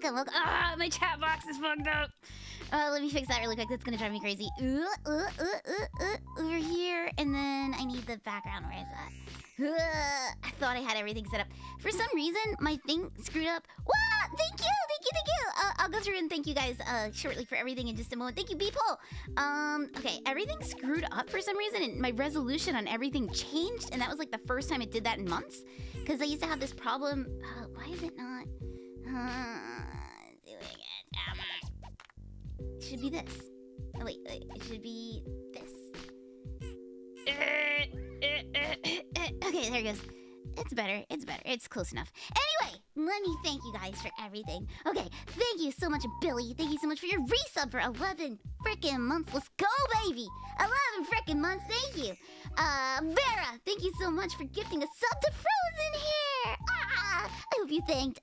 welcome, welcome. Ah, my chat box is fucked up. Let me fix that really quick. That's gonna drive me crazy. Over here, and then I need the background. Where is that? I thought I had everything set up. For some reason, my thing screwed up. What? Thank you, thank you, thank you. I'll go through and thank you guys shortly for everything in just a moment. Thank you, people. Okay, everything screwed up for some reason, and my resolution on everything changed, and that was like the first time it did that in months. Because I used to have this problem. Why is it not doing it? It should be this. Oh wait, it should be this. Okay, there it goes. It's better. It's better. It's close enough. Anyway, let me thank you guys for everything. Okay, thank you so much, Billy. Thank you so much for your resub for 11 frickin' months. Let's go, baby. 11 frickin' months. Thank you. Vera, thank you so much for gifting a sub to Frozen Hair. I hope you thanked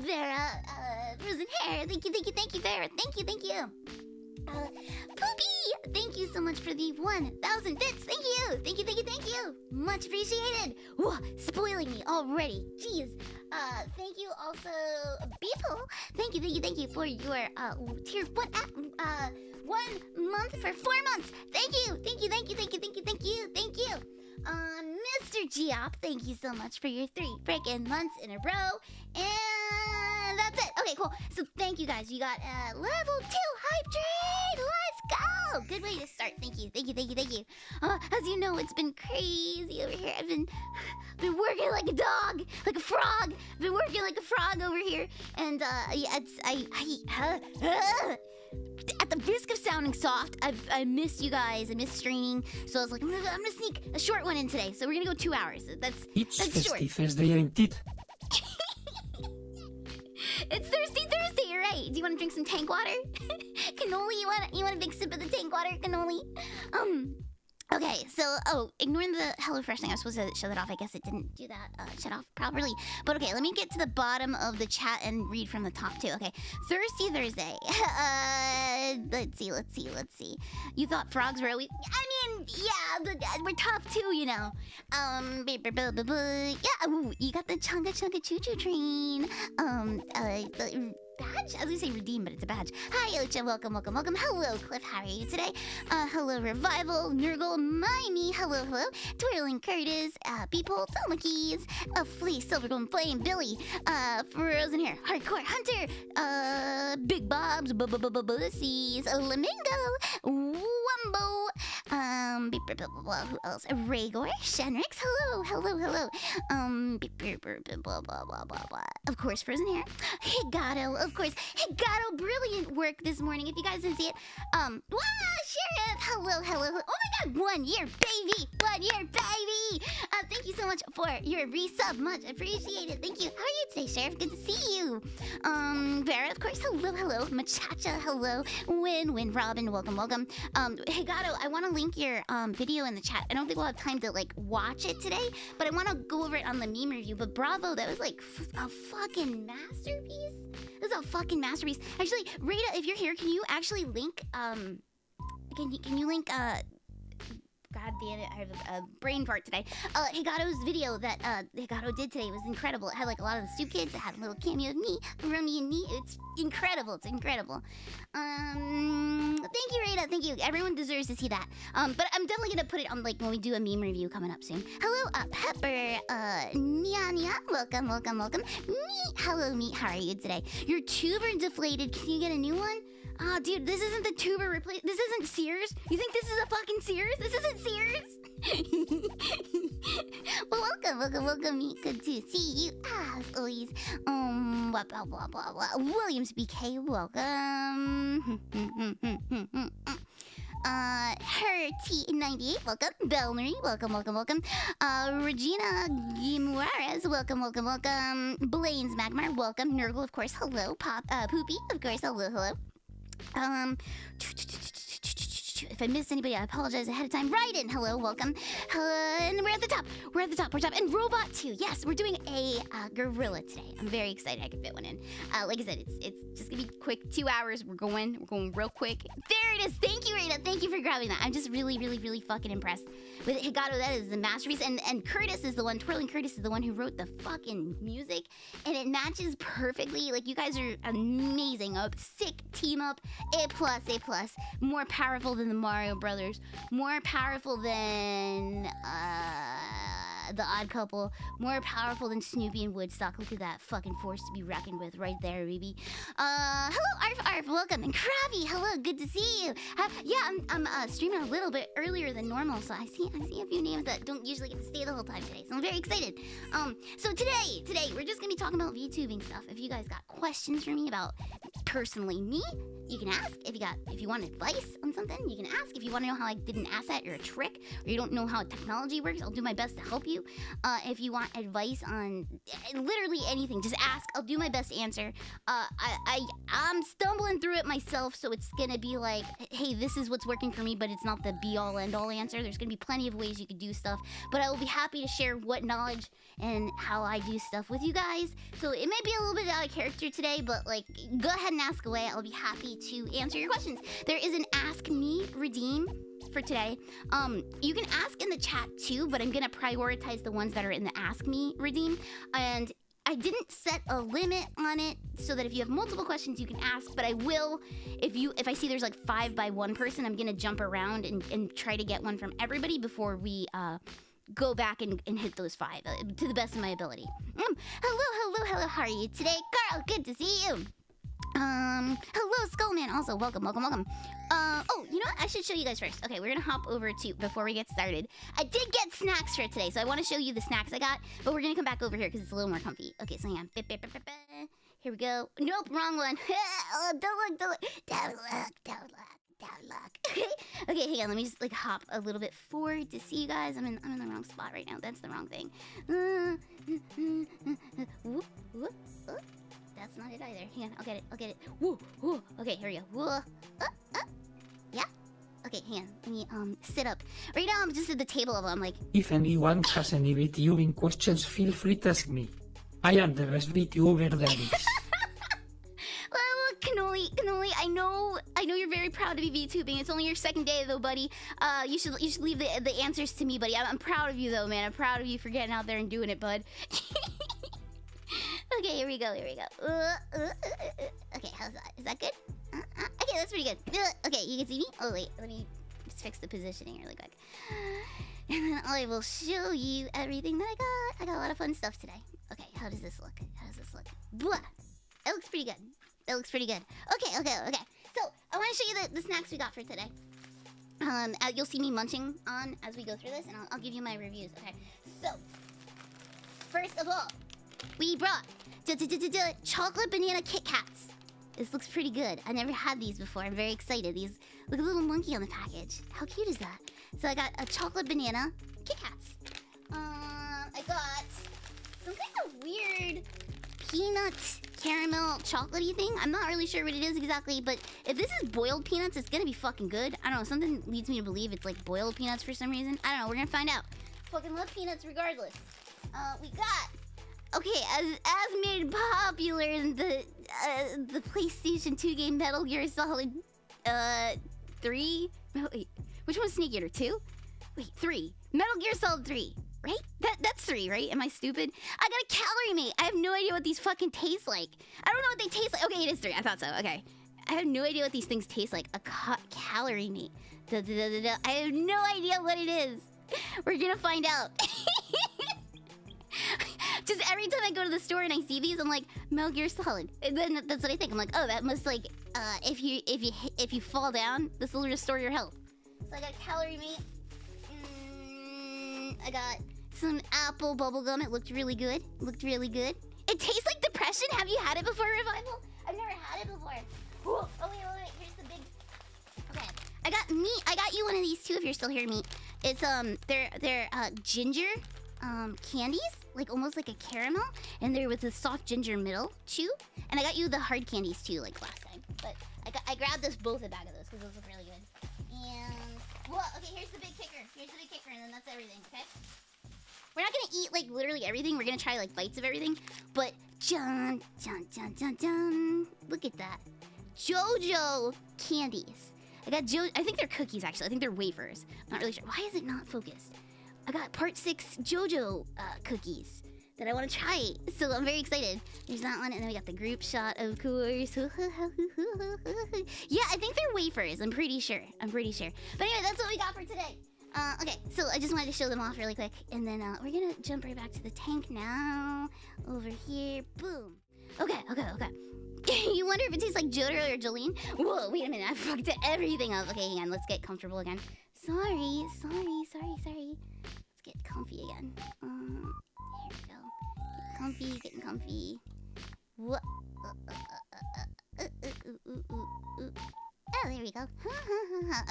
Vera, Frozen Hair. Thank you, thank you, thank you, Vera. Thank you, thank you. Poopy, thank you so much for the 1,000 bits. Thank you, thank you, thank you, thank you. Much appreciated. Whoa, spoiling me already. Jeez. Thank you also, Beeple. Thank you, thank you, thank you for your tier 1 month for 4 months. Thank you, thank you, thank you, thank you, thank you, thank you, thank you. Mr. Geop, thank you so much for your 3 frickin' months in a row. And that's it. Okay, cool. So thank you guys. You got level 2 hype train. Let's go. Good way to start. Thank you. Thank you. Thank you. Thank you. As you know, it's been crazy over here. I've been working like a dog, like a frog. I've been working like a frog over here. And yeah, it's at the risk of sounding soft, I missed you guys. I missed streaming, so I was like, I'm gonna sneak a short one in today. So we're gonna go 2 hours. That's short. Thursday, ain't it? It's Thirsty Thursday. You're right. Do you want to drink some tank water? Cannoli. You want a big sip of the tank water, cannoli? Okay, so, ignoring the HelloFresh thing, I was supposed to shut that off. I guess it didn't do that, shut off properly. But okay, let me get to the bottom of the chat and read from the top too. Okay, Thirsty Thursday. Let's see. You thought frogs were always... I mean, yeah, but we're tough too, you know. Yeah, ooh, you got the chunga choo choo train. The badge? I was gonna say redeem, but it's a badge. Hi, Ocha. Welcome. Hello, Cliff. How are you today? Hello, Revival, Nurgle, Mimey. Hello. Twirling Curtis, Beeple, Tomakeys, Fleece, Silver Golden Flame, Billy, Frozen Hair, Hardcore Hunter, Big Bobs, Bussies, Lamingo, Wumbo, who else? Rhaegor, Shenrix. Hello. Of course, Frozen Hair. Higato, of course. Higato, brilliant work this morning. If you guys didn't see it, Sheriff. Hello. Oh my God, 1 year, baby. 1 year, baby. Thank you so much for your resub. Much appreciated. Thank you. How are you today, Sheriff? Good to see you. Vera, of course. Hello. Machacha, hello. Win, Robin, welcome. Higato, I want to link your video in the chat. I don't think we'll have time to like watch it today, but I want to go over it on the meme review. But bravo, that was like a fucking masterpiece. This is a fucking masterpiece. Actually, Rita, if you're here, can you actually link can you link God damn it, I have a brain fart today. Higato's video that Higato did today was incredible. It had like a lot of the Soup Kids. It had a little cameo of me, Remy and me. It's incredible. Thank you, Rita. Thank you. Everyone deserves to see that. But I'm definitely gonna put it on like when we do a meme review coming up soon. Hello, Pepper, Nia. Welcome. Meat. Hello, Meat. How are you today? Your tuber deflated. Can you get a new one? Ah, dude, this isn't the tuber replace. This isn't Sears. You think this is a fucking Sears? This isn't Sears. Well, welcome, me. Good to see you as always. Blah. Williams BK, welcome. Her T98, welcome. Belle Marie, welcome. Regina Guimaraes, welcome. Blaine's Magmar, welcome. Nurgle, of course, hello. Poopy, of course, hello. If I missed anybody, I apologize ahead of time. Raiden, hello, welcome. And we're at the top. We're at the top. And Robot 2. Yes, we're doing a gorilla today. I'm very excited. I can fit one in. Like I said, it's just gonna be quick. 2 hours. We're going real quick. There it is. Thank you, Rita. Thank you for grabbing that. I'm just really fucking impressed with it. Higato, that is the masterpiece. And Curtis is the one. Twirling Curtis is the one who wrote the fucking music, and it matches perfectly. Like, you guys are amazing. A sick team up. A+. More powerful than the Mario Brothers. More powerful than the Odd Couple. More powerful than Snoopy and Woodstock. Look at that fucking force to be reckoned with right there, baby. Hello, Arf, welcome. And Krabby, hello, good to see you. Yeah, I'm streaming a little bit earlier than normal, so I see a few names that don't usually get to stay the whole time today, so I'm very excited. So today, we're just gonna be talking about VTubing stuff. If you guys got questions for me about personally me, you can ask. If you want advice on something, you can ask. If you want to know how I did an asset or a trick, or you don't know how technology works, I'll do my best to help you. If you want advice on literally anything, just ask. I'll do my best to answer. I'm stumbling through it myself, so it's gonna be like, hey, this is what's working for me, but it's not the be-all, end-all answer. There's gonna be plenty of ways you could do stuff, but I will be happy to share what knowledge and how I do stuff with you guys. So it might be a little bit out of character today, but like, go ahead and ask away. I'll be happy to answer your questions. There is an Ask Me Redeem for today. You can ask in the chat too, but I'm gonna prioritize the ones that are in the Ask Me Redeem. And I didn't set a limit on it so that if you have multiple questions you can ask, but I will, if I see there's like 5 by 1 person, I'm gonna jump around and try to get one from everybody before we go back and hit those 5 to the best of my ability. Hello, how are you today? Carl, good to see you. Hello, Skullman, also welcome. Oh, you know what? I should show you guys first. Okay, we're gonna hop over to, before we get started, I did get snacks for today, so I want to show you the snacks I got, but we're gonna come back over here because it's a little more comfy. Okay, so hang on. Here we go. Nope, wrong one. Oh, don't look. Down luck. Okay, hang on. Let me just like hop a little bit forward to see you guys. I'm in the wrong spot right now. That's the wrong thing. Whoop. That's not it either. Hang on, I'll get it. Woo. Okay, here we go. Whoa. Yeah? Okay, hang on. Let me sit up. Right now I'm just at the table level. I'm like, if anyone has any VTubing questions, feel free to ask me. I am the best VTuber there is. Cannoli, I know you're very proud to be VTubing. It's only your second day though, buddy. You should leave the answers to me, buddy. I'm proud of you though, man. I'm proud of you for getting out there and doing it, bud. Okay, here we go. Okay, how's that? Is that good? Okay, that's pretty good. Okay, you can see me? Oh, wait, let me just fix the positioning really quick. And then I will show you everything that I got. I got a lot of fun stuff today. Okay, how does this look? Blah! It looks pretty good. Okay. So, I want to show you the snacks we got for today. You'll see me munching on as we go through this, and I'll give you my reviews. Okay, so, first of all, we brought chocolate banana Kit Kats. This looks pretty good. I never had these before. I'm very excited. These, look at the little monkey on the package. How cute is that? So I got a chocolate banana Kit Kats. I got some kind of weird peanut caramel chocolatey thing. I'm not really sure what it is exactly, but if this is boiled peanuts, it's gonna be fucking good. I don't know, something leads me to believe it's like boiled peanuts for some reason. I don't know, we're gonna find out. Fucking love peanuts regardless. We got, okay, as made popular in the PlayStation 2 game Metal Gear Solid 3. Wait, which one's Snake Eater? 2? Wait, 3. Metal Gear Solid 3, right? That's 3, right? Am I stupid? I got a calorie mate. I have no idea what these fucking taste like. I don't know what they taste like. Okay, it is 3. I thought so. Okay. I have no idea what these things taste like. A calorie mate. I have no idea what it is. We're gonna find out. Just every time I go to the store and I see these, I'm like, Metal Gear Solid. And then that's what I think. I'm like, oh, that must like, if you fall down, this will restore your health. So I got calorie meat. I got some apple bubblegum. It looked really good. It tastes like depression. Have you had it before, Revival? I've never had it before. Ooh. Oh wait. Here's the big. Okay. I got meat. I got you one of these too. If you're still here, meat. It's they're ginger candies, like almost like a caramel, and they're with a soft ginger middle chew. And I got you the hard candies too, like last time. But I grabbed us both a bag of those because those look really good. And well, okay, here's the big kicker. Here's the big kicker, and then that's everything. Okay. We're not gonna eat like literally everything. We're gonna try like bites of everything. But John. Look at that. JoJo candies. I got I think they're cookies actually. I think they're wafers. I'm not really sure. Why is it not focused? I got part 6 JoJo cookies that I want to try. So I'm very excited. There's that one, and then we got the group shot, of course. Yeah, I think they're wafers. I'm pretty sure. But anyway, that's what we got for today. Okay, so I just wanted to show them off really quick, and then we're gonna jump right back to the tank now. Over here, boom. Okay. You wonder if it tastes like Jotaro or Jolene? Whoa, wait a minute, I fucked everything up. Okay, hang on, let's get comfortable again. Sorry. Let's get comfy again. Here we go. Getting comfy. What? Oh, there we go.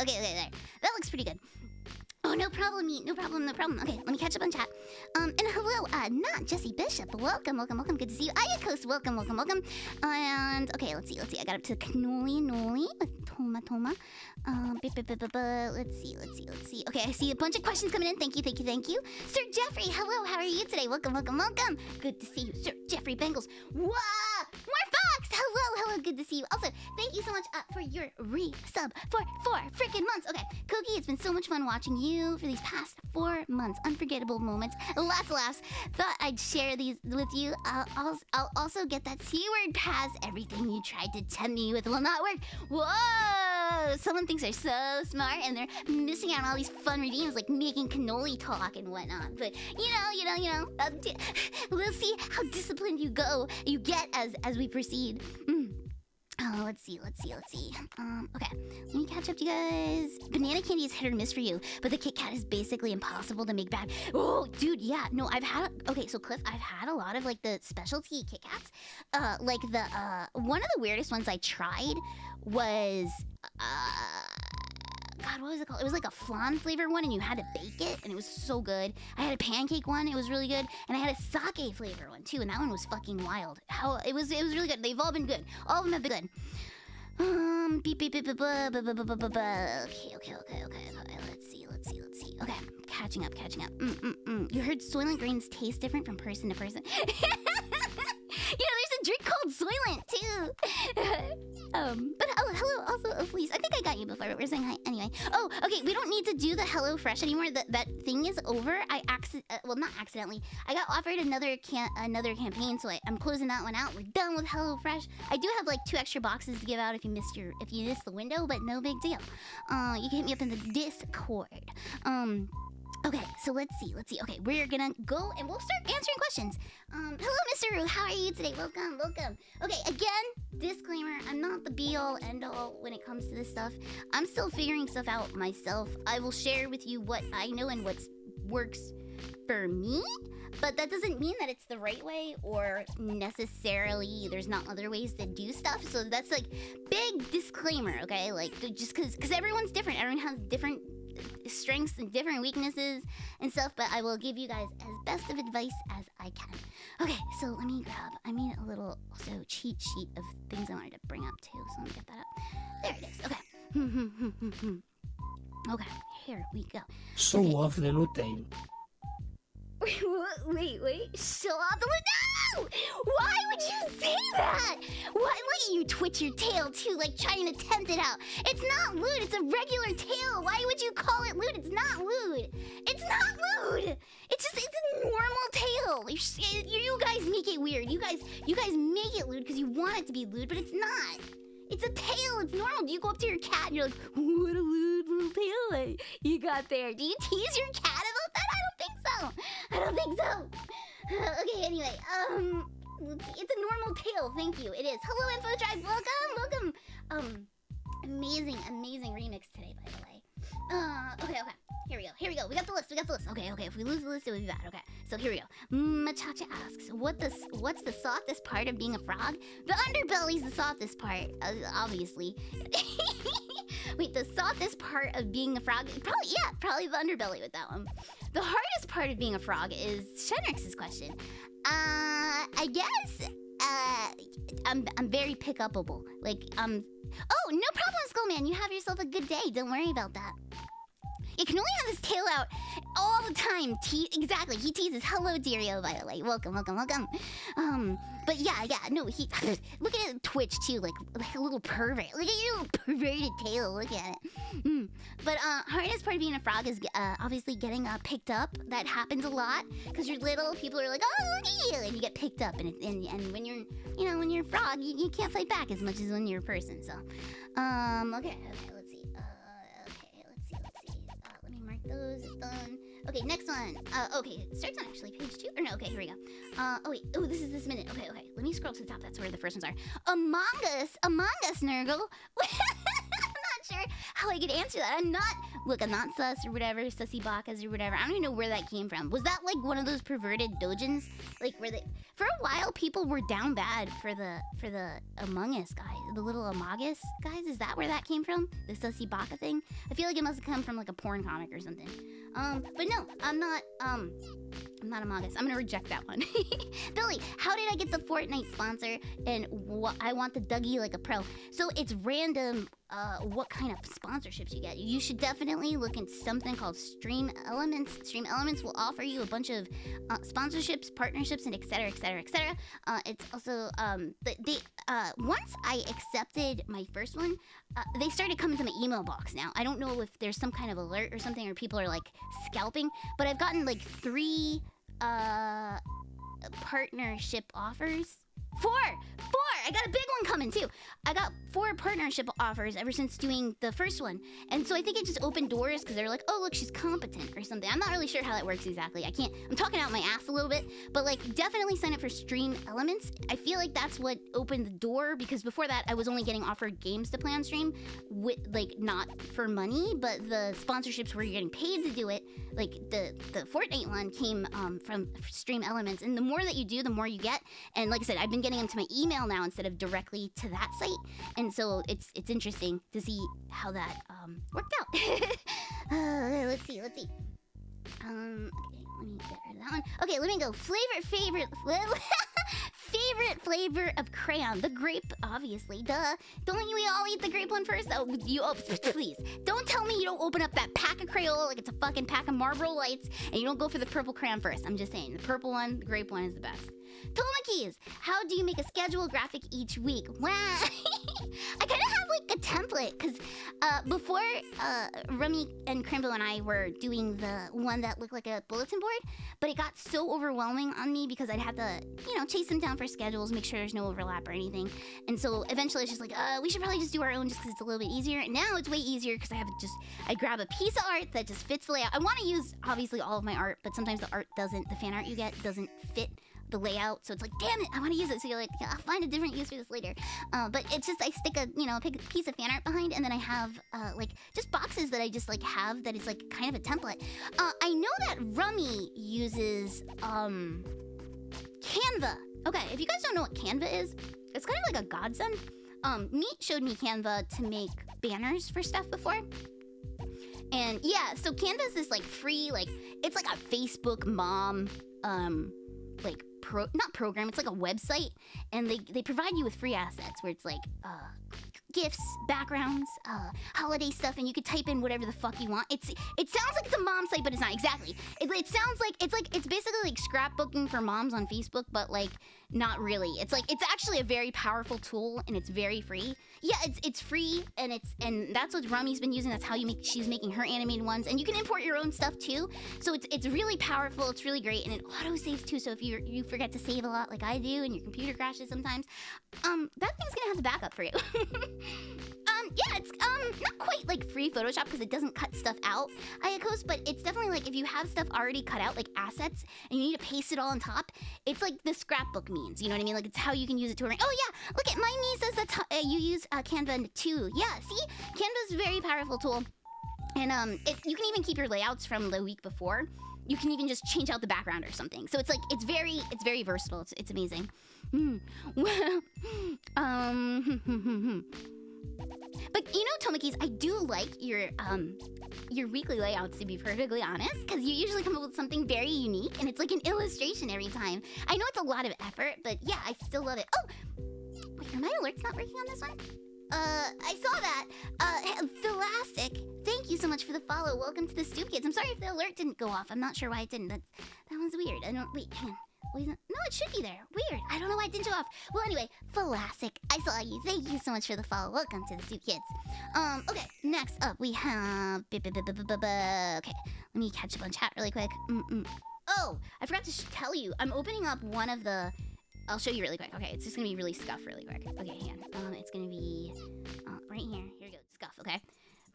Okay, there. That looks pretty good. Oh, no problem, meat. No problem. Okay, let me catch up on chat. And hello, not Jesse Bishop. Welcome. Good to see you. Ayakos, welcome. And, okay, let's see. I got up to Cannoli with Toma. Let's see. Okay, I see a bunch of questions coming in. Thank you. Sir Jeffrey, hello. How are you today? Welcome. Good to see you, Sir Jeffrey Bengals. Whoa! More Fox! Hello. Good to see you. Also, thank you so much for your re-sub for 4 freaking months. Okay, Koki, it's been so much fun watching you for these past 4 months. Unforgettable moments. Lots of laughs. Thought I'd share these with you. I'll also get that C-word pass. Everything you tried to tempt me with will not work. Whoa! Someone thinks they're so smart and they're missing out on all these fun redeems like making cannoli talk and whatnot. But you know, we'll see how disciplined you get as we proceed. Oh, let's see. Okay, let me catch up to you guys. Banana candy is hit or miss for you, but the Kit Kat is basically impossible to make bad. Oh, dude, yeah. No, so Cliff, I've had a lot of like the specialty Kit Kats. Like the one of the weirdest ones I tried was God, what was it called? It was like a flan flavor one, and you had to bake it, and it was so good. I had a pancake one, it was really good, and I had a sake flavor one too, and that one was fucking wild. It was really good. They've all been good. All of them have been good. Okay. Let's see. Okay, catching up. You heard Soylent Greens taste different from person to person. There's a drink called Soylent too. But hello, also, please. I think I got you before, but we're saying hi anyway. Oh, okay. We don't need to do the Hello Fresh anymore. That thing is over. Not accidentally. I got offered another campaign, so I'm closing that one out. We're done with Hello Fresh. I do have like 2 extra boxes to give out if you missed the window, but no big deal. You can hit me up in the Discord. Okay, so let's see. Okay, we're gonna go and we'll start answering questions. Hello, Mr. Roo. How are you today? Welcome. Okay, again, disclaimer. I'm not the be-all, end-all when it comes to this stuff. I'm still figuring stuff out myself. I will share with you what I know and what works for me, but that doesn't mean that it's the right way or necessarily there's not other ways to do stuff. So that's like big disclaimer, okay? Like just because everyone's different. Everyone has different strengths and different weaknesses and stuff, but I will give you guys as best of advice as I can. Okay, so let me grab, I made a little also cheat sheet of things I wanted to bring up too, so let me get that up. There it is. Okay. Okay, here we go. Show off the Lutein. Wait. Show off the no! Why would you say that? Why? Look at you twitch your tail too, like trying to tempt it out. It's not lewd, it's a regular tail. Why would you call it lewd? It's not lewd. It's not lewd. It's a normal tail. You guys make it weird. You guys make it lewd because you want it to be lewd, but it's not. It's a tail. It's normal. Do you go up to your cat and you're like, what a lewd little tail you got there? Do you tease your cat about that? I don't think so. Okay, anyway, it's a normal tail. Thank you. It is. Hello, Info Tribe. Welcome. Amazing remix today, by the way. Okay. Here we go. We got the list. Okay. If we lose the list, it would be bad. Okay. So here we go. Machacha asks, what's the softest part of being a frog? The underbelly's the softest part, obviously. Wait, the softest part of being a frog? Probably the underbelly with that one. The hardest part of being a frog is Shenrix's question. I guess, I'm very pick upable. Like oh, no problem, Skullman. You have yourself a good day. Don't worry about that. You can only have his tail out all the time. Exactly. He teases. Hello, Dario, by the way. Welcome. But yeah, no, he look at it Twitch too, like a little pervert. Look at your little perverted tail. Look at it. But hardest part of being a frog is obviously getting picked up. That happens a lot because you're little. People are like, oh, look at you, and you get picked up. And when you're, when you're a frog, you can't fight back as much as when you're a person. So, okay, let's see. Let me mark those. Done. Okay, next one. Okay, it starts on actually page 2. Or no, okay, here we go. Oh wait, this is this minute. Okay. Let me scroll to the top. That's where the first ones are. Among Us, Nurgle. I'm not sure how I could answer that. I'm not sus or whatever, sussy bakas or whatever. I don't even know where that came from. Was that like one of those perverted dojins? Like where they, for a while, people were down bad for the Among Us guys, the little Among Us guys. Is that where that came from? The sussy baka thing? I feel like it must have come from like a porn comic or something. But no, I'm not Among Us. I'm gonna reject that one. Billy, how did I get the Fortnite sponsor? And I want the Dougie like a pro. So it's random what kind of sponsorships you get. You should definitely look into something called Stream Elements. Stream Elements will offer you a bunch of sponsorships, partnerships, and etc. It's also once I accepted my first one, they started coming to my email box now. I don't know if there's some kind of alert or something, or people are like scalping, but I've gotten like 3 partnership offers. 4! I got a big one coming too. I got 4 partnership offers ever since doing the first one. And so I think it just opened doors because they're like, oh, look, she's competent or something. I'm not really sure how that works exactly. I'm talking out my ass a little bit, but like definitely sign up for Stream Elements. I feel like that's what opened the door, because before that I was only getting offered games to play on stream with like not for money, but the sponsorships where you're getting paid to do it. Like the Fortnite one came from Stream Elements, and the more that you do, the more you get. And like I said, I've been getting them to my email now instead of directly to that site, and so it's interesting to see how that worked out. Let's see. Okay, let me get rid of that one. Okay, let me go. Favorite flavor of crayon. The grape, obviously. Duh. Don't we all eat the grape one first? Oh, please. Don't tell me you don't open up that pack of Crayola like it's a fucking pack of Marlboro Lights and you don't go for the purple crayon first. I'm just saying. The purple one, the grape one is the best. Tomakis, how do you make a schedule graphic each week? Wow. I kind of have like a template, because before Rummy and Crimbo and I were doing the one that looked like a bulletin board, but it got so overwhelming on me because I'd have to, chase them down for schedules, make sure there's no overlap or anything. And so eventually it's just like, we should probably just do our own just because it's a little bit easier. And now it's way easier because I grab a piece of art that just fits the layout. I want to use obviously all of my art, but sometimes the fan art you get doesn't fit the layout, so it's like, damn it, I want to use it. So you're like, I'll find a different use for this later. But it's just, I stick a piece of fan art behind, and then I have like just boxes that I just like have that is like kind of a template. I know that Rummy uses Canva. Okay, if you guys don't know what Canva is, it's kind of like a godsend. Meat showed me Canva to make banners for stuff before. And yeah, so Canva is this like free, like it's like a Facebook mom like not program, it's like a website, and they provide you with free assets where it's like gifts, backgrounds, holiday stuff, and you could type in whatever the fuck you want. It sounds like it's a mom site, but it's not exactly. It sounds like it's basically like scrapbooking for moms on Facebook, but like not really. It's actually a very powerful tool, and it's very free. Yeah, it's free, and that's what Rummy's been using. That's how she's making her animated ones, and you can import your own stuff too. So it's really powerful. It's really great, and it auto saves too. So if you forget to save a lot like I do, and your computer crashes sometimes, that thing's gonna have the backup for you. Yeah, it's not quite like free Photoshop because it doesn't cut stuff out, Ayakos, but it's definitely like if you have stuff already cut out, like assets, and you need to paste it all on top, it's like the scrapbook means, you know what I mean? Like it's how you can use it to arrange. Oh yeah, look at my niece says that's how you use Canva too. Yeah, see, Canva's a very powerful tool, and you can even keep your layouts from the week before. You can even just change out the background or something. So it's like it's very versatile. It's amazing. Well, but Tomakis, I do like your weekly layouts, to be perfectly honest, because you usually come up with something very unique, and it's like an illustration every time. I know it's a lot of effort, but yeah, I still love it. Oh, Are my alerts not working on this one? I saw that. Tholastic, thank you so much for the follow. Welcome to the Stoop Kids. I'm sorry if the alert didn't go off. I'm not sure why it didn't. That was weird. I don't. Wait, hang on. No, it should be there. Weird. I don't know why it didn't show off. Well, anyway, Tholastic, I saw you. Thank you so much for the follow. Welcome to the Stoop Kids. Okay, next up we have. Okay, let me catch up on chat really quick. Oh, I forgot to tell you. I'm opening up one of the. I'll show you really quick. Okay, it's just gonna be really scuff really quick. Okay, hang on. It's gonna be right here. Here we go. Scuff. Okay.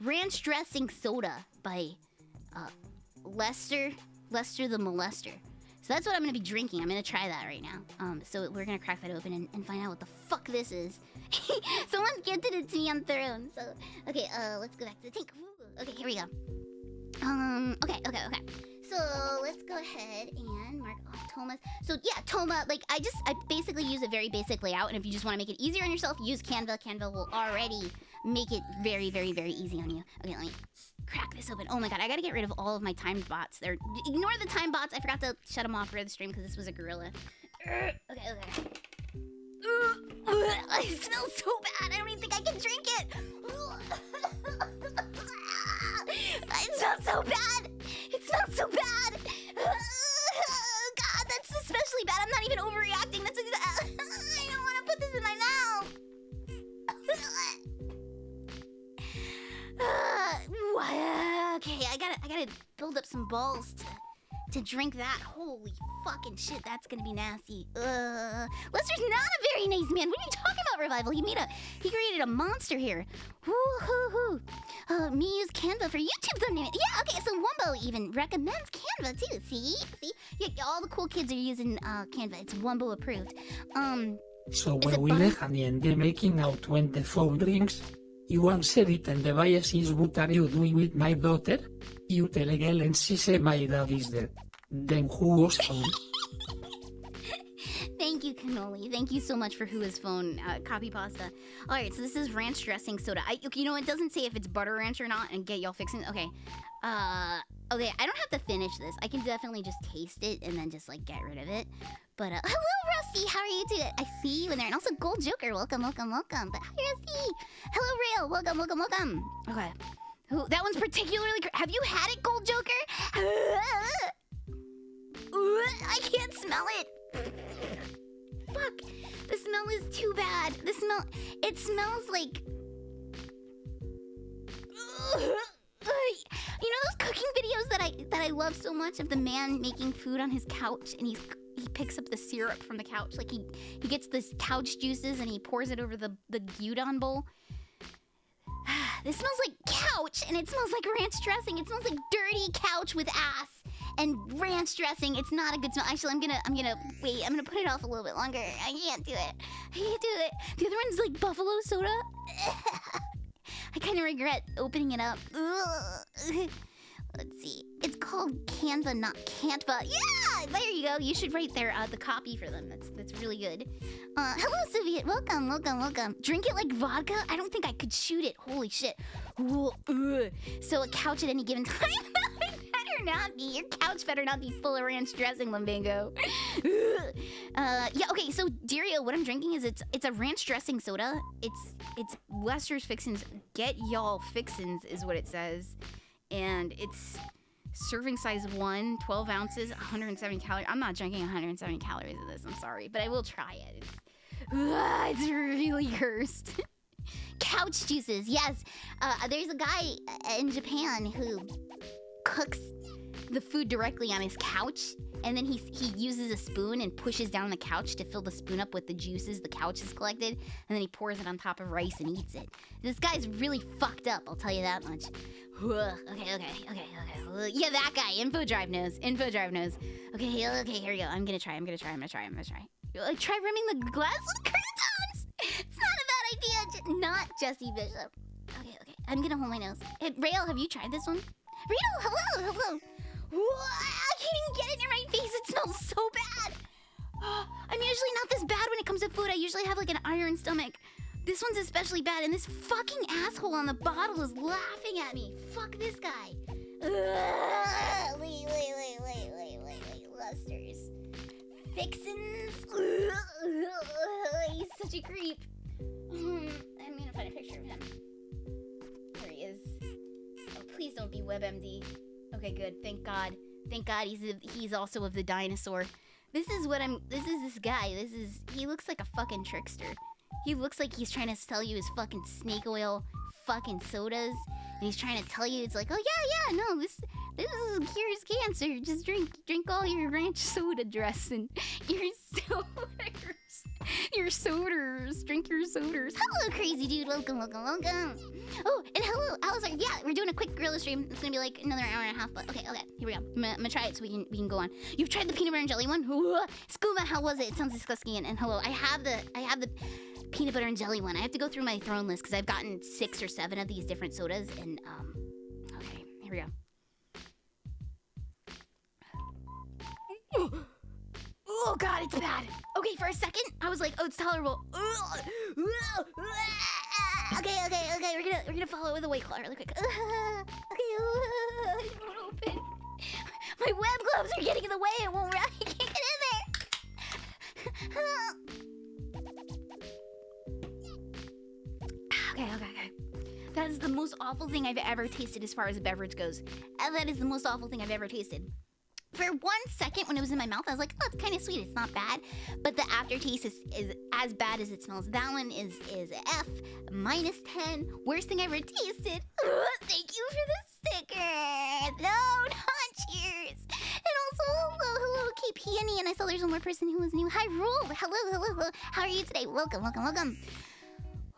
Ranch dressing soda by Lester the Molester. So that's what I'm gonna be drinking. I'm gonna try that right now. So we're gonna crack that open and find out what the fuck this is. Someone gifted it to me on their own. So okay, let's go back to the tank. Okay, here we go. Okay. So let's go ahead and mark off Toma's. So yeah, Toma, like I basically use a very basic layout, and if you just want to make it easier on yourself, use Canva. Canva will already make it very, very, very easy on you. Okay, let me crack this open. Oh my god, I gotta get rid of all of my timed bots. Ignore the time bots. I forgot to shut them off for the stream because this was a gorilla. Okay. It smells so bad. I don't even think I can drink it. It smells so bad. It smells so bad. God, that's especially bad. I'm not even overreacting. That's exactly. I don't want to put this in my mouth. Okay, I gotta build up some balls to drink that. Holy fucking shit, that's gonna be nasty. Lester's not a very nice man. What are you talking about, Revival? He created a monster here. Woo-hoo-hoo. Me use Canva for YouTube thumbnail. Yeah, okay, so Wumbo even recommends Canva too. See? Yeah, all the cool kids are using Canva. It's Wumbo approved. So when we left and the making out when the phone rings, you answer it and the bias is what are you doing with my daughter? You tell a girl and she say my dad is dead. Then who was phone? Thank you, Cannoli. Thank you so much for who is phone copy pasta. All right, so this is ranch dressing soda. You know, it doesn't say if it's butter ranch or not, and get y'all fixing. Okay, okay. I don't have to finish this. I can definitely just taste it and then just like get rid of it. But hello, Rusty. How are you doing? I see you in there, and also Gold Joker. Welcome. But hi, Rusty. Hello, Rail. Welcome. Okay. Ooh, that one's particularly. Have you had it, Gold Joker? I can't smell it. Fuck. The smell is too bad. It smells like. You know those cooking videos that I love so much of the man making food on his couch, and he picks up the syrup from the couch, like he gets this couch juices and he pours it over the gyudon bowl. This smells like couch, and it smells like ranch dressing. It smells like dirty couch with ass and ranch dressing. It's not a good smell. Actually, I'm gonna wait. I'm gonna put it off a little bit longer. I can't do it. The other one's like buffalo soda. I kind of regret opening it up. Let's see. It's called Canva, not Canva. Yeah, there you go. You should write the copy for them. That's really good. Hello, Soviet. Welcome. Drink it like vodka? I don't think I could shoot it. Holy shit. So a couch at any given time? Better not be. Your couch better not be full of ranch dressing, Lumbango. Yeah, okay, so Dario, what I'm drinking is it's a ranch dressing soda. It's Lester's Fixins. Get y'all fixins is what it says. And it's serving size 1, 12 ounces, 170 calories. I'm not drinking 170 calories of this. I'm sorry, but I will try it. It's really cursed. Couch juices, yes. There's a guy in Japan who cooks the food directly on his couch, and then he uses a spoon and pushes down the couch to fill the spoon up with the juices the couch has collected, and then he pours it on top of rice and eats it. This guy's really fucked up, I'll tell you that much. Okay. Yeah, that guy. Info Drive knows. Okay, here we go. I'm gonna try. Try rimming the glass with croutons. It's not a bad idea. Not Jesse Bishop. Okay. I'm gonna hold my nose. Hey, Rael, have you tried this one? Rael, hello. I can't even get it near my face. It smells so bad. I'm usually not this bad when it comes to food. I usually have like an iron stomach. This one's especially bad, and this fucking asshole on the bottle is laughing at me. Fuck this guy. Wait. Lusters. Fixins. He's such a creep. I'm gonna find a picture of him. Here he is. Oh, please don't be WebMD. Okay, good. Thank God. Thank God he's also of the dinosaur. This is this guy. He looks like a fucking trickster. He looks like he's trying to sell you his fucking snake oil fucking sodas. And he's trying to tell you, it's like, oh yeah, no, this cures cancer. Just drink all your ranch soda dressing. Your sodas. Drink your sodas. Hello, crazy dude. Welcome. Oh, and hello, Alizar. Yeah, we're doing a quick gorilla stream. It's gonna be like another hour and a half, but okay, here we go. I'm gonna try it so we can go on. You've tried the peanut butter and jelly one? Scuba, how was it? It sounds disgusting. And hello, I have the peanut butter and jelly one. I have to go through my throne list because I've gotten 6 or 7 of these different sodas, and okay, here we go. Oh God, it's bad. Okay, for a second, I was like, oh, it's tolerable. Okay, we're gonna follow it with a weight claw really quick. Okay, it won't open. My web gloves are getting in the way. It won't run. I can't get in there. Okay. That is the most awful thing I've ever tasted as far as a beverage goes. That is the most awful thing I've ever tasted. For 1 second when it was in my mouth, I was like, oh, it's kind of sweet. It's not bad. But the aftertaste is as bad as it smells. That one is F, -10. Worst thing I ever tasted. Thank you for the sticker. No, not cheers. And also, hello, KP, and I saw there's one more person who was new. Hi, Rule. Hello. How are you today? Welcome.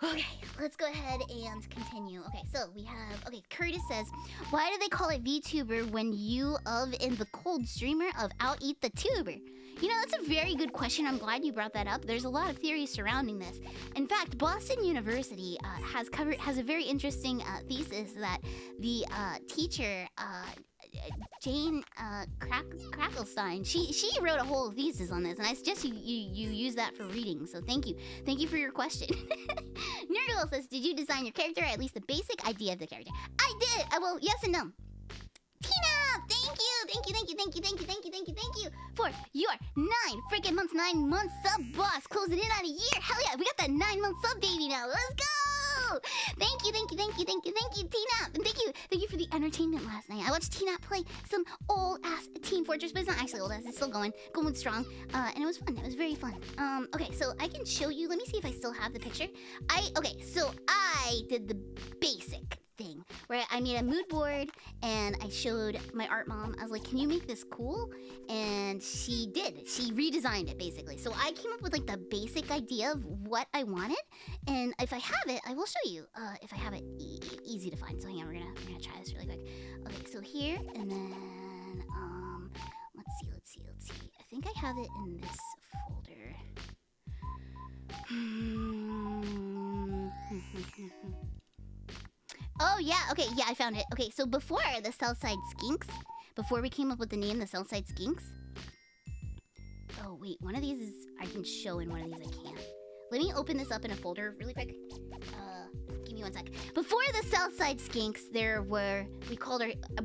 Okay, let's go ahead and continue. Okay, so we have, Curtis says, why do they call it VTuber when you of in the cold streamer of out eat the tuber? You know, that's a very good question. I'm glad you brought that up. There's a lot of theories surrounding this. In fact, Boston University has a very interesting thesis that the teacher, Jane Cracklestein, she wrote a whole thesis on this, and I suggest you use that for reading. So thank you for your question. Nerdle says, did you design your character, or at least the basic idea of the character? I did. Well, yes and no. Tina, thank you for your 9 months sub, boss. Closing in on a year. Hell yeah, we got that 9-month sub baby now. Let's go. Thank you, Tina. And thank you for the entertainment last night. I watched Tina play some old ass Team Fortress, but it's not actually old ass. It's still going strong. And it was fun. It was very fun. Okay, so I can show you. Let me see if I still have the picture. So I did the basic thing where I made a mood board and I showed my art mom. I was like, can you make this cool? And she did. She redesigned it basically. So I came up with like the basic idea of what I wanted, and if I have it, I will show you. If I have it easy to find. So hang on, we're gonna try this really quick. Okay, so here, and then let's see. I think I have it in this folder. Oh yeah, okay, yeah, I found it. Okay, so before the Southside Skinks, before we came up with the name, the Southside Skinks. Oh wait, one of these is I can show, and one of these I can't. Let me open this up in a folder really quick. Give me 1 sec. Before the Southside Skinks,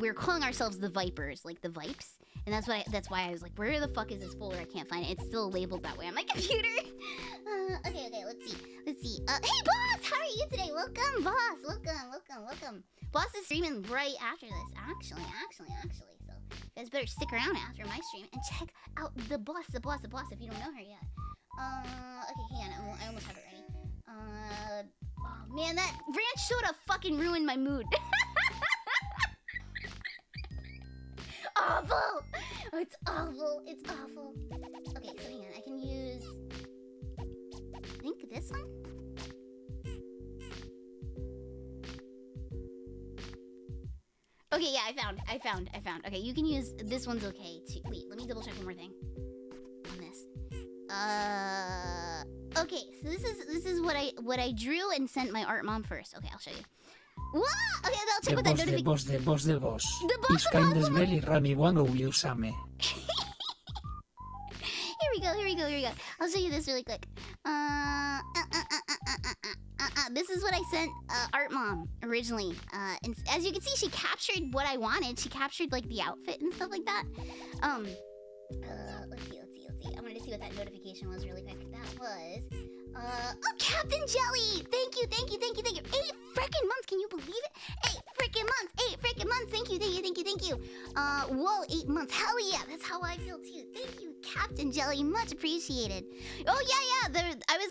we were calling ourselves the Vipers, like the Vipes, and that's why I was like, where the fuck is this folder? I can't find it. It's still labeled that way on my computer. Okay, let's see. Hey boss, how are you today? Welcome, boss. Welcome. Boss is streaming right after this, actually. So you guys better stick around after my stream and check out the boss if you don't know her yet. Okay, hang on, I almost have it ready. Oh man, that ranch soda fucking ruined my mood. Awful! It's awful. Okay, so hang on, I can use, I think this one? Okay, yeah, I found. Okay, you can use, this one's okay too. Wait, let me double check one more thing on this. Okay, so this is what I drew and sent my art mom first. Okay, I'll show you. Whoa! Okay, I'll check with that notification. The boss. The boss. It's kind of smelly, Rami, one of you, Same. Here we go. I'll show you this really quick. This is what I sent Art Mom originally. And as you can see, she captured what I wanted. She captured like the outfit and stuff like that. Let's see. I wanted to see what that notification was really quick. That was Oh, Captain Jelly! Thank you. 8 freaking months, can you believe it? 8 freaking months, thank you. Whoa, 8 months, hell yeah, that's how I feel too. Thank you, Captain Jelly, much appreciated. Oh yeah, that was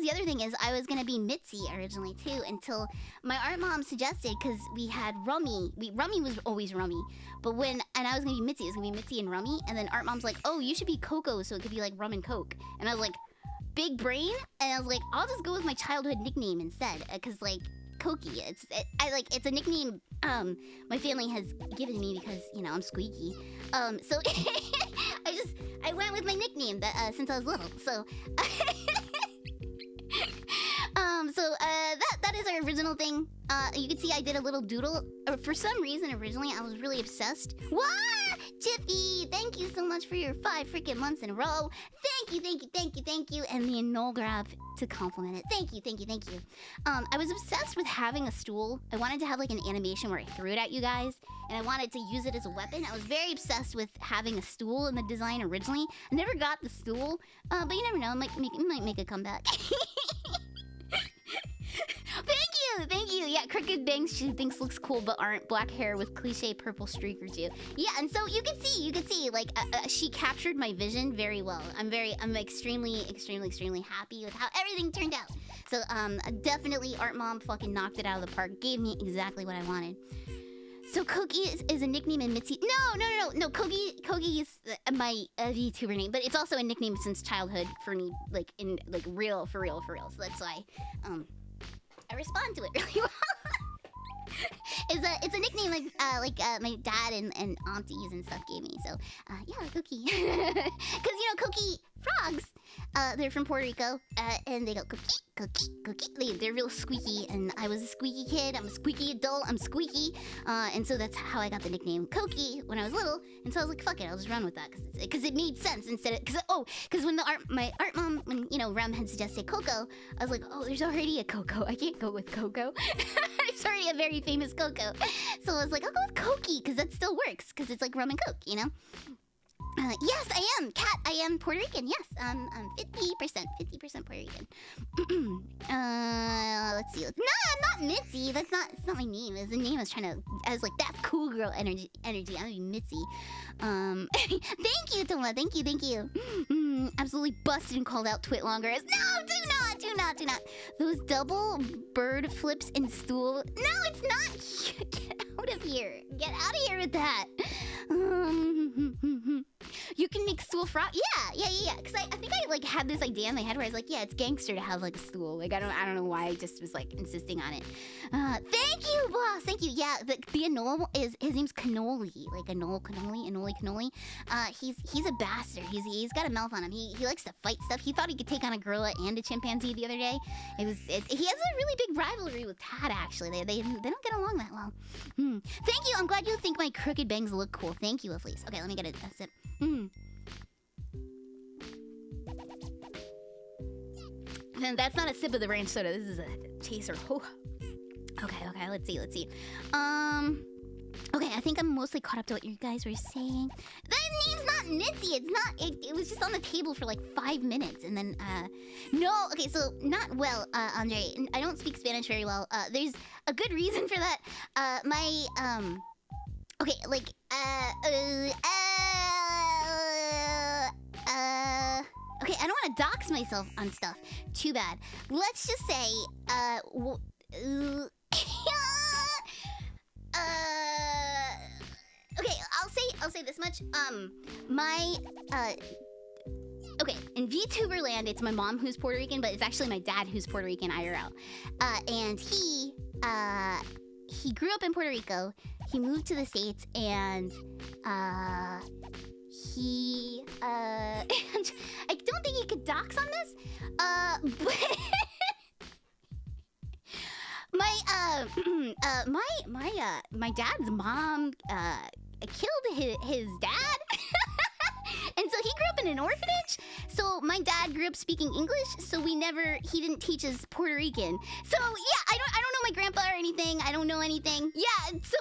the other thing is I was gonna be Mitzi originally too, until my art mom suggested, because we had Rummy. Rummy was always Rummy, but and I was gonna be Mitzi, it was gonna be Mitzi and Rummy, and then art mom's like, oh, you should be Coco, so it could be like Rum and Coke, and I was like, big brain, and I was like, I'll just go with my childhood nickname instead, because like Cokie, it's a nickname my family has given me because I'm squeaky, so I went with my nickname that since I was little, so that is our original thing. You can see I did a little doodle. For some reason, originally I was really obsessed. What? Jiffy, thank you so much for your 5 freaking months in a row. Thank you. And the annul grab to compliment it. Thank you. I was obsessed with having a stool. I wanted to have like an animation where I threw it at you guys, and I wanted to use it as a weapon. I was very obsessed with having a stool in the design originally. I never got the stool, but you never know. It might make a comeback. Thank you. Yeah, Crooked Bangs she thinks looks cool, but aren't. Black hair with cliche purple streak or two. Yeah, and so you can see, like she captured my vision very well. I'm extremely happy with how everything turned out. So definitely Art Mom fucking knocked it out of the park. Gave me exactly what I wanted. So Kogi is a nickname in Mitzi. No. Kogi is my VTuber name, but it's also a nickname since childhood for me, like in like real for real. So that's why I respond to it really well. It's a nickname like my dad and aunties and stuff gave me. So yeah, Cookie, because Cookie frogs, they're from Puerto Rico, and they go cookie. They're real squeaky, and I was a squeaky kid. I'm a squeaky adult. I'm squeaky, and so that's how I got the nickname Cokie when I was little. And so I was like, fuck it, I'll just run with that because it made sense instead of because when my art mom, when Rem had suggested Coco, I was like, oh, there's already a Coco. I can't go with Coco. There's already a very famous Coco, so I was like, I'll go with Cokie because that still works because it's like rum and Coke, Yes, I am. Kat, I am Puerto Rican. Yes, I'm 50% Puerto Rican. Let's see. No, I'm not Mitzi. It's not my name. It's the name I was like, that's cool girl energy. I'm gonna be Mitzi. Thank you, Toma. Thank you. Absolutely busted and called out Twit longer as no, do not. Those double bird flips and stool. No, it's not. Get out of here. Get out of here with that. You can make stool frog. Yeah. Because I think I like had this idea in my head where I was like, yeah, it's gangster to have like a stool. Like I don't know why I just was like insisting on it. Thank you, boss. Thank you. Yeah, the annul is his name's Cannoli. Like annul cannoli. He's a bastard. He's got a mouth on him. He likes to fight stuff. He thought he could take on a gorilla and a chimpanzee the other day. He has a really big rivalry with Tad actually. They don't get along that well. Thank you. I'm glad you think my crooked bangs look cool. Thank you, Elise. Okay, let me get a sip. And that's not a sip of the ranch soda. This is a chaser. Oh. Okay. Let's see. Okay, I think I'm mostly caught up to what you guys were saying. That name's not Mitzi. It's not. It was just on the table for like 5 minutes, and then no. Okay, so not well, Andre. I don't speak Spanish very well. There's a good reason for that. Okay, like okay, I don't want to dox myself on stuff. Too bad. Let's just say, okay, I'll say this much. Okay, in VTuber land, it's my mom who's Puerto Rican, but it's actually my dad who's Puerto Rican IRL. And he grew up in Puerto Rico. He moved to the States, and he I don't think he could dox on this. But my dad's mom killed his dad. And so he grew up in an orphanage. So my dad grew up speaking English. So he didn't teach us Puerto Rican. So yeah, I don't know my grandpa or anything. I don't know anything. Yeah, so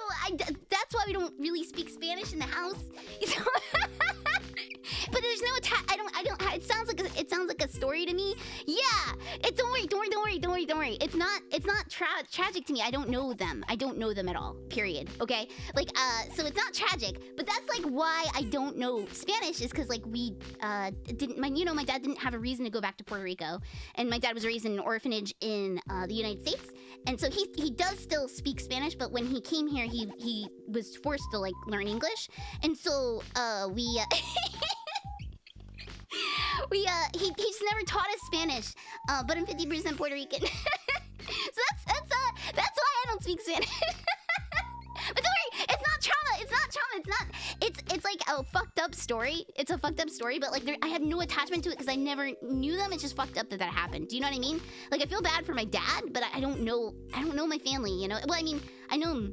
that's why we don't really speak Spanish in the house. So, but there's no it sounds like a story to me. Yeah, don't worry. It's not tragic to me. I don't know them. I don't know them at all. Period. Okay. Like, so it's not tragic. But that's like why I don't know Spanish is because like we didn't. My dad didn't have a reason to go back to Puerto Rico, and my dad was raised in an orphanage in the United States, and so he does still speak Spanish. But when he came here, he was forced to like learn English, and so we. He just never taught us Spanish, but I'm 50% Puerto Rican, so that's why I don't speak Spanish. But don't worry, it's not trauma. It's like a fucked up story. It's a fucked up story, but like I have no attachment to it because I never knew them. It's just fucked up that happened. Do you know what I mean? Like I feel bad for my dad, but I don't know my family. You know? Well, I mean, I know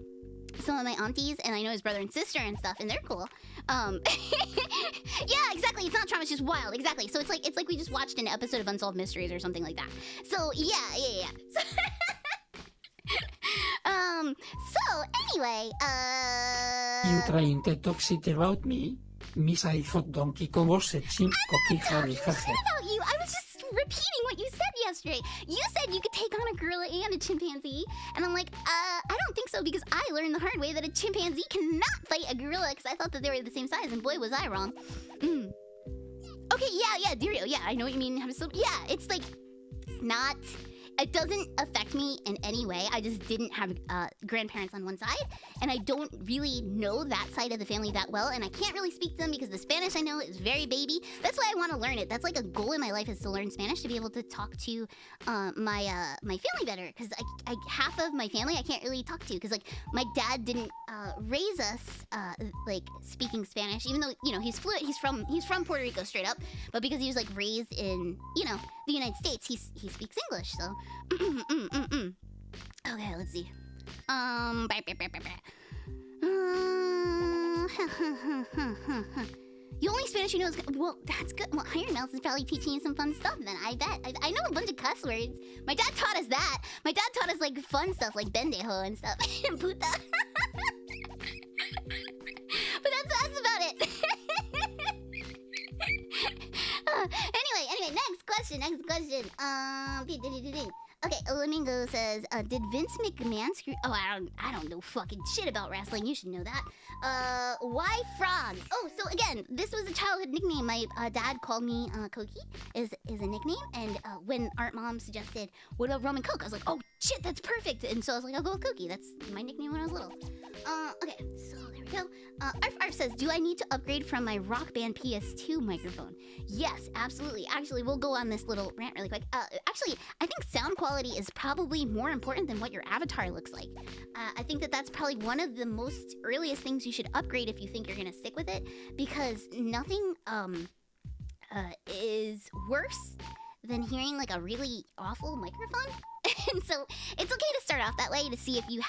some of my aunties, and I know his brother and sister and stuff, and they're cool. Yeah, exactly. It's not trauma. It's just wild. Exactly. So it's like we just watched an episode of Unsolved Mysteries or something like that. So yeah. So anyway, You trying to talk shit about me? Miss I thought Donkey Kong was a chimp cookie Harry shit about you. I was just repeating what you said yesterday. You said you could take on a gorilla and a chimpanzee, and I'm like, I don't think so because I learned the hard way that a chimpanzee cannot fight a gorilla because I thought that they were the same size, and boy was I wrong. Okay, yeah, Dirio, yeah, I know what you mean. Yeah, it's like not. It doesn't affect me in any way. I just didn't have grandparents on one side, and I don't really know that side of the family that well, and I can't really speak to them because the Spanish I know is very baby. That's why I want to learn it. That's like a goal in my life is to learn Spanish to be able to talk to my family better, because I half of my family I can't really talk to because like my dad didn't raise us like speaking Spanish, even though he's fluent. He's from Puerto Rico straight up, but because he was like raised in the United States, he speaks English. So okay, let's see. The only Spanish you know is well, that's good. Well, Iron Mouse is probably teaching you some fun stuff. Then I bet I know a bunch of cuss words. My dad taught us that. My dad taught us like fun stuff like bendejo and stuff and puta. But that's about it. Anyway, next question. Okay, Lamingo says, did Vince McMahon screw? Oh, I don't know fucking shit about wrestling. You should know that. Why Frog? Oh, so again, this was a childhood nickname. My dad called me Koki is a nickname, and when Art Mom suggested what about Rum and Coke, I was like, oh shit, that's perfect. And so I was like, I'll go with Koki. That's my nickname when I was little. Okay, so there we go. Arf says, do I need to upgrade from my Rock Band PS2 microphone? Yes, absolutely. Actually, we'll go on this little rant really quick. Actually, I think sound quality is probably more important than what your avatar looks like. I think that's probably one of the most earliest things you should upgrade if you think you're gonna stick with it, because nothing is worse than hearing like a really awful microphone. And so it's okay to start off that way to see if you're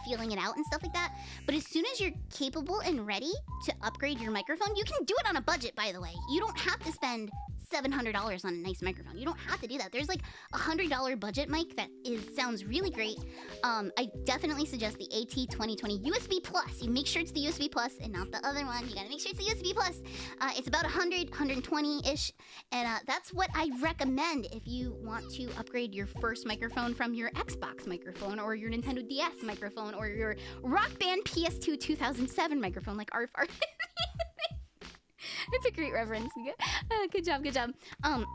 feeling it out and stuff like that. But as soon as you're capable and ready to upgrade your microphone, you can do it on a budget, by the way. You don't have to spend $700 on a nice microphone. You don't have to do that. There's like $100 budget mic that sounds really great. I definitely suggest the AT2020 USB Plus. You make sure it's the USB Plus and not the other one. You gotta make sure it's the USB Plus. It's about 120-ish, and that's what I recommend if you want to upgrade your first microphone from your Xbox microphone or your Nintendo DS microphone or your Rock Band PS2 2007 microphone, like ARF. It's a great reference. Good job. Mr. Hardcoin!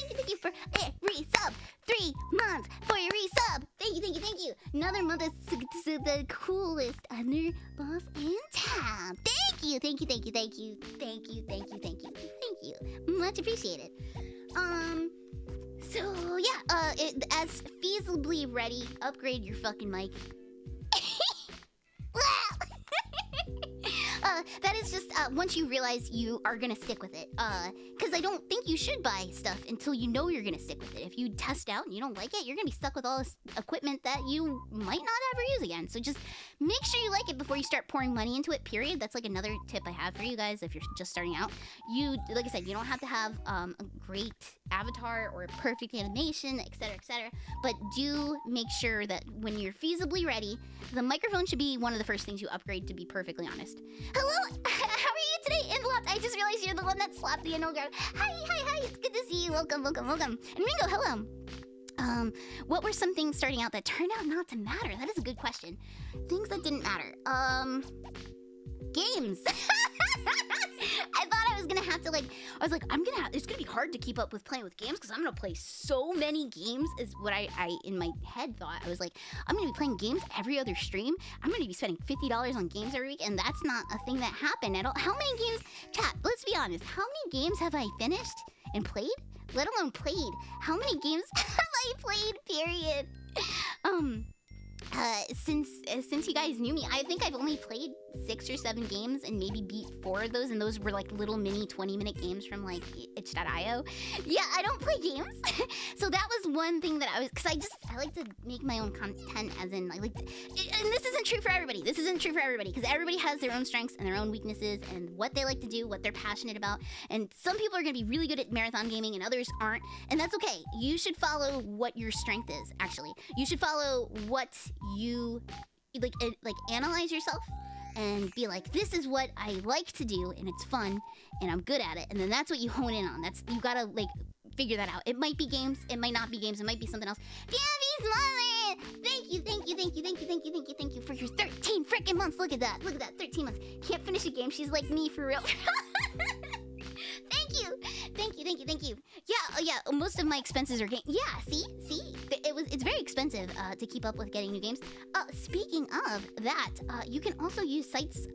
Thank you for a resub. 3 months for your resub. Thank you. Another month is the coolest other boss in town. Thank you. Much appreciated. So yeah, as feasibly ready, upgrade your fucking mic. That is just once you realize you are gonna stick with it, because I don't think you should buy stuff until you know you're gonna stick with it. If you test out and you don't like it, you're gonna be stuck with all this equipment that you might not ever use again. So just make sure you like it before you start pouring money into it, period. That's like another tip I have for you guys if you're just starting out. Like I said, you don't have to have a great avatar or perfect animation, etc., but do make sure that when you're feasibly ready, the microphone should be one of the first things you upgrade, to be perfectly honest. Hello, hello. How are you today, Involoped? I just realized you're the one that slapped the Inno guard. Hi. It's good to see you. Welcome. And Ringo, hello. What were some things starting out that turned out not to matter? That is a good question. Things that didn't matter. Games. I thought I was gonna have to it's gonna be hard to keep up with playing with games because I'm gonna play so many games is what I in my head thought. I was like, I'm gonna be playing games every other stream. I'm gonna be spending $50 on games every week, and that's not a thing that happened at all. How many games, chat, let's be honest, how many games have I finished and played? Let alone played. How many games have I played, period? Since you guys knew me, I think I've only played 6 or 7 games and maybe beat 4 of those, and those were like little mini 20-minute games from like itch.io. Yeah, I don't play games. So that was one thing that because I like to make my own content, as in and this isn't true for everybody. This isn't true for everybody because everybody has their own strengths and their own weaknesses and what they like to do, what they're passionate about. And some people are gonna be really good at marathon gaming and others aren't, and that's okay. You should follow what your strength is. Actually, you should follow what you like analyze yourself and be like, this is what I like to do and it's fun and I'm good at it, and then that's what you hone in on. That's, you gotta like figure that out. It might be games, it might not be games, it might be something else. Gabby's mother! Thank you for your 13 freaking months. Look at that, 13 months. Can't finish a game, she's like me for real. Thank you. Yeah, most of my expenses are game. Yeah, see? It's very expensive to keep up with getting new games. Speaking of that, you can also use sites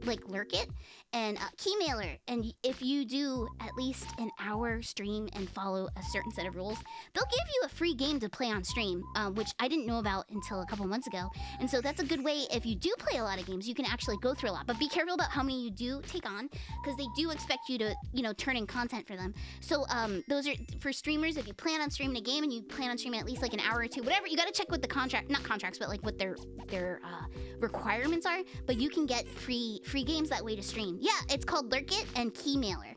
like Lurkit and Keymailer. And if you do at least an hour stream and follow a certain set of rules, they'll give you a free game to play on stream, which I didn't know about until a couple months ago. And so that's a good way. If you do play a lot of games, you can actually go through a lot. But be careful about how many you do take on, because they do expect you to, turn in content for them. So those are for streamers. If you plan on streaming a game and you plan on streaming at least like an hour or two, whatever, you got to check what the not contracts, but like what their requirements are. But you can get free games that way to stream. Yeah, it's called Lurkit and Keymailer.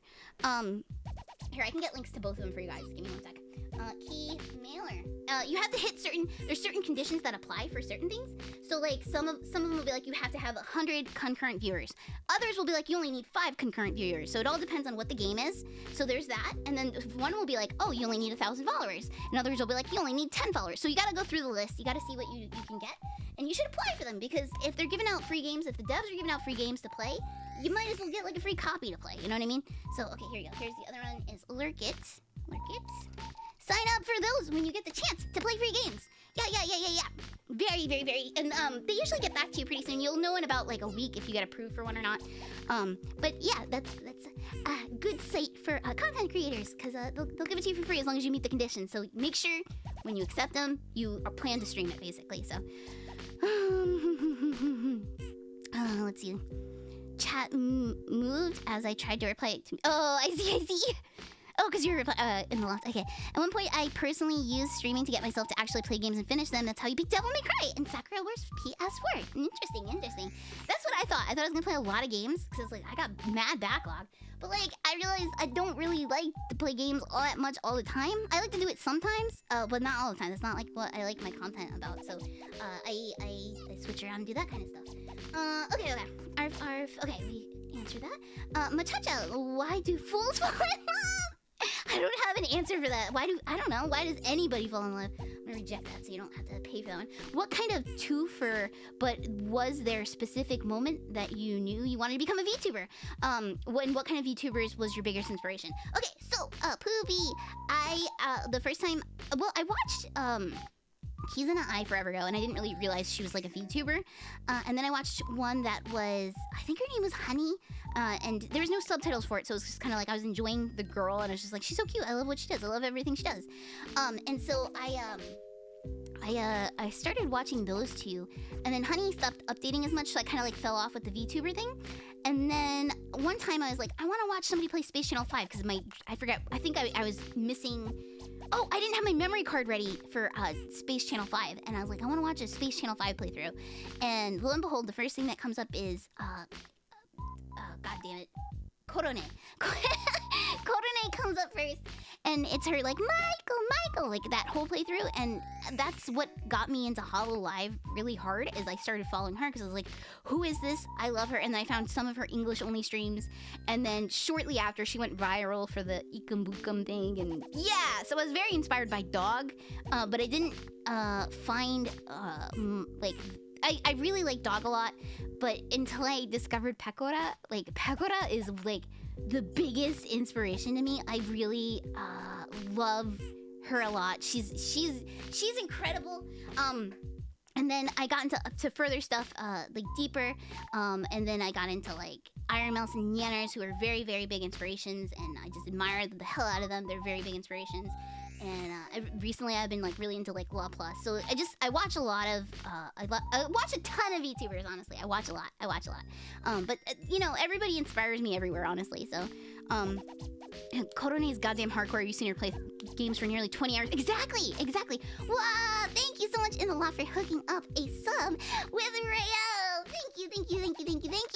Here, I can get links to both of them for you guys. Give me one sec. Keymailer. You have to hit there's certain conditions that apply for certain things. So like some of them will be like you have to have 100 concurrent viewers. Others will be like you only need 5 concurrent viewers. So it all depends on what the game is. So there's that. And then one will be like, oh, you only need 1,000 followers. And others will be like, you only need 10 followers. So you gotta go through the list. You gotta see what you can get. And you should apply for them, because if they're giving out free games, if the devs are giving out free games to play, you might as well get like a free copy to play. You know what I mean? So okay, here you go. Here's the other one is Lurkit. Sign up for those when you get the chance to play free games. Yeah. Very. And they usually get back to you pretty soon. You'll know in about like a week if you get approved for one or not. But yeah, that's a good site for content creators, because they'll give it to you for free as long as you meet the conditions. So make sure when you accept them, you plan to stream it basically. So let's see. Chat moved as I tried to reply to me. Oh, I see. Oh, because you're in the loft. Okay. At one point, I personally used streaming to get myself to actually play games and finish them. That's how you beat Devil May Cry and Sakura Wars PS4. Interesting. That's what I thought. I thought I was gonna play a lot of games because like I got mad backlog. But like I realized I don't really like to play games all that much all the time. I like to do it sometimes, but not all the time. It's not like what I like my content about. So I switch around and do that kind of stuff. Okay. Arf. Okay, we answered that. Machacha, why do fools fall in love? I don't have an answer for that. I don't know. Why does anybody fall in love? I'm gonna reject that so you don't have to pay for that one. What kind of twofer, but was there a specific moment that you knew you wanted to become a VTuber? What kind of VTubers was your biggest inspiration? Okay, so, Poopy, the first time, I watched, Keys in an Eye forever ago, and I didn't really realize she was like a VTuber. And then I watched one that was, I think her name was Honey, and there was no subtitles for it, so it was just kind of like I was enjoying the girl, and I was just like, she's so cute. I love what she does. I love everything she does. And so I started watching those two, and then Honey stopped updating as much, so I kind of like fell off with the VTuber thing. And then one time I was like, I want to watch somebody play Space Channel 5 because I think I was missing. Oh, I didn't have my memory card ready for Space Channel 5, and I was like, I want to watch a Space Channel 5 playthrough. And lo and behold, the first thing that comes up is, god damn it, Korone. Korone comes up first, and it's her like Michael, like that whole playthrough, and that's what got me into Hollow Live really hard. Is I started following her because I was like, who is this? I love her, and then I found some of her English only streams, and then shortly after she went viral for the Ikum Bukum thing, and yeah, so I was very inspired by Dog, but I didn't find like. I really like Dog a lot, but until I discovered Pecora, like Pecora is like the biggest inspiration to me. I really love her a lot. She's incredible. And then I got into further stuff, like deeper. And then I got into like Iron Mouse and Yanners, who are very, very big inspirations, and I just admire the hell out of them. They're very big inspirations. And recently I've been like really into like La Plus. So I watch a lot of I watch a ton of VTubers, honestly. I watch a lot. But you know, everybody inspires me everywhere, honestly. So Korone is goddamn hardcore. You've seen her play games for nearly 20 hours. Exactly. Wow, thank you so much in the lot for hooking up a sub with Rayo. Thank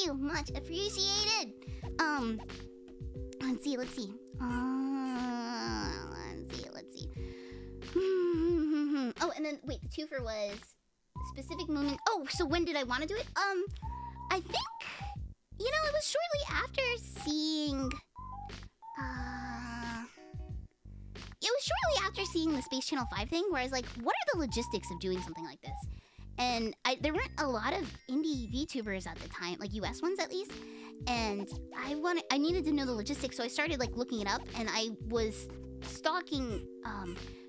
you. Much appreciated. Let's see. Let's see. Oh, and then wait, the twofer was specific moment. Oh, so when did I want to do it? I think, you know, it was shortly after seeing the Space Channel 5 thing, where I was like, what are the logistics of doing something like this? And there weren't a lot of indie VTubers at the time, like US ones at least. And I needed to know the logistics, so I started like looking it up, and I was stalking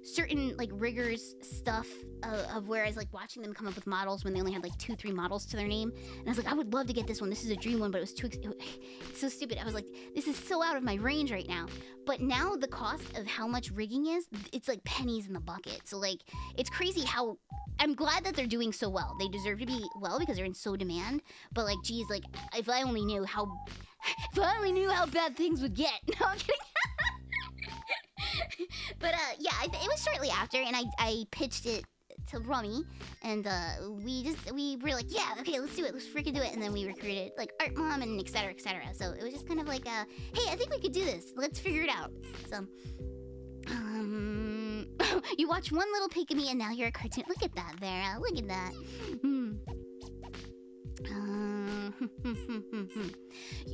certain like riggers stuff of where I was like watching them come up with models when they only had like 2-3 models to their name, and I was like, I would love to get this one. This is a dream one, but it was it's so stupid. I was like, this is so out of my range right now. But now the cost of how much rigging is, it's like pennies in the bucket. So like, it's crazy how I'm glad that they're doing so well. They deserve to be well because they're in so demand. But like, geez, like if I only knew how bad things would get. No, I'm kidding. But yeah, it was shortly after, and I pitched it to Rummy, and we were like, yeah, okay, let's do it, let's freaking do it, and then we recruited like Art Mom and etc. So it was just kind of like, hey, I think we could do this. Let's figure it out. So, you watch one little peek of me, and now you're a cartoon. Look at that, Vera. Look at that.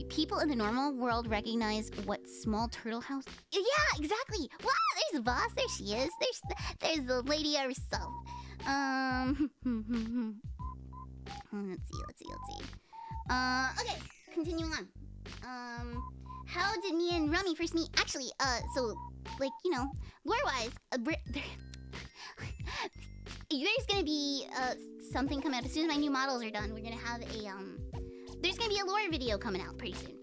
People in the normal world recognize what small turtle house. Yeah, exactly. Wow, there's the boss. There she is. There's the lady herself. Let's see. Okay, continuing on. How did me and Rummy first meet? Actually, so like, you know, lore-wise, there's gonna be something coming out as soon as my new models are done. We're gonna have there's gonna be a lore video coming out pretty soon.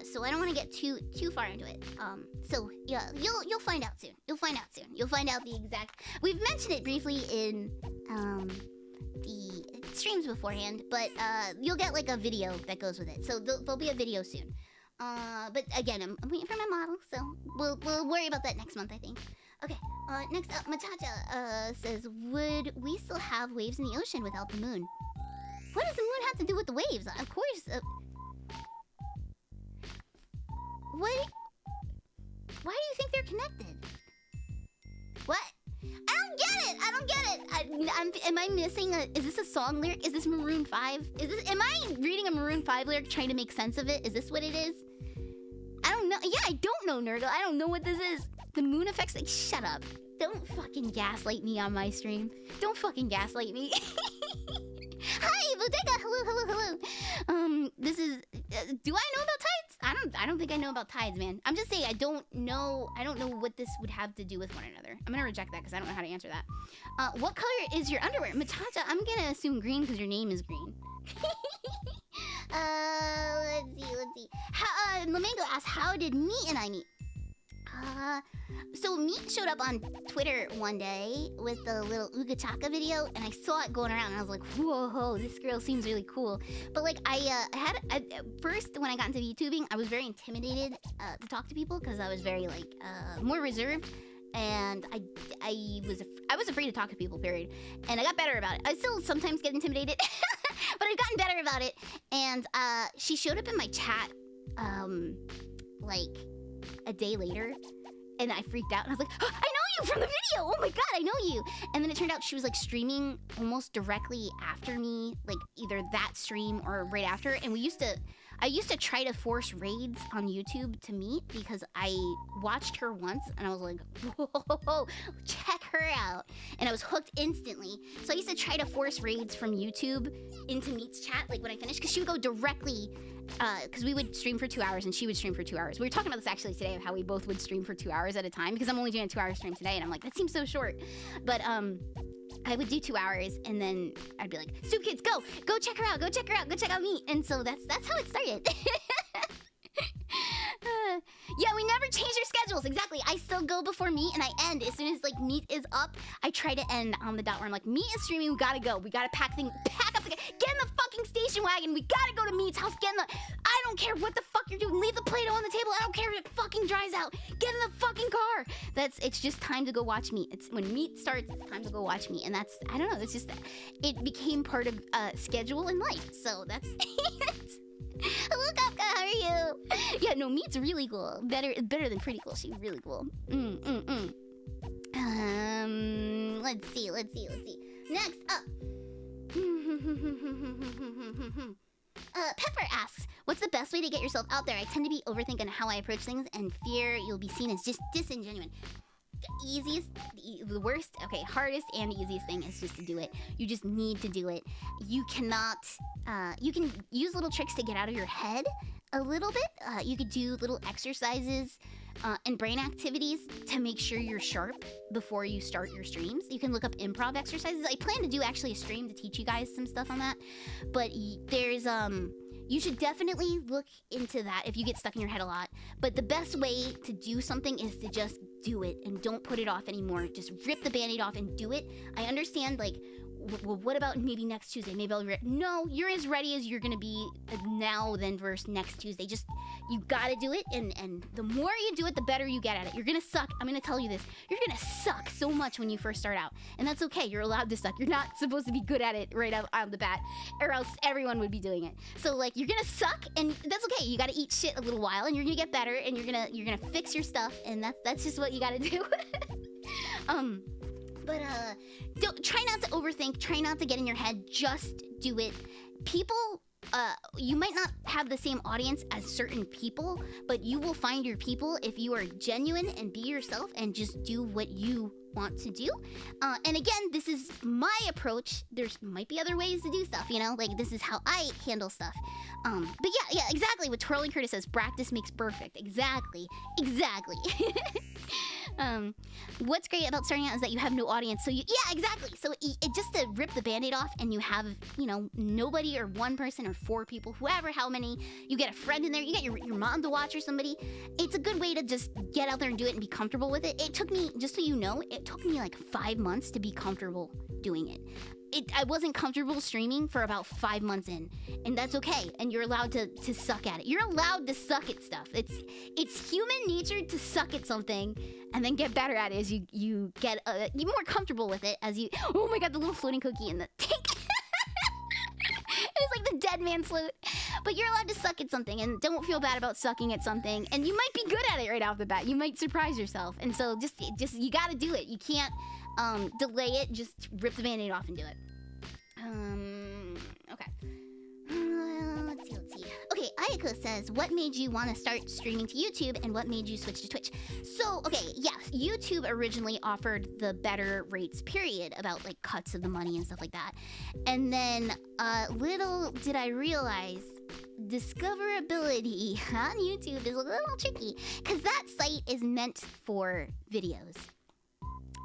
So I don't want to get too far into it. So yeah, you'll find out soon. You'll find out the exact. We've mentioned it briefly in the streams beforehand, but you'll get like a video that goes with it. So there'll be a video soon. But again, I'm waiting for my model, so we'll worry about that next month, I think. Okay, next up, Machacha says, would we still have waves in the ocean without the moon? What does the moon have to do with the waves? Of course. Why do you think they're connected? What? I don't get it. Am I missing is this a song lyric? Is this Maroon 5? Am I reading a Maroon 5 lyric trying to make sense of it? Is this what it is? I don't know. Yeah, I don't know, Nurgle. I don't know what this is. The moon effects, like, shut up. Don't fucking gaslight me on my stream. Don't fucking gaslight me. Hi, Bodega. Hello. This is. Do I know about tides? I don't think I know about tides, man. I'm just saying I don't know what this would have to do with one another. I'm gonna reject that because I don't know how to answer that. What color is your underwear, Matacha? I'm gonna assume green because your name is green. Let's see. Lamango asks, how did Meat and I meet? So Meat showed up on Twitter one day with the little Uga Chaka video, and I saw it going around, and I was like, whoa, this girl seems really cool. But like, first when I got into VTubing, I was very intimidated to talk to people because I was very like more reserved, and I was afraid to talk to people, period. And I got better about it. I still sometimes get intimidated, but I've gotten better about it. And she showed up in my chat like a day later, and I freaked out and I was like, oh, I know you from the video. Oh my god, I know you. And then it turned out she was like streaming almost directly after me, like either that stream or right after. And I used to try to force raids on YouTube to meet because I watched her once and I was like, whoa, check her out. And I was hooked instantly. So I used to try to force raids from YouTube into Meet's chat, like when I finished, because she would go directly, because we would stream for 2 hours and she would stream for 2 hours. We were talking about this actually today of how we both would stream for 2 hours at a time, because I'm only doing a 2 hour stream today and I'm like, that seems so short. But I would do 2 hours and then I'd be like, Soup Kids, go check her out, go check out me. And so that's how it started. Yeah, we never change our schedules. Exactly. I still go before Meet and I end as soon as like Meet is up. I try to end on the dot where I'm like, Meet is streaming. We gotta go. We gotta pack up, get in the fucking station wagon. We gotta go to Meet's house. I don't care what the fuck you're doing. Leave the Play-Doh on the table. I don't care if it fucking dries out. Get in the fucking car. It's just time to go watch Meet. It's when Meet starts. It's time to go watch Meet, and that's, I don't know. It's just, it became part of schedule in life. So that's. Hello, Kafka, how are you? Yeah, no, Meet's really cool. Better than pretty cool. She's really cool. Let's see. Next up. Pepper asks, what's the best way to get yourself out there? I tend to be overthinking how I approach things and fear you'll be seen as just disingenuous. The worst, okay, hardest and easiest thing is just to do it. You just need to do it. You cannot, you can use little tricks to get out of your head a little bit. You could do little exercises and brain activities to make sure you're sharp before you start your streams. You can look up improv exercises. I plan to do actually a stream to teach you guys some stuff on that. But there's, you should definitely look into that if you get stuck in your head a lot. But the best way to do something is to just do it and don't put it off anymore. Just rip the Band-Aid off and do it. I understand, like, well, what about maybe next Tuesday? Maybe I'll no, you're as ready as you're gonna be now than versus next Tuesday. Just, you gotta do it, and the more you do it, the better you get at it. You're gonna suck. I'm gonna tell you this. You're gonna suck so much when you first start out. And that's okay. You're allowed to suck. You're not supposed to be good at it right out the bat, or else everyone would be doing it. So, like, you're gonna suck, and that's okay. You gotta eat shit a little while, and you're gonna get better, and you're gonna fix your stuff, and that's just what you gotta do. But try not to overthink, try not to get in your head, just do it. People, you might not have the same audience as certain people, but you will find your people if you are genuine and be yourself and just do what you want to do. And again, this is my approach. There's might be other ways to do stuff, you know? Like, this is how I handle stuff. But yeah, exactly what Twirling Curtis says, practice makes perfect. Exactly. What's great about starting out is that you have no audience. So yeah, exactly. So it just to rip the Band-Aid off and you have, you know, nobody or one person or 4 people, whoever, how many, you get a friend in there, you get your mom to watch or somebody. It's a good way to just get out there and do it and be comfortable with it. It took me, just so you know, it took me like 5 months to be comfortable doing it. I wasn't comfortable streaming for about 5 months in, and that's okay. And you're allowed to suck at it. You're allowed to suck at stuff. It's human nature to suck at something, and then get better at it as you get you're more comfortable with it as you. Oh my god, the little floating cookie in the tank. It was like the dead man's float. But you're allowed to suck at something, and don't feel bad about sucking at something. And you might be good at it right off the bat. You might surprise yourself. And so just you gotta do it. You can't delay it. Just rip the Band-Aid off and do it. Okay. Let's see. Okay, Ayako says, what made you want to start streaming to YouTube and what made you switch to Twitch? So, okay, yeah, YouTube originally offered the better rates, period, about like cuts of the money and stuff like that. And then little did I realize discoverability on YouTube is a little tricky because that site is meant for videos.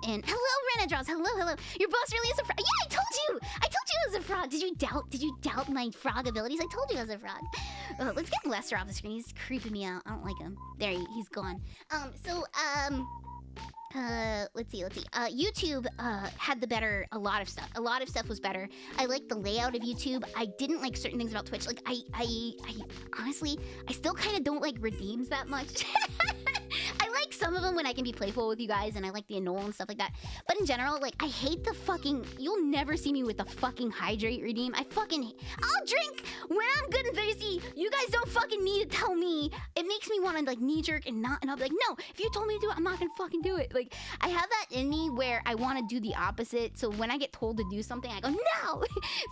And hello, Renadraws. Hello. Your boss really is a frog. Yeah, I told you I was a frog. Did you doubt my frog abilities? I told you I was a frog. Let's get Lester off the screen. He's creeping me out. I don't like him. There, he's gone. Let's see. YouTube had a lot of stuff. A lot of stuff was better. I like the layout of YouTube. I didn't like certain things about Twitch. Like, I honestly, I still kind of don't like redeems that much. I like some of them when I can be playful with you guys and I like the annul and stuff like that. But in general, like, I hate the fucking... You'll never see me with the fucking hydrate redeem. I'll drink when I'm good and thirsty. You guys don't fucking need to tell me. It makes me want to, like, knee-jerk and I'll be like, no, if you told me to do it, I'm not gonna fucking do it. Like, I have that in me where I want to do the opposite. So when I get told to do something, I go, no!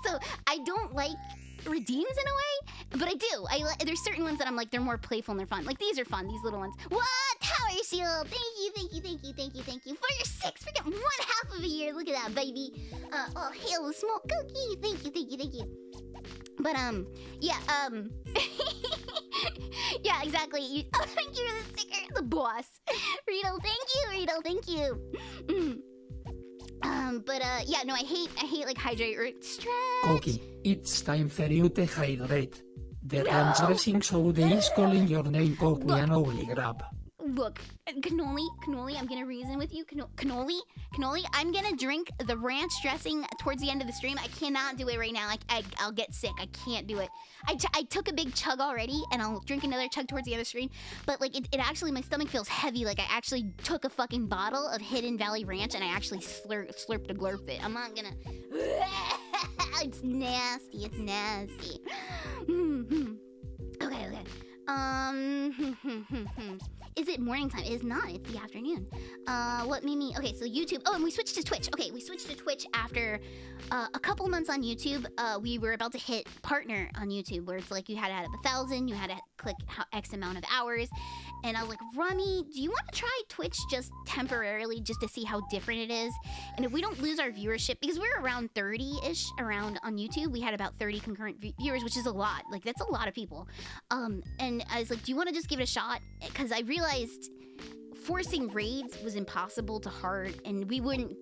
So I don't like redeems in a way, but I do. There's certain ones that I'm like, they're more playful and they're fun. Like, these are fun, these little ones. What? Tower Shield! Thank you for your 6 freaking 1/2 of a year. Look at that, baby. Oh, hail the small cookie. Thank you. But, yeah, yeah, exactly. Thank you for the sticker, the boss. Rito, thank you. But yeah, no, I hate like hydrate or stretch. Cookie, it's time for you to hydrate. The ranch dressing soda is calling your name, Cookie, and only grab. Look, Cannoli, I'm gonna reason with you. Cannoli, I'm gonna drink the ranch dressing towards the end of the stream. I cannot do it right now. I'll get sick. I can't do it. I took a big chug already, and I'll drink another chug towards the end of the stream. But like, it actually, my stomach feels heavy. Like I actually took a fucking bottle of Hidden Valley Ranch, and I actually slurped a glurp it. I'm not gonna... It's nasty. Okay. Is it morning time? It is not. It's the afternoon. What made me... Okay, so YouTube... Oh, and we switched to Twitch. Okay, we switched to Twitch after a couple months on YouTube. We were about to hit partner on YouTube, where it's like you had to add up 1,000, you had to click X amount of hours. And I was like, Rummy, do you want to try Twitch just temporarily, just to see how different it is? And if we don't lose our viewership, because we're around 30-ish around on YouTube, we had about 30 concurrent viewers, which is a lot. Like, that's a lot of people. And I was like, do you want to just give it a shot? Because I realized forcing raids was impossible to hard, and we weren't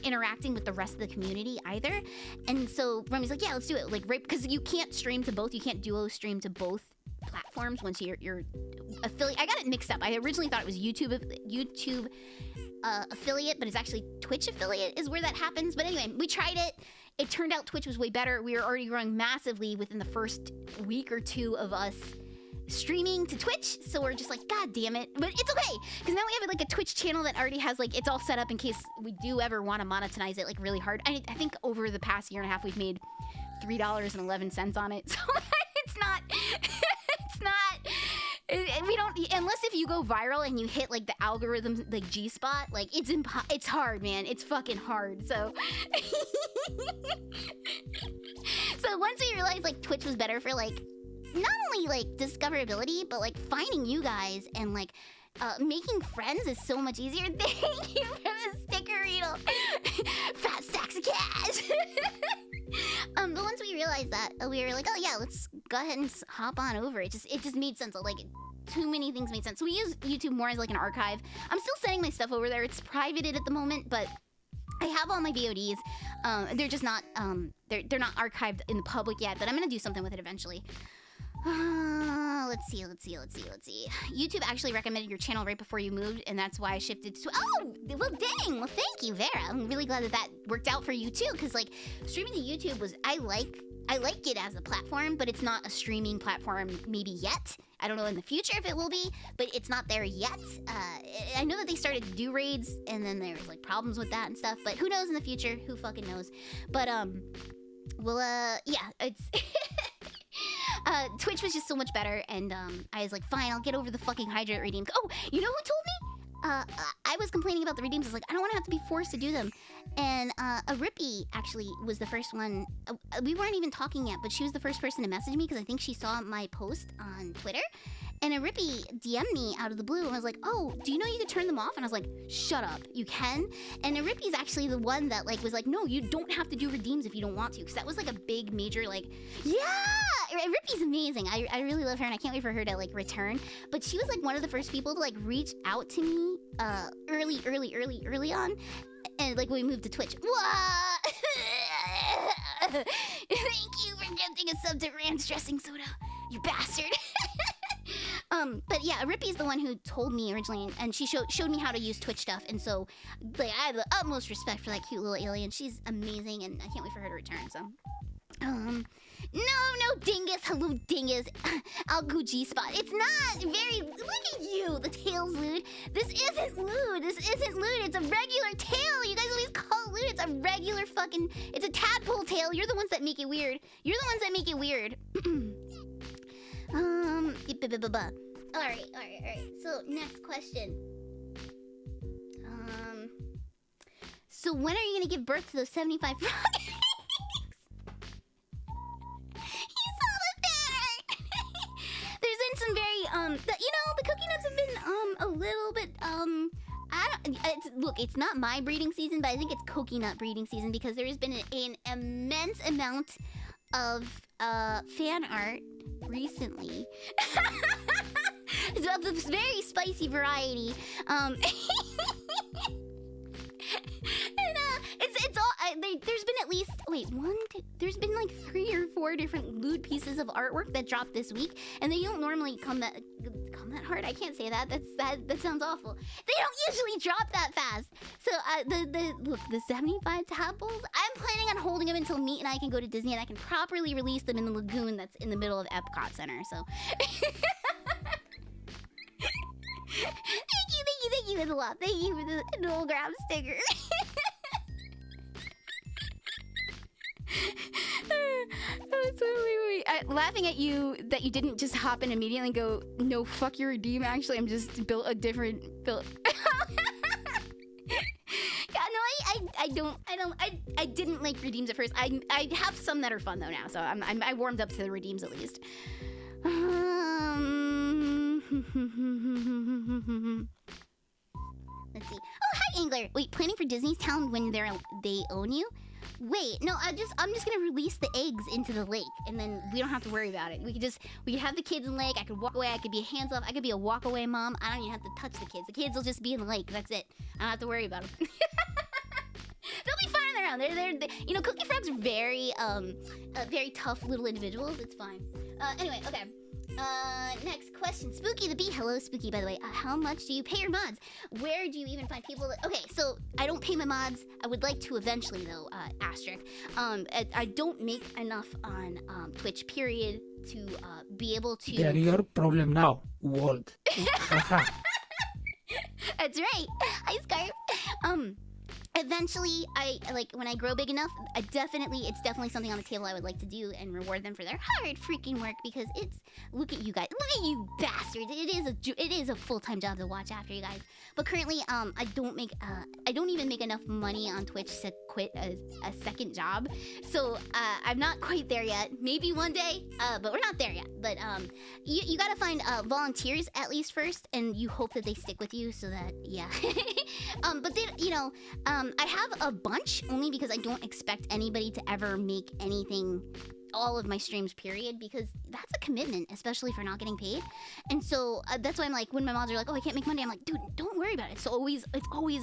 interacting with the rest of the community either. And so Rummy's like, yeah, let's do it. Like, right, because you can't stream to both. You can't duo stream to both platforms once you're affiliate. I got it mixed up. I originally thought it was YouTube affiliate, but it's actually Twitch affiliate is where that happens. But anyway, we tried it. It turned out Twitch was way better. We were already growing massively within the first week or two of us streaming to Twitch, so we're just like, god damn it. But it's okay, because now we have like a Twitch channel that already has like, it's all set up in case we do ever want to monetize it like really hard. I think over the past year and a half we've made $3.11 on it, so it's not we don't, unless if you go viral and you hit like the algorithm like G-spot, like it's hard, man. It's fucking hard. So so once we realized like Twitch was better for like not only like discoverability, but like finding you guys and like making friends is so much easier. Thank you for the sticker, Riedel. Fat stacks of cash. But once we realized that, we were like, oh yeah, let's go ahead and hop on over. It just made sense. Like, too many things made sense. So we use YouTube more as like an archive. I'm still sending my stuff over there. It's privated at the moment, but I have all my VODs. They're just not they're not archived in the public yet, but I'm gonna do something with it eventually. Let's see. YouTube actually recommended your channel right before you moved, and that's why I shifted to... Oh! Well, dang! Well, thank you, Vera. I'm really glad that worked out for you, too, because, like, streaming to YouTube was... I like it as a platform, but it's not a streaming platform maybe yet. I don't know in the future if it will be, but it's not there yet. I know that they started to do raids, and then there was, like, problems with that and stuff, but who knows in the future? Who fucking knows? But, well, yeah, it's... Twitch was just so much better, and I was like, fine, I'll get over the fucking hydrate redeems. Oh, you know who told me? I was complaining about the redeems. I was like, I don't want to have to be forced to do them. And a Rippy actually was the first one. We weren't even talking yet, but she was the first person to message me because I think she saw my post on Twitter. And a Rippy DM'd me out of the blue and was like, oh, do you know you can turn them off? And I was like, shut up, you can? And a Rippy's actually the one that like was like, no, you don't have to do redeems if you don't want to. Because that was like a big major like, yeah! Rippy's amazing. I really love her and I can't wait for her to like return. But she was like one of the first people to like reach out to me early on. And like when we moved to Twitch. What? Thank you for gifting a sub to Ranch Dressing Soda, you bastard. But yeah, Rippy's the one who told me originally, and she showed me how to use Twitch stuff, and so like I have the utmost respect for that cute little alien. She's amazing, and I can't wait for her to return. So, No, dingus. Hello, dingus. I'll go G-spot. It's not very... Look at you. The tail's lewd. This isn't lewd. It's a regular tail. You guys always call it lewd. It's a regular fucking... It's a tadpole tail. You're the ones that make it weird. Alright. So, next question. So when are you gonna give birth to those 75 frogs? You saw the pattern! There's been some very, the cookie nuts have been, a little bit, look, it's not my breeding season, but I think it's cookie nut breeding season because there has been an immense amount of, fan art recently. It's of this very spicy variety, there's been at least there's been like 3 or 4 different lewd pieces of artwork that dropped this week, and they don't normally come that hard. I can't say that. That sounds awful. They don't usually drop that fast. So the 75 tadpoles, I'm planning on holding them until me and I can go to Disney and I can properly release them in the lagoon that's in the middle of Epcot Center. So thank you, Isla. Thank you for the holograph sticker. Laughing at you that you didn't just hop in immediately and go, no, fuck your redeem. Actually, I'm just built a different build. Yeah, no, I didn't like redeems at first. I have some that are fun though now, so I warmed up to the redeems at least. Let's see. Oh, hi, Angler. Wait, planning for Disney's Town when they own you? Wait, no, I'm just gonna release the eggs into the lake, and then we don't have to worry about it. We could have the kids in the lake. I could walk away. I could be a hands off. I could be a walk away mom. I don't even have to touch the kids. The kids will just be in the lake. That's it. I don't have to worry about them. They'll be fine on their own. They're cookie frogs are very very tough little individuals. It's fine. Anyway, okay. Next question. Spooky the Bee. Hello, Spooky, by the way. How much do you pay your mods? Where do you even find people that... Okay, so I don't pay my mods. I would like to eventually, though, asterisk. I don't make enough on Twitch, period, to be able to... They're your problem now, world. That's right. Hi, Scarf. Eventually, when I grow big enough, it's definitely something on the table I would like to do and reward them for their hard freaking work, because look at you guys, look at you bastards. It is a full-time job to watch after you guys. But currently, I don't even make enough money on Twitch to quit a second job. So, I'm not quite there yet. Maybe one day, but we're not there yet. But, you gotta find, volunteers at least first, and you hope that they stick with you so that, yeah. But then, I have a bunch only because I don't expect anybody to ever make anything, all of my streams, period, because that's a commitment, especially for not getting paid. And so that's why I'm like, when my mods are like, oh, I can't make money, I'm like, dude, don't worry about it. It's always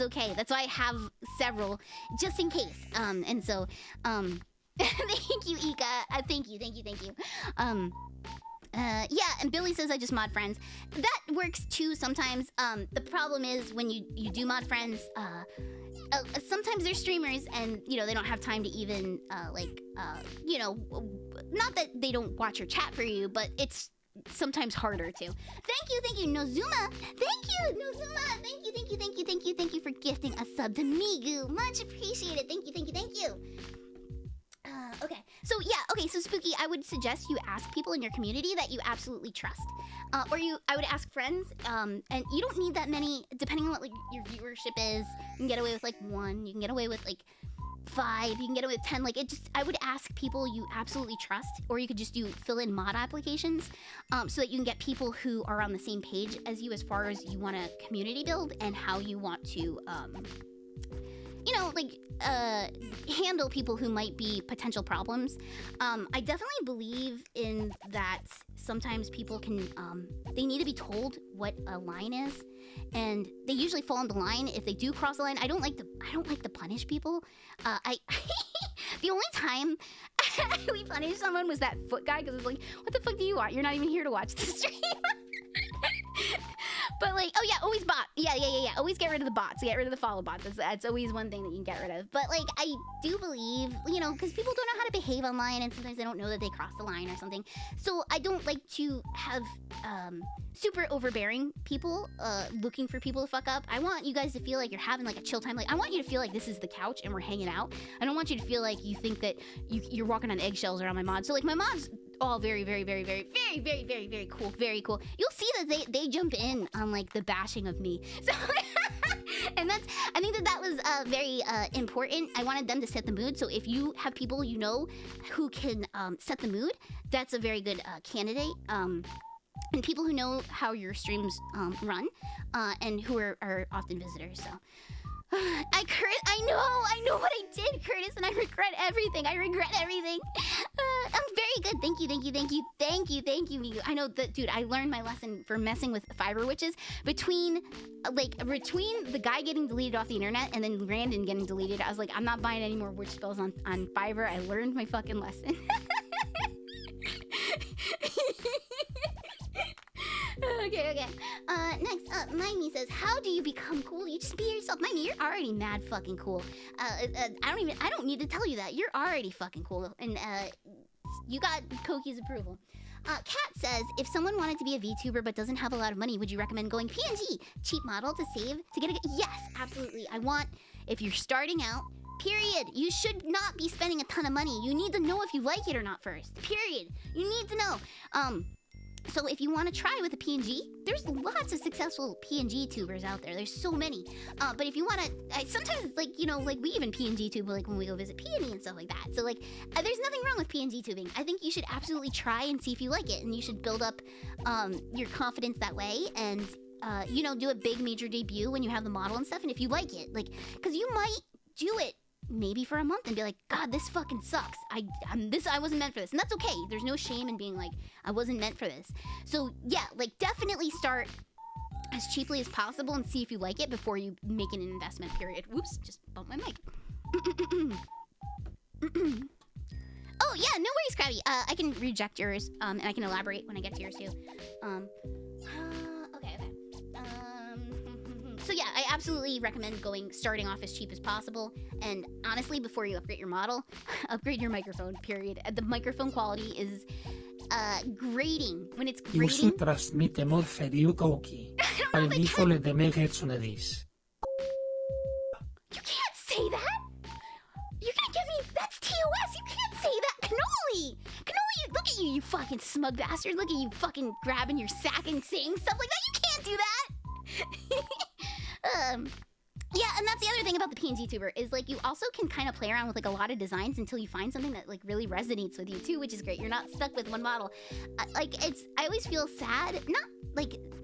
okay. That's why I have several, just in case. And so, thank you, Ika. Thank you. Yeah, and Billy says I just mod friends. That works too sometimes. The problem is when you do mod friends, sometimes they're streamers and, they don't have time to even, not that they don't watch your chat for you, but it's sometimes harder to. Thank you, Nozuma. Thank you, Nozuma. Thank you for gifting a sub to Migu. Much appreciated. Thank you. Okay, so Spooky, I would suggest you ask people in your community that you absolutely trust. I would ask friends, and you don't need that many, depending on what your viewership is. You can get away with 1, you can get away with 5, you can get away with 10. I would ask people you absolutely trust, or you could just do fill-in mod applications, so that you can get people who are on the same page as you as far as you want to community build and how you want to, handle people who might be potential problems. I definitely believe in that sometimes people can, they need to be told what a line is, and they usually fall on the line if they do cross the line. I don't like to punish people. The only time we punished someone was that foot guy, because it's like, what the fuck do you want? You're not even here to watch the stream. But like, oh yeah, always bot. Yeah. Always get rid of the bots. Get rid of the follow bots. That's always one thing that you can get rid of. But like, I do believe, you know, because people don't know how to behave online, and sometimes they don't know that they crossed the line or something. So I don't like to have super overbearing people looking for people to fuck up. I want you guys to feel like you're having like a chill time. Like, I want you to feel like this is the couch and we're hanging out. I don't want you to feel like you think that you're walking on eggshells around my mods. So like, my mods all very cool, very cool. You'll see that they jump in on like the bashing of me. So and I think that was very important. I wanted them to set the mood. So if you have people you know who can set the mood, that's a very good candidate. And people who know how your streams run, and who are often visitors. So I know what I did, Curtis, and I regret everything. I'm very good. Thank you, Migu. I know that, dude, I learned my lesson for messing with fiber witches between the guy getting deleted off the internet and then Randon getting deleted. I was like, I'm not buying any more witch spells on Fiverr. I learned my fucking lesson. Okay. Next up, Mimey says, how do you become cool? You just be yourself. Mimey, you're already mad fucking cool. I don't need to tell you that. You're already fucking cool. And you got Koki's approval. Kat says, if someone wanted to be a VTuber but doesn't have a lot of money, would you recommend going PNG? Cheap model to save to get a... Yes, absolutely. If you're starting out, period. You should not be spending a ton of money. You need to know if you like it or not first. Period. You need to know. So if you want to try with a PNG, there's lots of successful PNG tubers out there. There's so many. But if you want to, sometimes, like, you know, like we even PNG tube, like when we go visit Peony and stuff like that. So like, there's nothing wrong with PNG tubing. I think you should absolutely try and see if you like it. And you should build up your confidence that way. And, you know, do a big major debut when you have the model and stuff. And if you like it, like, because you might do it maybe for a month and be like, God, this fucking sucks. I wasn't meant for this. And that's okay. There's no shame in being like, I wasn't meant for this. So yeah, like definitely start as cheaply as possible and see if you like it before you make an investment, period. Whoops, just bumped my mic. Oh yeah, no worries, Krabby. I can reject yours, and I can elaborate when I get to yours too. Okay. So yeah, I absolutely recommend starting off as cheap as possible. And honestly, before you upgrade your model, upgrade your microphone, period. The microphone quality is grating. When it's grating... trasmite morferiu koki. Al difole de megatsonedis. You can't say that! You're gonna get me... That's TOS! You can't say that! Cannoli! Cannoli, look at you, you fucking smug bastard. Look at you fucking grabbing your sack and saying stuff like that. You can't do that! Yeah, and that's the other thing about the PNG tuber is like you also can kind of play around with like a lot of designs until you find something that like really resonates with you too, which is great. You're not stuck with one model. I always feel sad.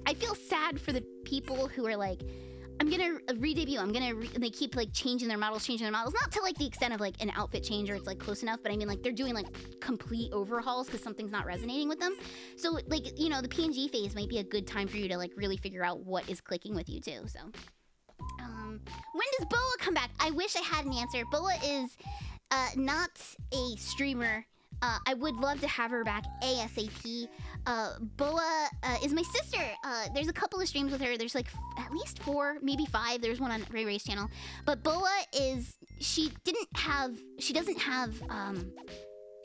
I feel sad for the people who are like, I'm gonna re-debut. They keep like changing their models, not to like the extent of like an outfit change or it's like close enough, but I mean like they're doing like complete overhauls because something's not resonating with them. So like, you know, the PNG phase might be a good time for you to like really figure out what is clicking with you too. So. When does Boa come back? I wish I had an answer. Boa is not a streamer. I would love to have her back ASAP. Boa is my sister. There's a couple of streams with her. There's like at least 4, maybe 5. There's one on Ray Ray's channel. But Boa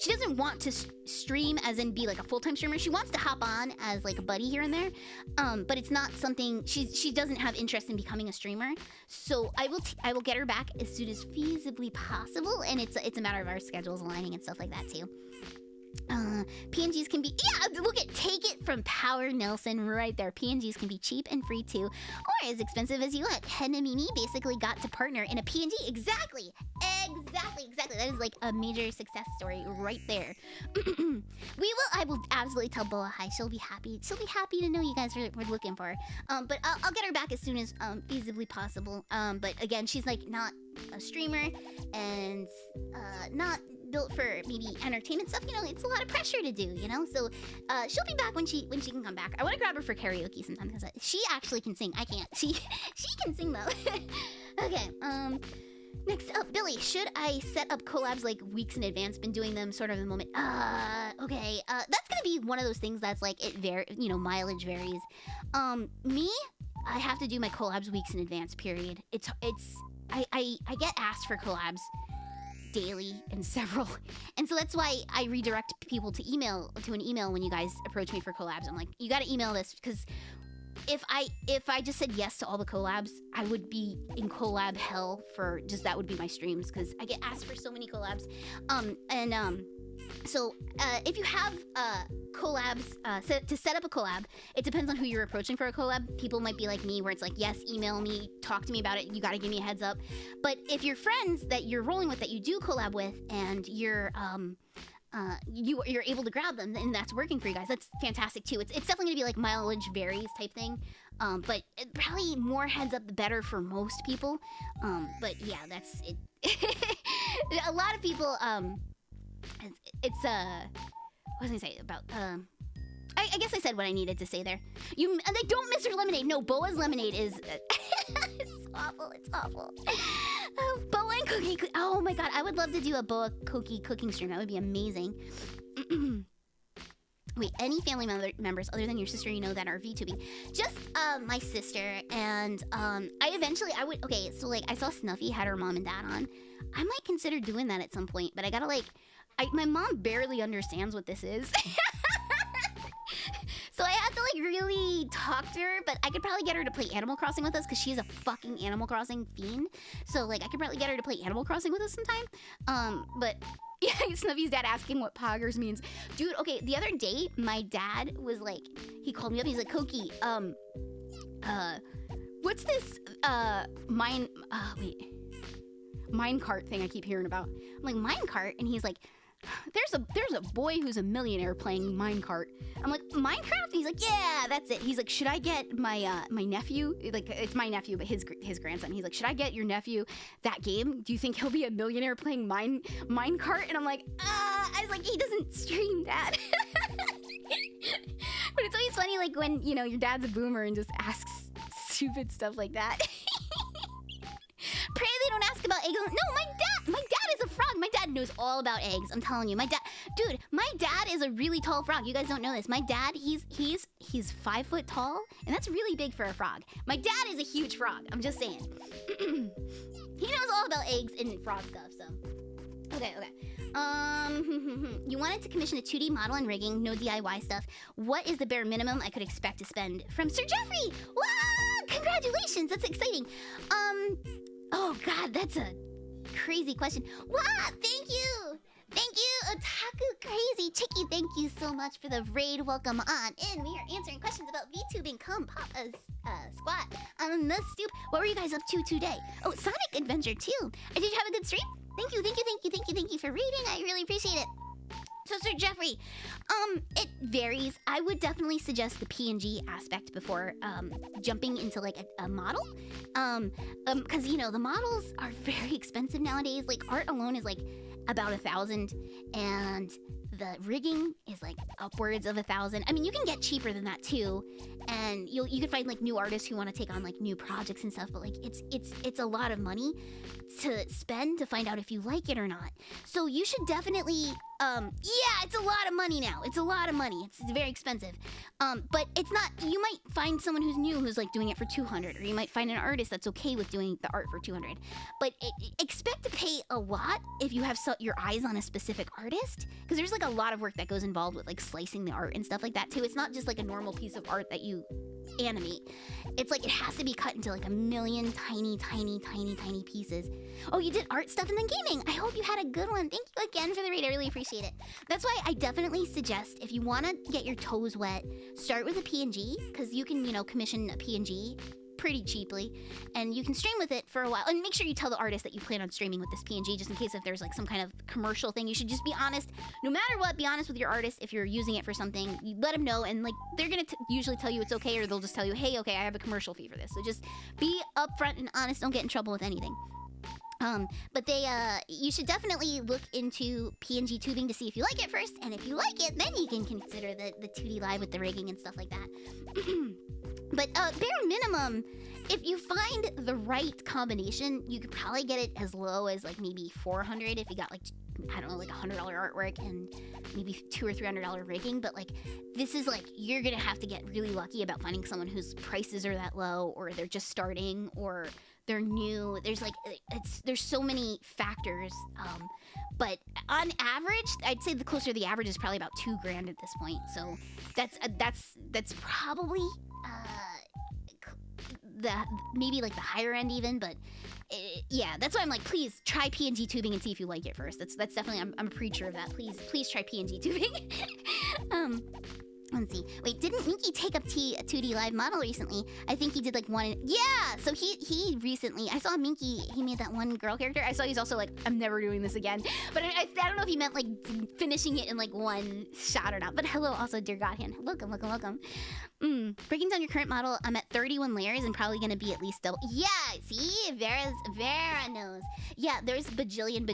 she doesn't want to stream as in be like a full-time streamer. She wants to hop on as like a buddy here and there. But it's not something, she doesn't have interest in becoming a streamer. So I will get her back as soon as feasibly possible. And it's a matter of our schedules aligning and stuff like that too. PNGs can be, yeah, look at, take it from Power Nelson right there. PNGs can be cheap and free too, or as expensive as you want. Hen and Mimi basically got to partner in a PNG. Exactly. That is like a major success story right there. I will absolutely tell Boa hi. She'll be happy to know you guys were looking for her. But I'll get her back as soon as feasibly possible. But again, she's like not a streamer and not built for maybe entertainment stuff. You know, it's a lot of pressure to do, you know? So she'll be back when she can come back. I want to grab her for karaoke sometime because she actually can sing. I can't. She can sing though. Okay. Next up, Billy, should I set up collabs like weeks in advance? Been doing them sort of the moment. Okay. That's gonna be one of those things that's like mileage varies. Me, I have to do my collabs weeks in advance. Period. I get asked for collabs daily and several, and so that's why I redirect people to an email when you guys approach me for collabs. I'm like, you got to email this, because if I just said yes to all the collabs, I would be in collab hell for just that would be my streams, because I get asked for so many collabs. So if you have collabs, to set up a collab, it depends on who you're approaching for a collab. People might be like me, where it's like, yes, email me, talk to me about it, you gotta give me a heads up. But if your friends that you're rolling with, that you do collab with, and you're able to grab them, and that's working for you guys, that's fantastic too. It's definitely gonna be like mileage varies type thing, but probably more heads up the better for most people. But yeah, that's it. A lot of people, what was I gonna say about I guess I said what I needed to say there. They don't Mr. Lemonade. No, Boa's Lemonade is it's awful. It's awful. Boa and Cookie. Oh my god, I would love to do a Boa Cookie cooking stream. That would be amazing. Wait, any family members other than your sister you know that are VTubing? Just my sister, and I would. Okay, so like I saw Snuffy had her mom and dad on. I might consider doing that at some point, but I gotta my mom barely understands what this is. So I have to like really talk to her, but I could probably get her to play Animal Crossing with us, because she's a fucking Animal Crossing fiend. So like I could probably get her to play Animal Crossing with us sometime. But yeah, Snuffy's dad asking what poggers means. Dude, okay, the other day my dad was like, he called me up, he's like, Koki, what's this minecart thing I keep hearing about? I'm like, minecart? And he's like, there's a boy who's a millionaire playing minecart. I'm like, Minecraft? And he's like, yeah, that's it. He's like, should I get my my nephew? Like, it's my nephew, but his grandson. He's like, should I get your nephew that game? Do you think he'll be a millionaire playing minecart? And I'm like, I was like, he doesn't stream, Dad. But it's always funny, like when your dad's a boomer and just asks stupid stuff like that. Pray they don't ask about eggs. No, my dad is a frog. My dad knows all about eggs. I'm telling you, my dad is a really tall frog. You guys don't know this. My dad, he's 5 foot tall, and that's really big for a frog. My dad is a huge frog. I'm just saying. He knows all about eggs and frog stuff. So, okay. You wanted to commission a 2D model and rigging, no DIY stuff. What is the bare minimum I could expect to spend? From Sir Jeffrey. Wow! Congratulations. That's exciting. Oh God, that's a crazy question. Wow, thank you, Otaku Crazy Chicky. Thank you so much for the raid. Welcome on in. We are answering questions about VTubing. Come pop a squat on the stoop. What were you guys up to today? Oh, Sonic Adventure 2. Did you have a good stream? Thank you for reading. I really appreciate it. So, Sir Jeffrey, it varies. I would definitely suggest the PNG aspect before jumping into like a model, because the models are very expensive nowadays. Like art alone is like about 1,000, and the rigging is like upwards of 1,000. I mean, you can get cheaper than that too, and you can find like new artists who want to take on like new projects and stuff. But like it's a lot of money to spend to find out if you like it or not. So you should definitely it's a lot of money now. It's a lot of money. It's very expensive. But it's not. You might find someone who's new who's like doing it for 200, or you might find an artist that's okay with doing the art for 200. But expect to pay a lot if you have your eyes on a specific artist, because there's like a lot of work that goes involved with like slicing the art and stuff like that too. It's not just like a normal piece of art that you animate. It's like it has to be cut into like a million tiny pieces. Oh, you did art stuff and then gaming. I hope you had a good one. Thank you again for the raid. I really appreciate it. That's why I definitely suggest, if you want to get your toes wet, start with a PNG, because you can, commission a PNG pretty cheaply, and you can stream with it for a while. And make sure you tell the artist that you plan on streaming with this PNG, just in case if there's like some kind of commercial thing. You should just be honest. No matter what, be honest with your artist. If you're using it for something, you let them know, and like they're gonna usually tell you it's okay, or they'll just tell you, hey, okay, I have a commercial fee for this. So just be upfront and honest. Don't get in trouble with anything. But you should definitely look into PNG tubing to see if you like it first, and if you like it, then you can consider the 2D live with the rigging and stuff like that. But bare minimum if you find the right combination, you could probably get it as low as like maybe $400 if you got like, I don't know, like $100 artwork and maybe $200 or $300 rigging. But like, this is like, you're gonna have to get really lucky about finding someone whose prices are that low, or they're just starting, or they're new. There's like, there's so many factors. But on average, I'd say the closer to the average is probably about $2,000 at this point. So that's probably maybe like the higher end even, but yeah, that's why I'm like, please try PNG tubing and see if you like it first. That's definitely, I'm a preacher of that. Please try PNG tubing. Let's see. Wait, didn't Minky take up 2D live model recently? I think he did like one. Yeah. So he recently, I saw Minky. He made that one girl character. I saw he's also like, I'm never doing this again. But I don't know if he meant like finishing it in like one shot or not. But hello, also dear Godhand. Welcome. Breaking down your current model, I'm at 31 layers and probably gonna be at least double. Yeah. See, Vera knows. Yeah, there's bajillion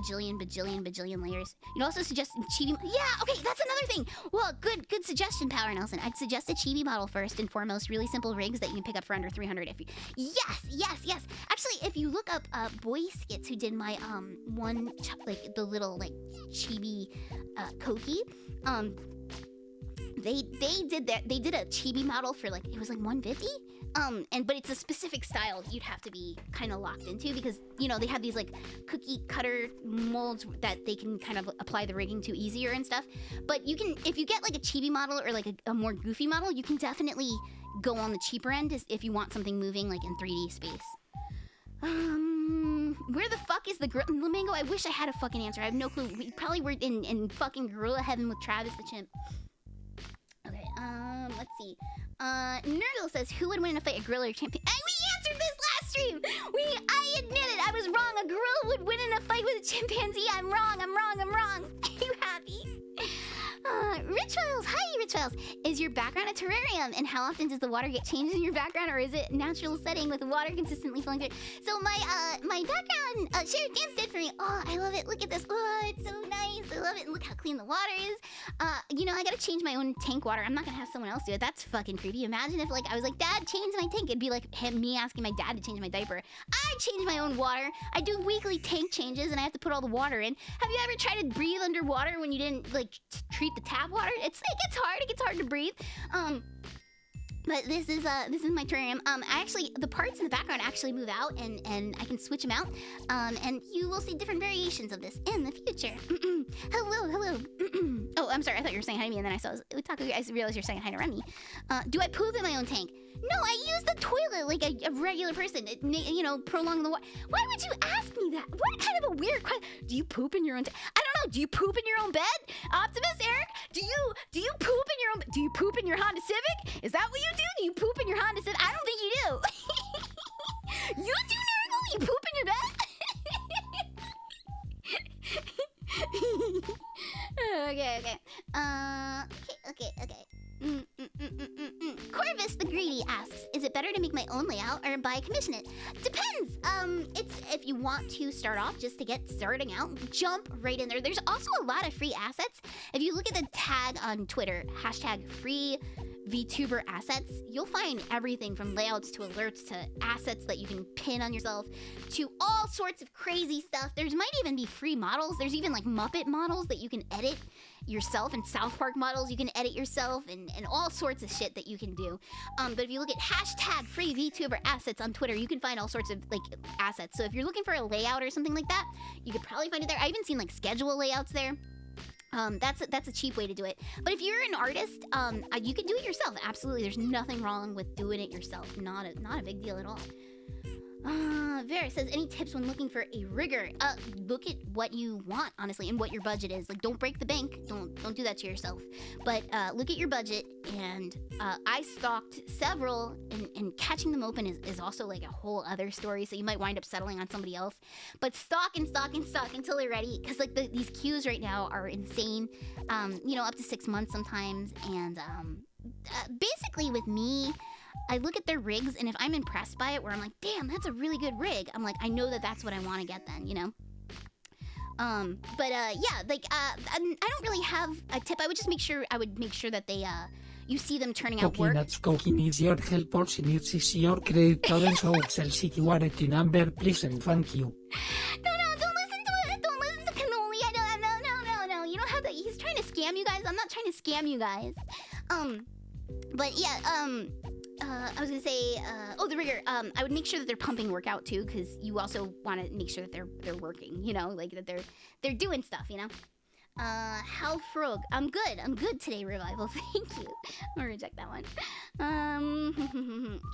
layers. You'd also suggest chibi. Yeah. Okay, that's another thing. Well, good suggestion, Power Nelson. I'd suggest a chibi model first and foremost. Really simple rigs that you can pick up for under 300 if you. Yes. Actually, if you look up Boy Skits, who did my one like the little like chibi Koki, they did a chibi model for like, it was like 150. But it's a specific style you'd have to be kind of locked into, because you know they have these like cookie cutter molds that they can kind of apply the rigging to easier and stuff. But you can, if you get like a chibi model or like a more goofy model, you can definitely go on the cheaper end if you want something moving like in 3D space. Where the fuck is the Mango? I wish I had a fucking answer. I have no clue. We probably were in fucking gorilla heaven with Travis the chimp. Okay, let's see. Nurgle says, who would win in a fight, a gorilla or champion? We answered this last stream! I admit it, I was wrong. A gorilla would win in a fight with a chimpanzee. I'm wrong. Are you happy? Rituals, hi Rituals. Is your background a terrarium? And how often does the water get changed in your background, or is it natural setting with water consistently flowing through? So my background, Sharon Dance did for me. Oh, I love it. Look at this. Oh, it's so nice. I love it. And look how clean the water is. You know, I gotta change my own tank water. I'm not gonna have someone else do it. That's fucking creepy. Imagine if like I was like, Dad, change my tank. It'd be like me asking my dad to change my diaper. I change my own water. I do weekly tank changes and I have to put all the water in. Have you ever tried to breathe underwater when you didn't like treat the tap water? It gets hard to breathe. But this is my terrarium. The parts in the background actually move out, and I can switch them out. And you will see different variations of this in the future. Hello. Oh, I'm sorry. I thought you were saying hi to me, and then I realized you're saying hi to Remy. Do I poop in my own tank? No, I use the toilet like a regular person. You know, prolong the water. Why would you ask me that? What kind of a weird question? Do you poop in your own tank? I don't know. Do you poop in your own bed? Optimus, Eric? Do you poop in your own? Do you poop in your Honda Civic? Is that what you do? Do you poop in your Honda Civic? I don't think you do. You do, Nurgle? You poop in your bed? Okay. Corvus the Greedy asks, is it better to make my own layout or buy commission it? Depends. It's if you want to start off just to get starting out, jump right in there. There's also a lot of free assets. If you look at the tag on Twitter, #free VTuber assets, you'll find everything from layouts to alerts to assets that you can pin on yourself to all sorts of crazy stuff. There might even be free models. There's even like Muppet models that you can edit yourself, and South Park models you can edit yourself, and all sorts of shit that you can do. But if you look at #free VTuber assets on Twitter, you can find all sorts of like assets. So if you're looking for a layout or something like that, you could probably find it there. I even seen like schedule layouts there. That's a cheap way to do it. But if you're an artist, you can do it yourself. Absolutely, there's nothing wrong with doing it yourself. Not a big deal at all. Vera says, any tips when looking for a rigger? Look at what you want, honestly, and what your budget is. Like, don't break the bank. Don't do that to yourself. But look at your budget, and I stalked several, and catching them open is also like a whole other story. So you might wind up settling on somebody else. But stalk until they're ready, because like these queues right now are insane. You know, up to 6 months sometimes, and basically with me, I look at their rigs, and if I'm impressed by it, where I'm like, damn, that's a really good rig, I'm like, I know that that's what I want to get then, you know? Yeah, like, I don't really have a tip. I would just make sure that they, you see them turning out Cooking work. that's cooking is your help since is your credit card so security number please and thank you. No, don't listen to it. Don't listen to Cannoli. I don't. No. You don't have to. He's trying to scam you guys. I'm not trying to scam you guys. But yeah. I was gonna say. The rigor. I would make sure that they're pumping workout too, because you also want to make sure that they're working. You know, like that they're doing stuff. You know. How frog? I'm good today, Revival. Thank you. I'm gonna reject that one.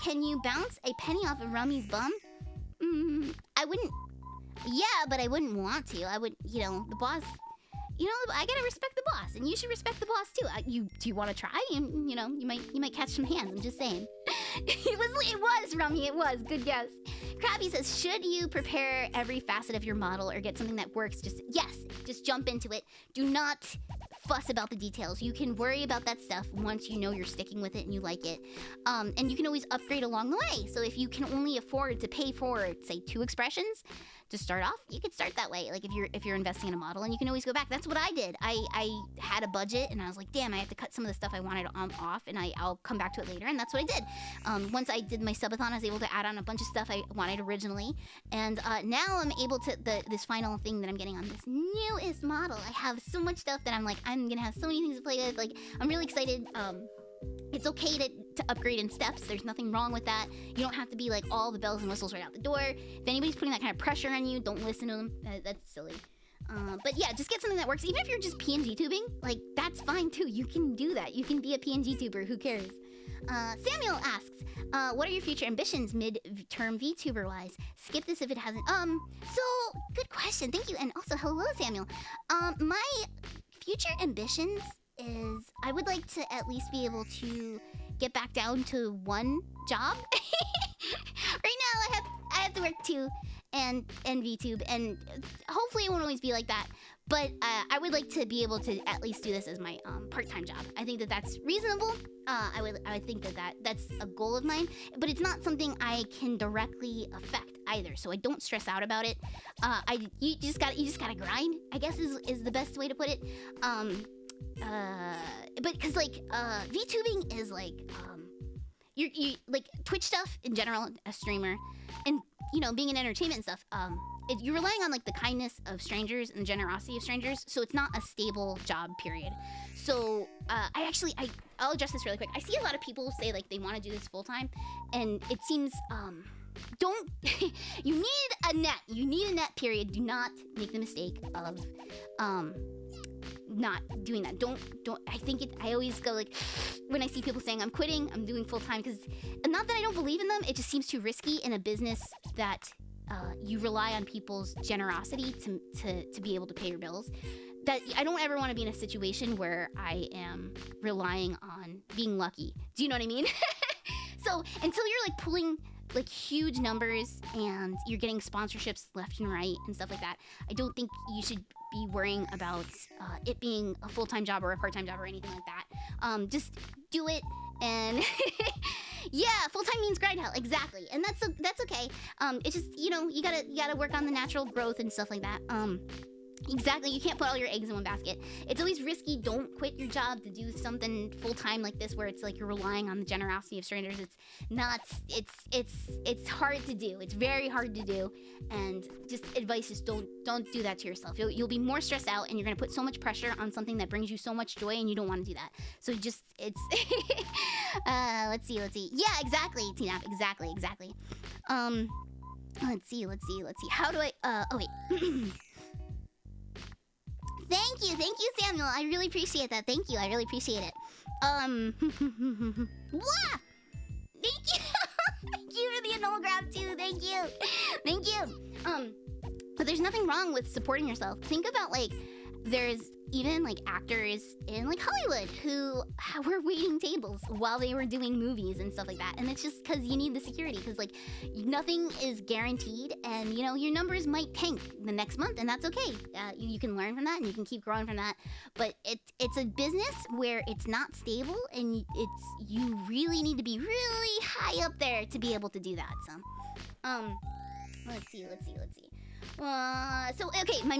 Can you bounce a penny off of Rummy's bum? I wouldn't. Yeah, but I wouldn't want to. I would, the boss. I gotta respect the boss, and you should respect the boss too. Do you want to try? And you might catch some hands. I'm just saying. It was Rummy. It was good guess. Krabby says, should you prepare every facet of your model or get something that works? Just jump into it. Do not fuss about the details. You can worry about that stuff once you know you're sticking with it and you like it. And you can always upgrade along the way. So if you can only afford to pay for, say, 2 expressions to start off, you could start that way. Like if you're investing in a model, and you can always go back. That's what I did. I had a budget and I was like, damn, I have to cut some of the stuff I wanted off, and I'll come back to it later. And that's what I did. Once I did my subathon, I was able to add on a bunch of stuff I wanted originally. And now I'm able to, this final thing that I'm getting on this newest model, I have so much stuff that I'm like, I'm gonna have so many things to play with. Like, I'm really excited. It's okay to upgrade in steps. There's nothing wrong with that. You don't have to be like all the bells and whistles right out the door. If anybody's putting that kind of pressure on you, don't listen to them. That's silly. But yeah, just get something that works. Even if you're just PNG tubing, like, that's fine too. You can do that. You can be a PNG tuber. Who cares? Samuel asks, what are your future ambitions mid-term VTuber-wise? Skip this if it hasn't. So, good question. Thank you. And also, hello, Samuel. My future ambitions is I would like to at least be able to get back down to 1 job. Right now I have to work 2 and VTube, and hopefully it won't always be like that. But I would like to be able to at least do this as my part-time job. I think that that's reasonable. I would think that that's a goal of mine, but it's not something I can directly affect either. So I don't stress out about it. You just gotta grind, I guess is the best way to put it. But because VTubing is like you like Twitch stuff in general, a streamer, and being in entertainment and stuff. You're relying on like the kindness of strangers and the generosity of strangers, so it's not a stable job period. So I'll address this really quick. I see a lot of people say like they want to do this full time, and it seems don't you need a net period. Do not make the mistake of not doing that. Don't I always go like, when I see people saying I'm quitting, I'm doing full time, because not that I don't believe in them, it just seems too risky in a business that you rely on people's generosity to be able to pay your bills. That I don't ever want to be in a situation where I am relying on being lucky. Do you know what I mean? So until you're like pulling like huge numbers and you're getting sponsorships left and right and stuff like that, I don't think you should be worrying about it being a full-time job or a part-time job or anything like that. Just do it, and yeah, full-time means grind hell, exactly, and that's okay. It's just you gotta work on the natural growth and stuff like that. Exactly, you can't put all your eggs in one basket. It's always risky. Don't quit your job to do something full-time like this, where it's like you're relying on the generosity of strangers. It's not, it's hard to do. It's very hard to do. And just advice is don't do that to yourself. You'll be more stressed out, and you're gonna put so much pressure on something that brings you so much joy, and you don't want to do that. So it's let's see. Yeah, exactly, T-Nap, exactly. Let's see. How do I oh wait. Thank you, Samuel. I really appreciate that. Thank you. I really appreciate it. Wah! Thank you. Thank you for the annul grab too. Thank you. But there's nothing wrong with supporting yourself. Think about like there's even like actors in like Hollywood who were waiting tables while they were doing movies and stuff like that, and it's just because you need the security, because like nothing is guaranteed, and your numbers might tank the next month, and that's okay. You can learn from that, and you can keep growing from that. But it's a business where it's not stable, and you really need to be really high up there to be able to do that. So let's see. So okay, my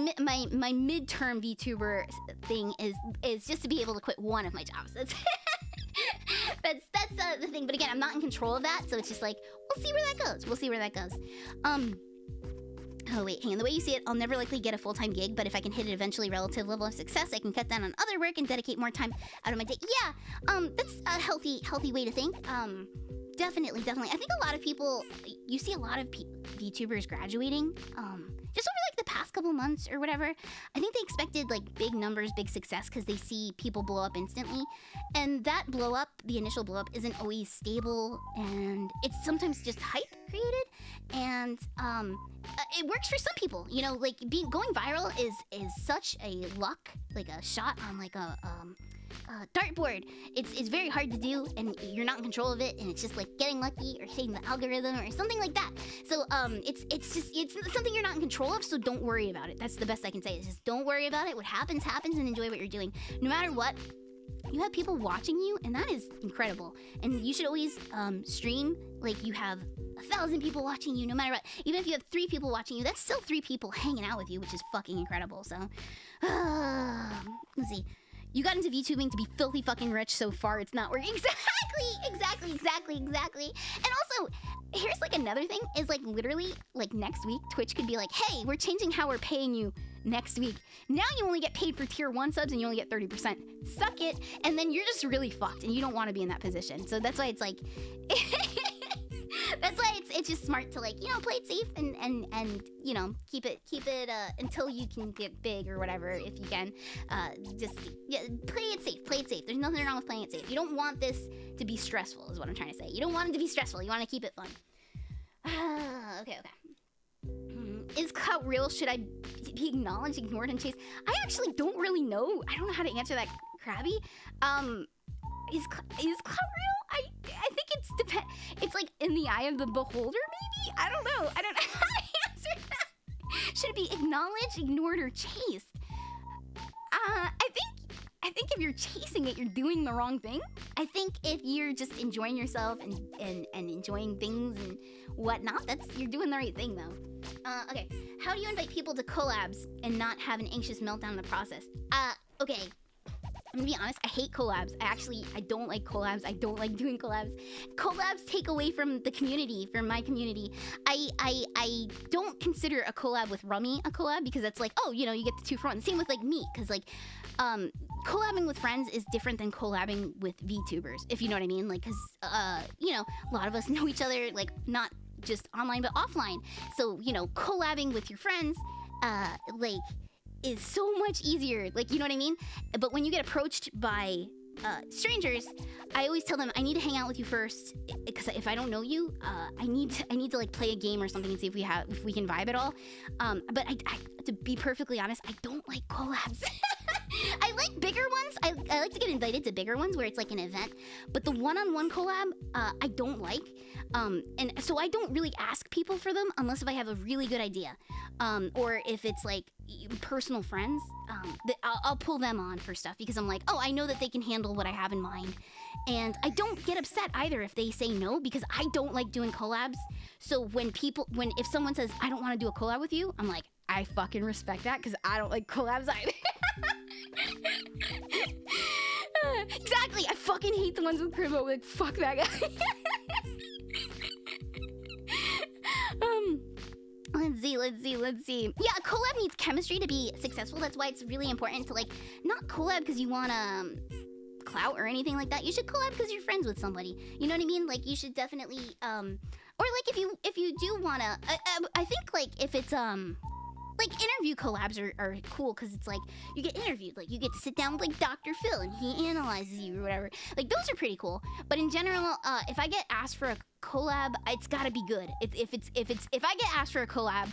midterm VTuber thing is just to be able to quit one of my jobs. That's That's the thing. But again, I'm not in control of that, so it's just like we'll see where that goes. We'll see where that goes. Oh wait, hang on. The way you see it, I'll never likely get a full-time gig, but if I can hit an eventually relative level of success, I can cut down on other work and dedicate more time out of my day. Yeah, that's a healthy way to think. Definitely. I think a lot of people, you see a lot of VTubers graduating, just over like the past couple months or whatever. I think they expected like big numbers, big success because they see people blow up instantly. And that blow up, the initial blow up, isn't always stable, and it's sometimes just hype created. And it works for some people, you know, like going viral is such a luck, like a shot on like a dartboard. It's very hard to do, and you're not in control of it, and it's just like getting lucky or hitting the algorithm or something like that. So it's something you're not in control of, so don't worry about it. That's the best I can say. Is just don't worry about it. What happens, and enjoy what you're doing. No matter what, you have people watching you, and that is incredible. And you should always stream like you have 1,000 people watching you, no matter what. Even if you have 3 people watching you, that's still 3 people hanging out with you, which is fucking incredible. So, let's see. You got into VTubing to be filthy fucking rich. So far, it's not working. Exactly. And also, here's like another thing is like literally like next week, Twitch could be like, hey, we're changing how we're paying you next week. Now you only get paid for tier 1 subs and you only get 30%. Suck it. And then you're just really fucked and you don't want to be in that position. So that's why it's like, that's why it's just smart to like, you know, play it safe and you know, keep it until you can get big or whatever if you can. Just play it safe. There's nothing wrong with playing it safe. You don't want this to be stressful is what I'm trying to say. You don't want it to be stressful. You want to keep it fun. Okay. Is clout real? Should I be acknowledged, ignored, and chased? I actually don't really know. I don't know how to answer that, Krabby. Is clout real? I think it's like in the eye of the beholder, maybe? I don't know. I don't know how to answer that. Should it be acknowledged, ignored, or chased? I think if you're chasing it, you're doing the wrong thing. I think if you're just enjoying yourself and enjoying things and whatnot, you're doing the right thing though. Okay. How do you invite people to collabs and not have an anxious meltdown in the process? Okay. I'm gonna be honest, I hate collabs. I don't like collabs. I don't like doing collabs. Collabs take away from the community, from my community. I don't consider a collab with Rummy a collab because that's like, oh, you know, you get the 2 for 1. Same with like me, because like, collabing with friends is different than collabing with VTubers, if you know what I mean. Like, because, you know, a lot of us know each other, like, not just online, but offline. So, you know, collabing with your friends, like, is so much easier, like, you know what I mean? But when you get approached by strangers, I always tell them I need to hang out with you first, because if I don't know you, I need to like play a game or something and see if we can vibe at all. But I to be perfectly honest, I don't like collabs. I like bigger ones. I like to get invited to bigger ones where it's like an event, but the one-on-one collab, I don't like. And so I don't really ask people for them unless if I have a really good idea, or if it's like personal friends. I'll pull them on for stuff because I'm like, oh, I know that they can handle what I have in mind. And I don't get upset either if they say no, because I don't like doing collabs. So if someone says, I don't want to do a collab with you, I'm like, I fucking respect that because I don't like collabs either. Exactly, I fucking hate the ones with Cribbo. Like, fuck that guy. Let's see. Yeah, a collab needs chemistry to be successful. That's why it's really important to, like, not collab because you want clout or anything like that. You should collab because you're friends with somebody. You know what I mean? Like, you should definitely, or like if you do wanna, I think like if it's like interview collabs are cool because it's like you get interviewed, like you get to sit down with like Dr. Phil and he analyzes you or whatever. Like those are pretty cool. But in general, if I get asked for a collab, it's gotta be good. If I get asked for a collab,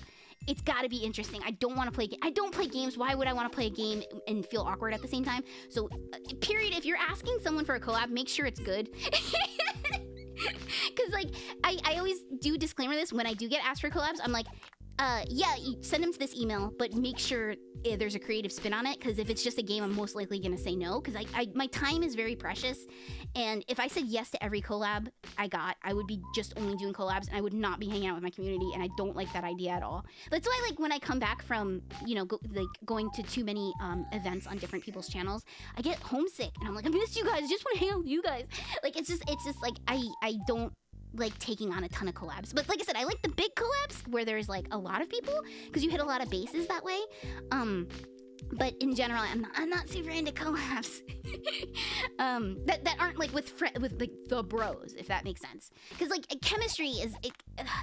it's gotta be interesting. I don't want to play. I don't play games. Why would I want to play a game and feel awkward at the same time? So, period. If you're asking someone for a collab, make sure it's good. Because like I always do disclaimer this when I do get asked for collabs. I'm like, yeah, you send them to this email, but make sure there's a creative spin on it, because if it's just a game, I'm most likely going to say no, because my time is very precious, and if I said yes to every collab I would be just only doing collabs, and I would not be hanging out with my community, and I don't like that idea at all. That's why, like, when I come back from, you know, going to too many events on different people's channels, I get homesick, and I'm like, I miss you guys, I just want to hang out with you guys. Like, it's just like, I don't like taking on a ton of collabs. But like I said, I like the big collabs where there's like a lot of people, because you hit a lot of bases that way. But in general, I'm not super into collabs that aren't like with like the bros, if that makes sense. Because like chemistry is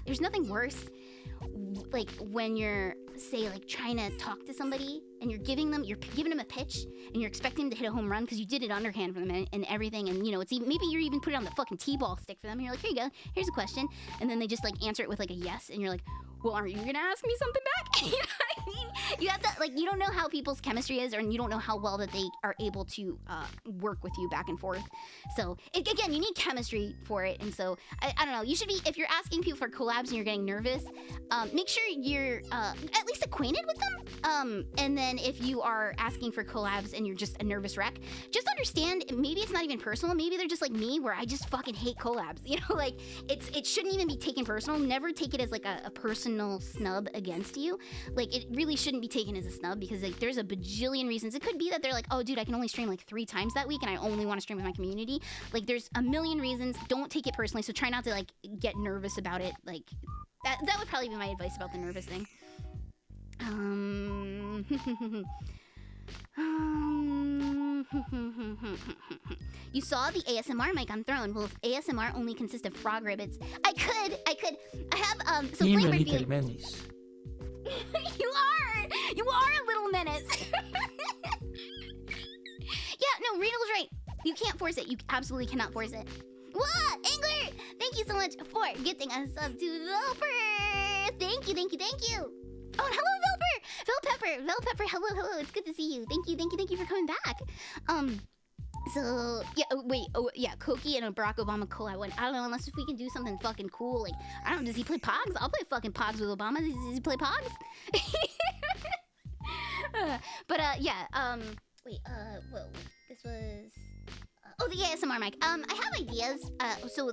there's nothing worse, like when you're, say, like trying to talk to somebody and you're giving them a pitch and you're expecting them to hit a home run because you did it underhand for them and everything, and you know, it's maybe you're even put it on the fucking t-ball stick for them, and you're like, here you go, here's a question, and then they just like answer it with like a yes, and you're like, well, aren't you gonna ask me something back? You know what I mean? You have to, like, you don't know how people's chemistry is, or you don't know how well that they are able to work with you back and forth. So again, you need chemistry for it, and so I don't know. You should be, if you're asking people for collabs and you're getting nervous, make sure you're at least acquainted with them. And then if you are asking for collabs and you're just a nervous wreck, just understand maybe it's not even personal. Maybe they're just like me, where I just fucking hate collabs. You know, like it shouldn't even be taken personal. Never take it as like a personal snub against you. Like, it really shouldn't be taken as a snub, because like there's a bajillion reasons. It could be that they're like, oh dude, I can only stream like 3 times that week and I only want to stream with my community. Like, there's a million reasons. Don't take it personally. So try not to like get nervous about it. Like that would probably be my advice about the nervous thing. You saw the ASMR mic on Throne. Well, if ASMR only consists of frog ribbits, I have so I'm a Flame little menace. You are a little menace. Yeah, no, Riedl's right. You can't force it. You absolutely cannot force it. What? Angler! Thank you so much for gifting a sub to Velper. Thank you. Oh, and hello, Velpepper, hello. It's good to see you. Thank you for coming back. So yeah, Koki and a Barack Obama collab one. I don't know, unless if we can do something fucking cool. Like, I don't know, does he play Pogs? I'll play fucking Pogs with Obama. Does he play Pogs? Whoa, this was. Oh, the ASMR mic. I have ideas. So,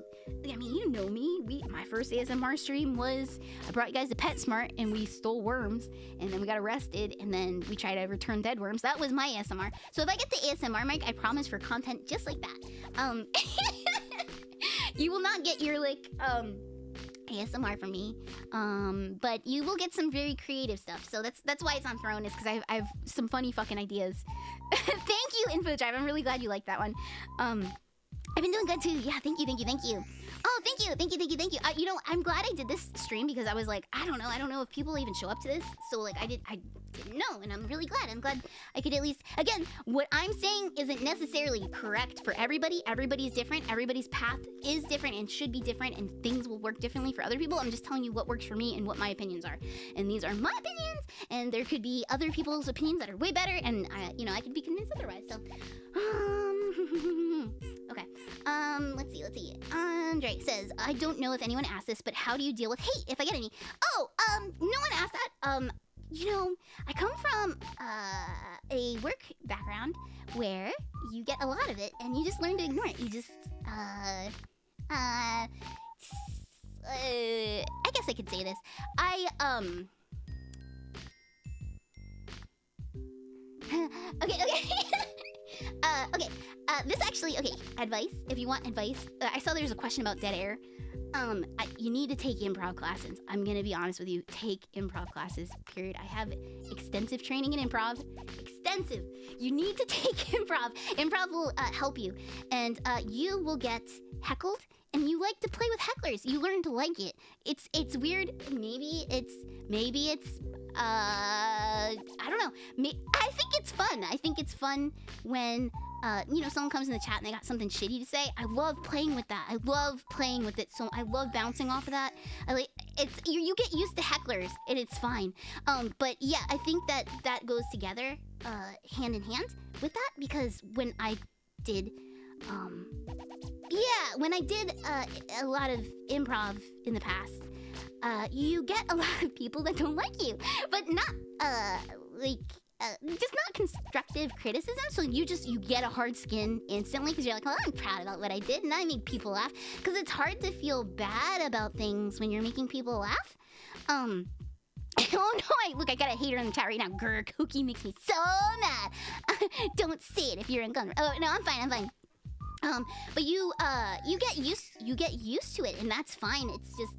I mean, you know me. My first ASMR stream was, I brought you guys to PetSmart and we stole worms, and then we got arrested, and then we tried to return dead worms. That was my ASMR. So if I get the ASMR mic, I promise for content just like that. You will not get your, like, ASMR from me, but you will get some very creative stuff. So that's why it's on Throne, is because I have some funny fucking ideas. Thank you, Info Drive. I'm really glad you liked that one. I've been doing good too. Yeah, thank you. Oh, thank you. You know, I'm glad I did this stream, because I was like, I don't know if people even show up to this. So like, I didn't know, and I'm really glad. I'm glad I could at least, again, what I'm saying isn't necessarily correct for everybody. Everybody's different. Everybody's path is different and should be different, and things will work differently for other people. I'm just telling you what works for me and what my opinions are. And these are my opinions, and there could be other people's opinions that are way better, and I could be convinced otherwise. So, okay. Let's see. Andre says, I don't know if anyone asked this, but how do you deal with hate, if I get any? Oh, no one asked that. You know, I come from a work background where you get a lot of it and you just learn to ignore it. You just I guess I could say this. Okay. This actually, advice. If you want advice, I saw there's a question about dead air. You need to take improv classes. I'm gonna be honest with you. Take improv classes, period. I have extensive training in improv. Extensive. You need to take improv. Improv will help you. And you will get heckled, and you like to play with hecklers. You learn to like it. It's weird. Maybe it's I don't know. I think it's fun. I think it's fun when someone comes in the chat and they got something shitty to say. I love playing with that. I love playing with it. So I love bouncing off of that. You get used to hecklers, and it's fine. But yeah, I think that goes together, hand in hand with that, because when I did a lot of improv in the past, you get a lot of people that don't like you, but not just not constructive criticism. So you get a hard skin instantly because you're like, oh, I'm proud about what I did and I made people laugh. Because it's hard to feel bad about things when you're making people laugh. Oh no, look, I got a hater in the chat right now. Grr, Cookie makes me so mad. Don't say it if you're in gun. Oh no, I'm fine. But you get used to it, and that's fine. It's just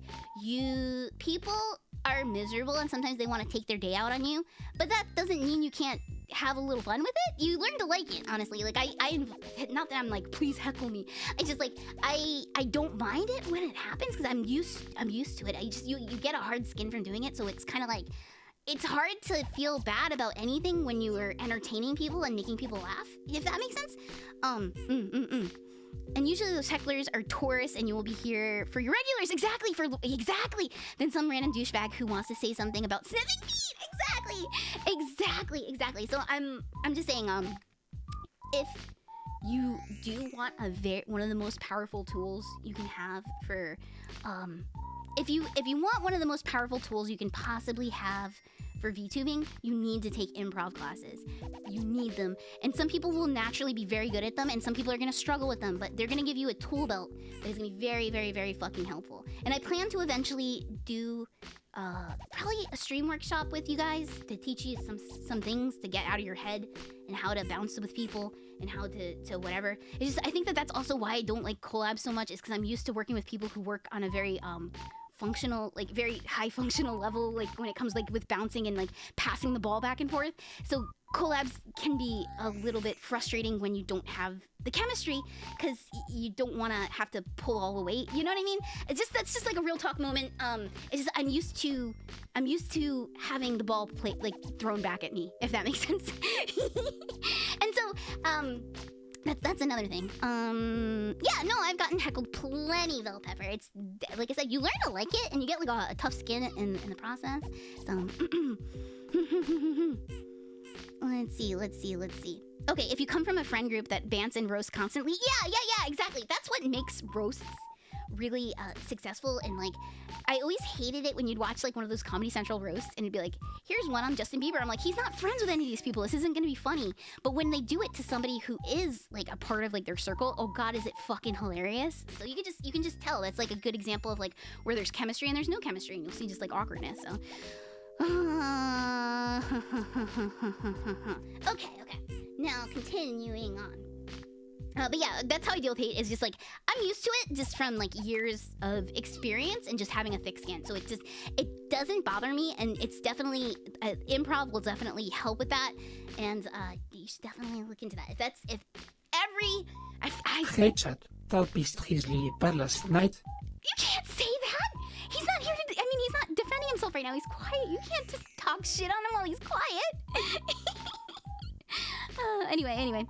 people are miserable, and sometimes they want to take their day out on you. But that doesn't mean you can't have a little fun with it. You learn to like it, honestly. Like I not that I'm like, please heckle me. I just like I don't mind it when it happens because I'm used to it. You get a hard skin from doing it, so it's kind of like. It's hard to feel bad about anything when you are entertaining people and making people laugh, if that makes sense. And usually those hecklers are tourists and you will be here for your regulars. Exactly. Then some random douchebag who wants to say something about sniffing feet. Exactly. So I'm just saying, if you do want one of the most powerful tools you can have for, if you want one of the most powerful tools you can possibly have for VTubing, you need to take improv classes. You need them. And some people will naturally be very good at them, and some people are going to struggle with them, but they're going to give you a tool belt that is going to be very, very, very fucking helpful. And I plan to eventually do probably a stream workshop with you guys to teach you some things to get out of your head and how to bounce with people and how to whatever. It's just, I think that's also why I don't like collabs so much, is because I'm used to working with people who work on a very functional, like very high functional level, like when it comes like with bouncing and like passing the ball back and forth. So collabs can be a little bit frustrating when you don't have the chemistry because you don't want to have to pull all the weight. You know what I mean? That's just like a real talk moment. It's just I'm used to having the ball play like thrown back at me, if that makes sense. And so that's another thing. Yeah, no, I've gotten heckled plenty, Velpepper. It's like I said, you learn to like it, and you get like a tough skin in the process. So, let's see. Okay, if you come from a friend group that bants and roasts constantly, yeah, exactly. That's what makes roasts really successful. And like, I always hated it when you'd watch like one of those Comedy Central roasts and it'd be like, here's one on Justin Bieber. I'm like, he's not friends with any of these people. This isn't gonna be funny. But when they do it to somebody who is like a part of like their circle, oh god, is it fucking hilarious. So you can just tell. That's like a good example of like where there's chemistry and there's no chemistry, and you'll see just like awkwardness. So okay. Now continuing on. But yeah, that's how I deal with hate, is just like, I'm used to it just from like years of experience and just having a thick skin. So it doesn't bother me, and it's definitely, improv will definitely help with that. And you should definitely look into that. Hey chat, talpist his lily pad last night. You can't say that! He's not here to, he's not defending himself right now. He's quiet. You can't just talk shit on him while he's quiet. Anyway.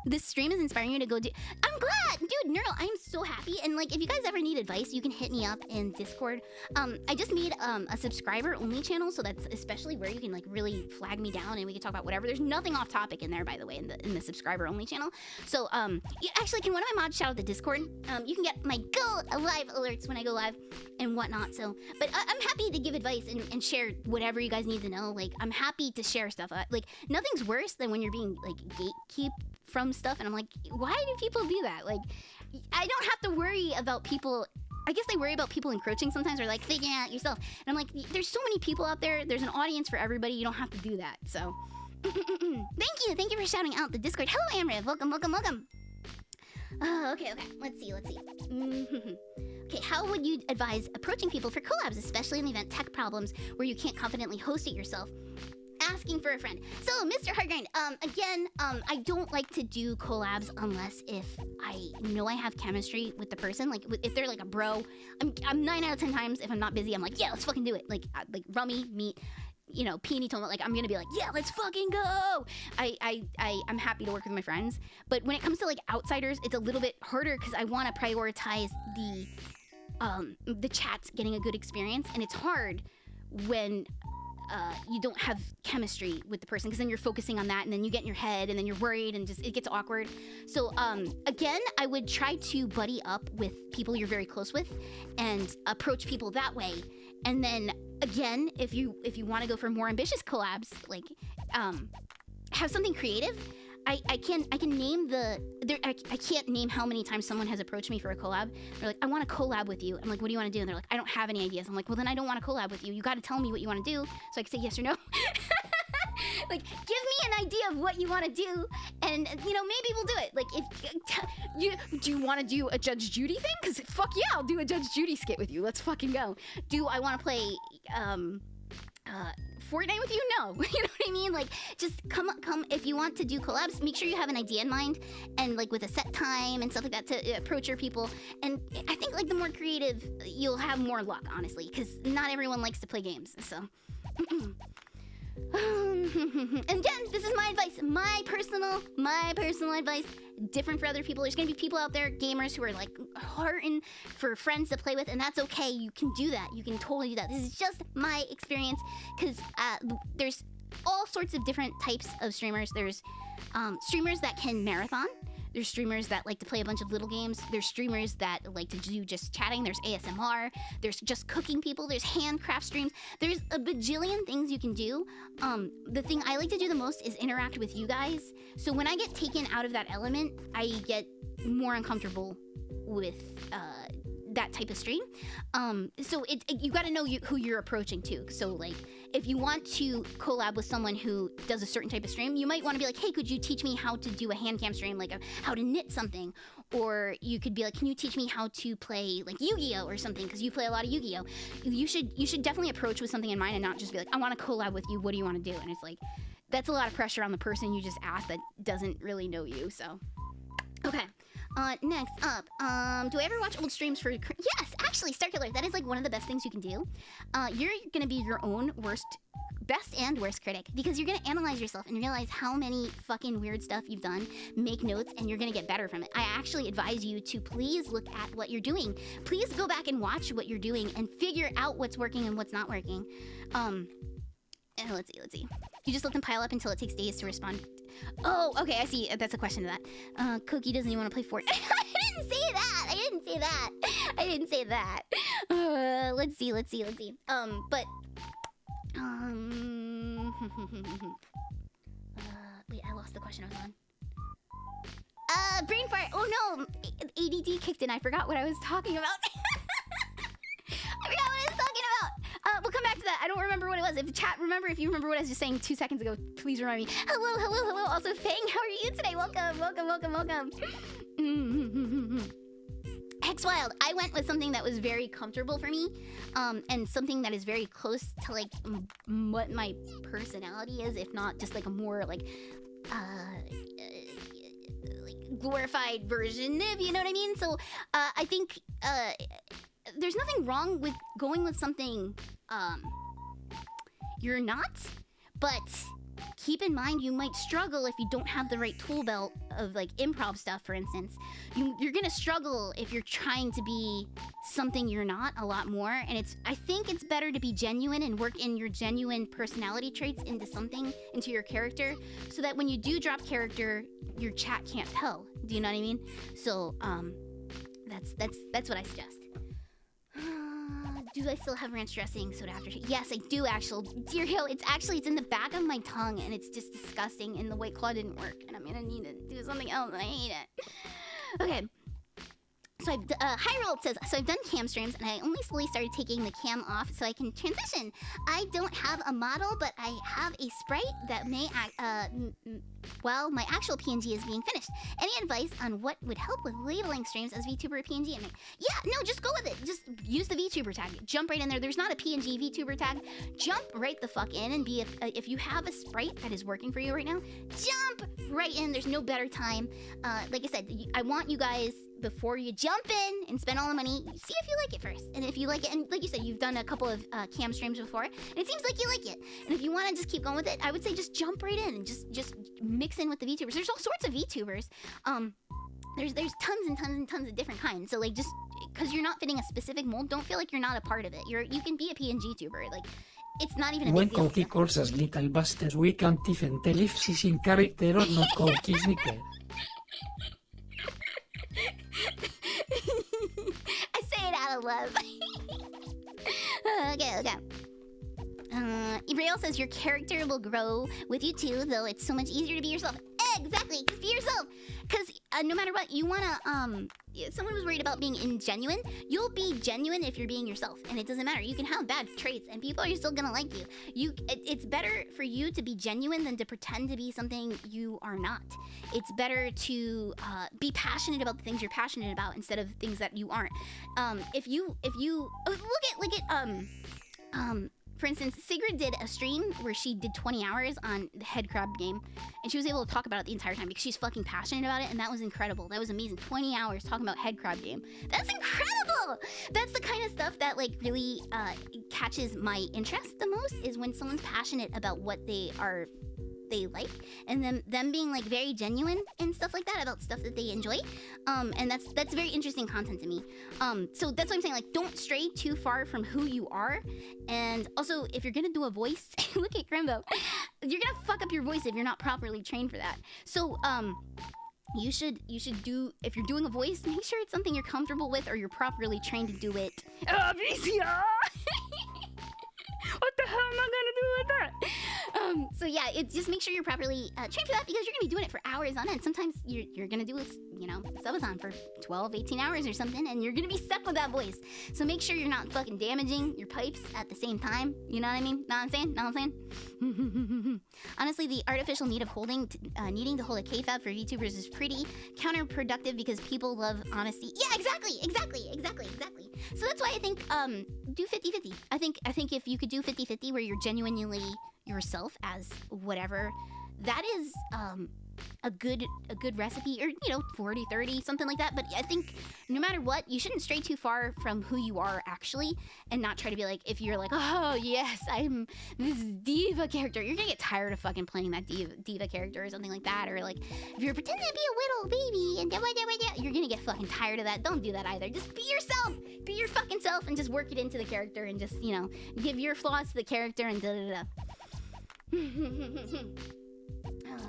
This stream is inspiring you to go do. I'm glad, dude. Neural, I'm so happy. And like, if you guys ever need advice, you can hit me up in Discord. I just made a subscriber only channel, so that's especially where you can like really flag me down and we can talk about whatever. There's nothing off topic in there, by the way, in the subscriber only channel. So actually, can one of my mods shout out the Discord? You can get my go live alerts when I go live and whatnot. So, but I'm happy to give advice and share whatever you guys need to know. Like, I'm happy to share stuff. Like, nothing's worse than when you're being like gatekeep from stuff, and I'm like, why do people do that? Like, I don't have to worry about people. I guess they worry about people encroaching sometimes, or like figuring out yourself. And I'm like, there's so many people out there. There's an audience for everybody. You don't have to do that. So, thank you for shouting out the Discord. Hello, Amriv. Welcome. Okay. Let's see. Okay, how would you advise approaching people for collabs, especially in the event tech problems where you can't confidently host it yourself? Asking for a friend. So, Mr. Hardgrind, again, I don't like to do collabs unless if I know I have chemistry with the person. Like, if they're like a bro, I'm 9 out of 10 times, if I'm not busy, I'm like, yeah, let's fucking do it. Like Rummy, Meat, Peony told me, like, I'm gonna be like, yeah, let's fucking go. I'm happy to work with my friends. But when it comes to like outsiders, it's a little bit harder because I want to prioritize the chats getting a good experience, and it's hard when you don't have chemistry with the person, because then you're focusing on that, and then you get in your head, and then you're worried, and just it gets awkward. So again, I would try to buddy up with people you're very close with, and approach people that way. And then again, if you want to go for more ambitious collabs, like have something creative. I can name I can't name how many times someone has approached me for a collab. They're like, I want to collab with you. I'm like, what do you want to do? And they're like, I don't have any ideas. I'm like, well, then I don't want to collab with you. You got to tell me what you want to do so I can say yes or no. Like, give me an idea of what you want to do, and maybe we'll do it. Like, if do you want to do a Judge Judy thing? Because fuck yeah, I'll do a Judge Judy skit with you. Let's fucking go. Do I want to play Fortnite with you? No. You know what I mean? Like, just come if you want to do collabs, make sure you have an idea in mind, and like with a set time and stuff like that to approach your people. And I think like the more creative, you'll have more luck, honestly, because not everyone likes to play games. So and again, this is my advice, my personal advice, different for other people. There's gonna be people out there, gamers, who are like hurting for friends to play with, and that's okay. You can do that. You can totally do that. This is just my experience, because there's all sorts of different types of streamers. There's streamers that can marathon. There's streamers that like to play a bunch of little games. There's streamers that like to do just chatting. There's ASMR. There's just cooking people. There's handcraft streams. There's a bajillion things you can do. The thing I like to do the most is interact with you guys. So when I get taken out of that element, I get more uncomfortable with that type of stream. So you got to know who you're approaching too. So like, if you want to collab with someone who does a certain type of stream, you might want to be like, hey, could you teach me how to do a hand cam stream, like how to knit something? Or you could be like, can you teach me how to play like Yu-Gi-Oh or something, because you play a lot of Yu-Gi-Oh. You should definitely approach with something in mind, and not just be like, I want to collab with you, what do you want to do? And it's like, that's a lot of pressure on the person you just asked that doesn't really know you. So okay. Next up, do I ever watch old streams for... Yes, actually, Starkiller, that is like one of the best things you can do. You're gonna be your own best and worst critic, because you're gonna analyze yourself and realize how many fucking weird stuff you've done, make notes, and you're gonna get better from it. I actually advise you to please look at what you're doing. Please go back and watch what you're doing and figure out what's working and what's not working. Let's see. You just let them pile up until it takes days to respond. Oh, okay, I see. That's a question to that. Cookie doesn't even want to play Fortnite. I didn't say that. Let's see. Wait, I lost the question I was on. Brain fart. Oh no, ADD kicked in. I forgot what I was talking about. We'll come back to that. I don't remember what it was. If the chat if you remember what I was just saying 2 seconds ago, please remind me. Hello. Also, Fang, how are you today? Welcome. Hex Wild. I went with something that was very comfortable for me, and something that is very close to like what my personality is, if not just like a more like glorified version, if you know what I mean. So I think there's nothing wrong with going with something you're not, but keep in mind you might struggle if you don't have the right tool belt of like improv stuff, for instance. You're gonna struggle if you're trying to be something you're not a lot more, and I think it's better to be genuine and work in your genuine personality traits into your character, so that when you do drop character, your chat can't tell. Do you know what I mean? So that's what I suggest. Do I still have ranch dressing soda after? Yes, I do, actually. Dear Hill, it's in the back of my tongue, and it's just disgusting, and the White Claw didn't work, and I'm gonna need to do something else. I hate it. Okay. So Hyrold says, so I've done cam streams, and I only slowly started taking the cam off so I can transition. I don't have a model, but I have a sprite that may my actual PNG is being finished. Any advice on what would help with labeling streams as VTuber or PNG? Yeah, no, just go with it. Just use the VTuber tag. Jump right in there. There's not a PNG VTuber tag. Jump right the fuck in and be if you have a sprite that is working for you right now, jump right in. There's no better time. Like I said, I want you guys, before you jump in and spend all the money, see if you like it first. And if you like it, and like you said, you've done a couple of cam streams before, and it seems like you like it. And if you want to just keep going with it, I would say just jump right in and just mix in with the VTubers. There's all sorts of VTubers. There's tons and tons and tons of different kinds. So like, just because you're not fitting a specific mold, don't feel like you're not a part of it. You can be a PNG tuber. Like, it's not even a When big deal. Cookie calls us little bastards, we can't even tell if she's in character or not. Cookie Snicker. I say it out of love. Okay. Ibrail says your character will grow with you too, though it's so much easier to be yourself. Exactly, just be yourself. Because no matter what, you want to, someone was worried about being ingenuine. You'll be genuine if you're being yourself, and it doesn't matter. You can have bad traits, and people are still gonna like you. It's better for you to be genuine than to pretend to be something you are not. It's better to be passionate about the things you're passionate about instead of things that you aren't. If you look at for instance, Sigrid did a stream where she did 20 hours on the head crab game, and she was able to talk about it the entire time because she's fucking passionate about it, and that was incredible. That was amazing. 20 hours talking about head crab game. That's incredible! That's the kind of stuff that like really catches my interest the most, is when someone's passionate about what they like, and them being like very genuine and stuff like that about stuff that they enjoy, and that's very interesting content to me. So that's what I'm saying, like, don't stray too far from who you are. And also, if you're gonna do a voice, look at Grimbo, you're gonna fuck up your voice if you're not properly trained for that. So you should do, if you're doing a voice, make sure it's something you're comfortable with or you're properly trained to do it. VCR. What the hell am I gonna do with that? So yeah, just make sure you're properly trained for that, because you're gonna be doing it for hours on end. Sometimes you're gonna do a subathon for 12, 18 hours or something, and you're gonna be stuck with that voice. So make sure you're not fucking damaging your pipes at the same time. You know what I mean? Know what I'm saying? Honestly, the artificial need of needing to hold a KFAB for VTubers is pretty counterproductive because people love honesty. Yeah, exactly. So that's why I think do 50-50. I think if you could do 50-50 where you're genuinely yourself as whatever, that is a good recipe, or 40-30, something like that. But I think no matter what, you shouldn't stray too far from who you are actually, and not try to be like, if you're like, oh yes, I'm this diva character, you're gonna get tired of fucking playing that diva character or something like that. Or like, if you're pretending to be a little baby and you're gonna get fucking tired of that. Don't do that either. Just be yourself, be your fucking self, and just work it into the character, and just give your flaws to the character, and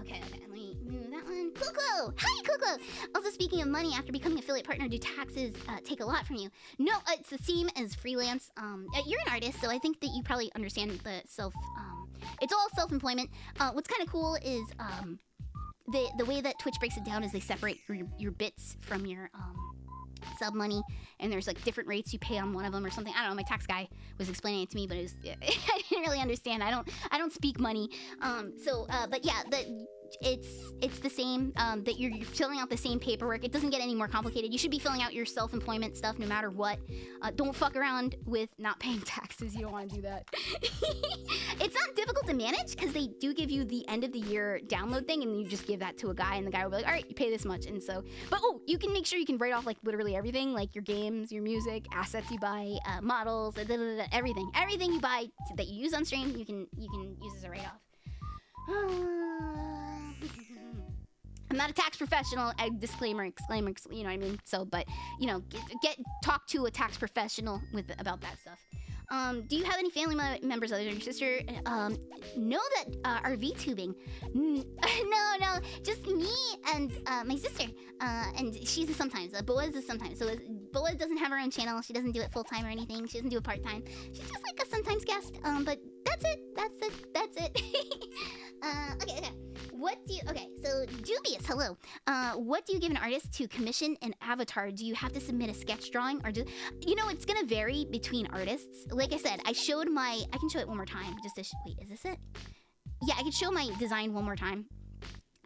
Okay, let me move that one. Cuckoo! Hi, Cuckoo! Also, speaking of money, after becoming affiliate partner, do taxes take a lot from you? No, it's the same as freelance. You're an artist, so I think that you probably understand the it's all self-employment. What's kind of cool is the way that Twitch breaks it down is they separate your bits from your sub money, and there's like different rates you pay on one of them or something. I don't know, my tax guy was explaining it to me, but I didn't really understand. I don't speak money. But yeah, it's the same, that you're filling out the same paperwork. It doesn't get any more complicated. You should be filling out your self-employment stuff no matter what. Don't fuck around with not paying taxes. You don't want to do that. It's not difficult to manage because they do give you the end of the year download thing, and you just give that to a guy, and the guy will be like, all right, you pay this much. And so, but you can make sure you can write off like literally everything, like your games, your music, assets you buy, models, everything you buy that you use on stream, you can use as a write-off. I'm not a tax professional. Disclaimer, exclaimer, you know what I mean? So, but, talk to a tax professional about that stuff. Do you have any family members other than your sister? Know that are VTubing? No, just me and my sister. And she's a sometimes. Boaz is sometimes. So Boaz doesn't have her own channel. She doesn't do it full time or anything. She doesn't do it part time. She's just like a sometimes guest. But that's it. Okay. So Dubious, hello. What do you give an artist to commission an avatar? Do you have to submit a sketch drawing, or it's gonna vary between artists. Like I said, I can show it one more time. Wait, is this it? Yeah, I can show my design one more time.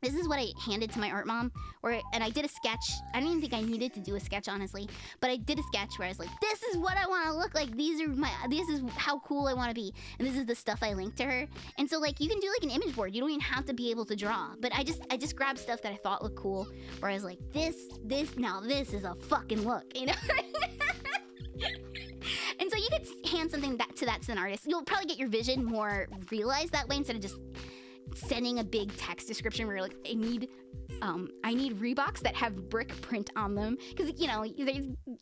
This is what I handed to my art mom, and I did a sketch. I didn't even think I needed to do a sketch, honestly, but I did a sketch where I was like, this is what I want to look like. This is how cool I want to be. And this is the stuff I linked to her. And so like, you can do like an image board. You don't even have to be able to draw, but I just grabbed stuff that I thought looked cool, where I was like, this is a fucking look, And so you could hand something to an artist. You'll probably get your vision more realized that way, instead of just sending a big text description where you're like, I need I need Reeboks that have brick print on them, because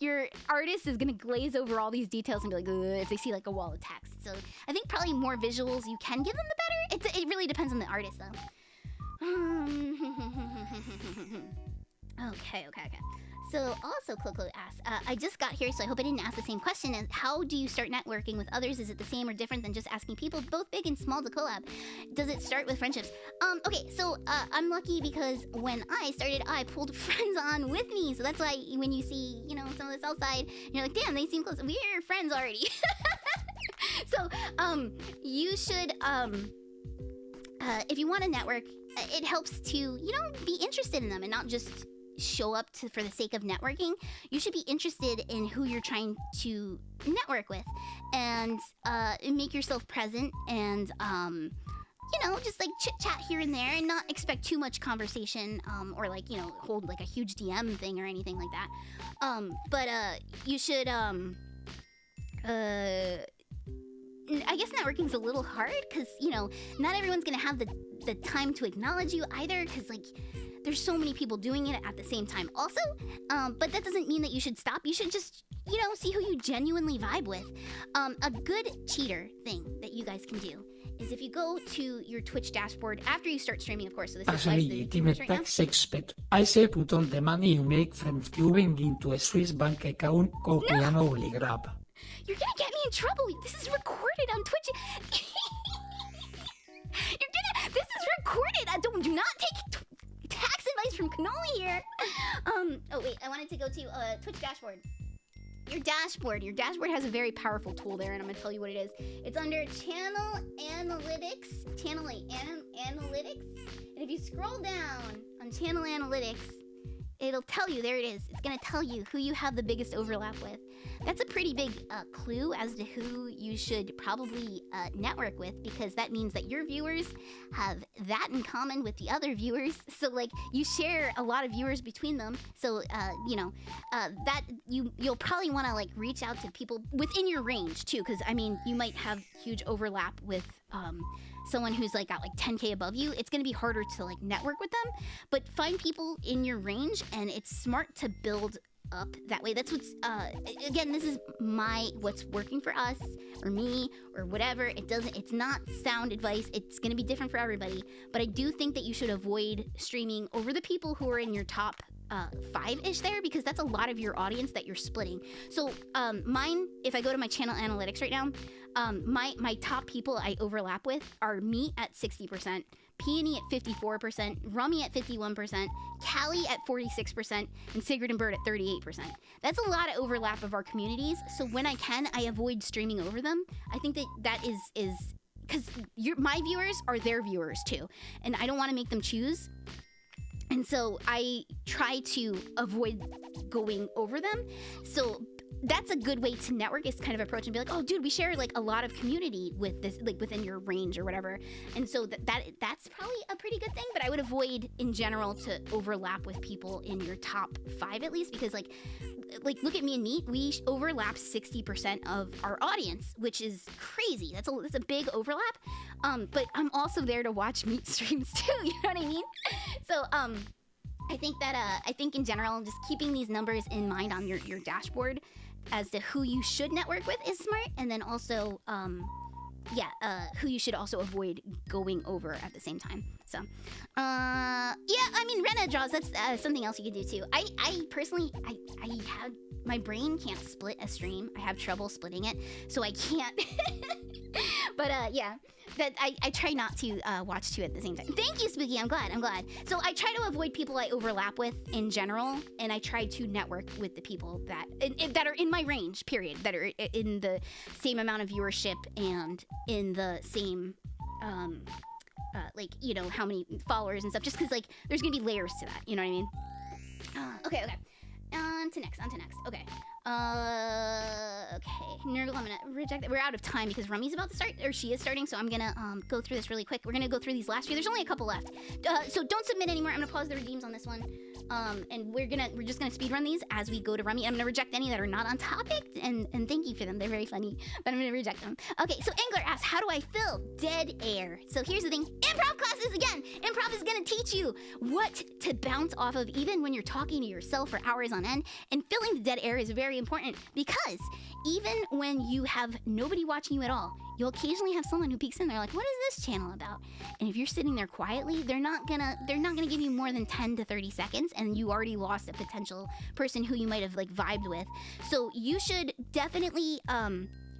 your artist is gonna glaze over all these details and be like, ugh, if they see like a wall of text. So I think probably more visuals you can give them, the better. It really depends on the artist, though. Okay. So also Coco asks, I just got here, so I hope I didn't ask the same question as how do you start networking with others? Is it the same or different than just asking people both big and small to collab? Does it start with friendships? Okay, so I'm lucky because when I started, I pulled friends on with me. So that's why when you see, some of the Southside, you're like, damn, they seem close. We're friends already. So you should, if you want to network, it helps to, be interested in them and not just show up for the sake of networking. You should be interested in who you're trying to network with, and make yourself present, and just like chit chat here and there, and not expect too much conversation, or like hold like a huge DM thing or anything like that. But you should I guess networking's a little hard because not everyone's gonna have the time to acknowledge you either, because like there's so many people doing it at the same time also. But that doesn't mean that you should stop. You should just, see who you genuinely vibe with. A good cheater thing that you guys can do is if you go to your Twitch dashboard after you start streaming, of course. So this is live streaming right now. Tax expert. I say put all the money you make from Vtubing into a Swiss bank account, copy and only grab. You're gonna get me in trouble. This is recorded on Twitch. This is recorded. Do not take tax advice from Cannoli here. Oh wait, I wanted to go to Twitch dashboard. Your dashboard has a very powerful tool there, and I'm gonna tell you what it is. It's under channel analytics, analytics, and if you scroll down on channel analytics, it'll tell you, there it is. It's gonna tell you who you have the biggest overlap with. That's a pretty big clue as to who you should probably network with, because that means that your viewers have that in common with the other viewers. So like you share a lot of viewers between them. So that you'll probably want to like reach out to people within your range too, because I mean you might have huge overlap with someone who's like got like 10K above you. It's gonna be harder to like network with them, but find people in your range, and it's smart to build up that way. That's what's again, this is what's working for us or me or whatever. It's not sound advice. It's gonna be different for everybody, but I do think that you should avoid streaming over the people who are in your top 5-ish there, because that's a lot of your audience that you're splitting. So mine, if I go to my channel analytics right now, my top people I overlap with are me at 60%, Peony at 54%, Rummy at 51%, Callie at 46%, and Sigrid and Bird at 38%. That's a lot of overlap of our communities, so when I can, I avoid streaming over them. I think that is because my viewers are their viewers too, and I don't want to make them choose. And so I try to avoid going over them. So that's a good way to network, is kind of approach and be like, oh dude, we share like a lot of community with this, like within your range or whatever. And so that's probably a pretty good thing, but I would avoid in general to overlap with people in your top 5 at least, because like look at me and Meat, we overlap 60% of our audience, which is crazy. That's a big overlap. But I'm also there to watch Meat streams too, you know what I mean? So I think in general, just keeping these numbers in mind on your dashboard as to who you should network with is smart, and then also who you should also avoid going over at the same time. So I mean, Rena draws, that's something else you could do too. I personally have, my brain can't split a stream. I have trouble splitting it, so I can't. But that I try not to watch 2 at the same time. Thank you, Spooky. I'm glad. So I try to avoid people I overlap with in general, and I try to network with the people that are in my range, period, that are in the same amount of viewership and in the same how many followers and stuff, just because like there's gonna be layers to that, you know what I mean? Okay. On to next. Okay. Okay. Nurgle, I'm gonna reject it. We're out of time because Rummy's about to start, or she is starting, so I'm gonna go through this really quick. We're gonna go through these last few. There's only a couple left. So don't submit anymore. I'm gonna pause the redeems on this one. And we're just gonna speed run these as we go to Rummy. I'm gonna reject any that are not on topic, and thank you for them. They're very funny, but I'm gonna reject them. Okay, so Angler asks, how do I fill dead air? So here's the thing. Improv classes, again. Improv is gonna teach you what to bounce off of even when you're talking to yourself for hours on end. And filling the dead air is very important because even when you have nobody watching you at all, you'll occasionally have someone who peeks in there like, what is this channel about? And if you're sitting there quietly, they're not gonna give you more than 10 to 30 seconds, and you already lost a potential person who you might have like vibed with. So you should definitely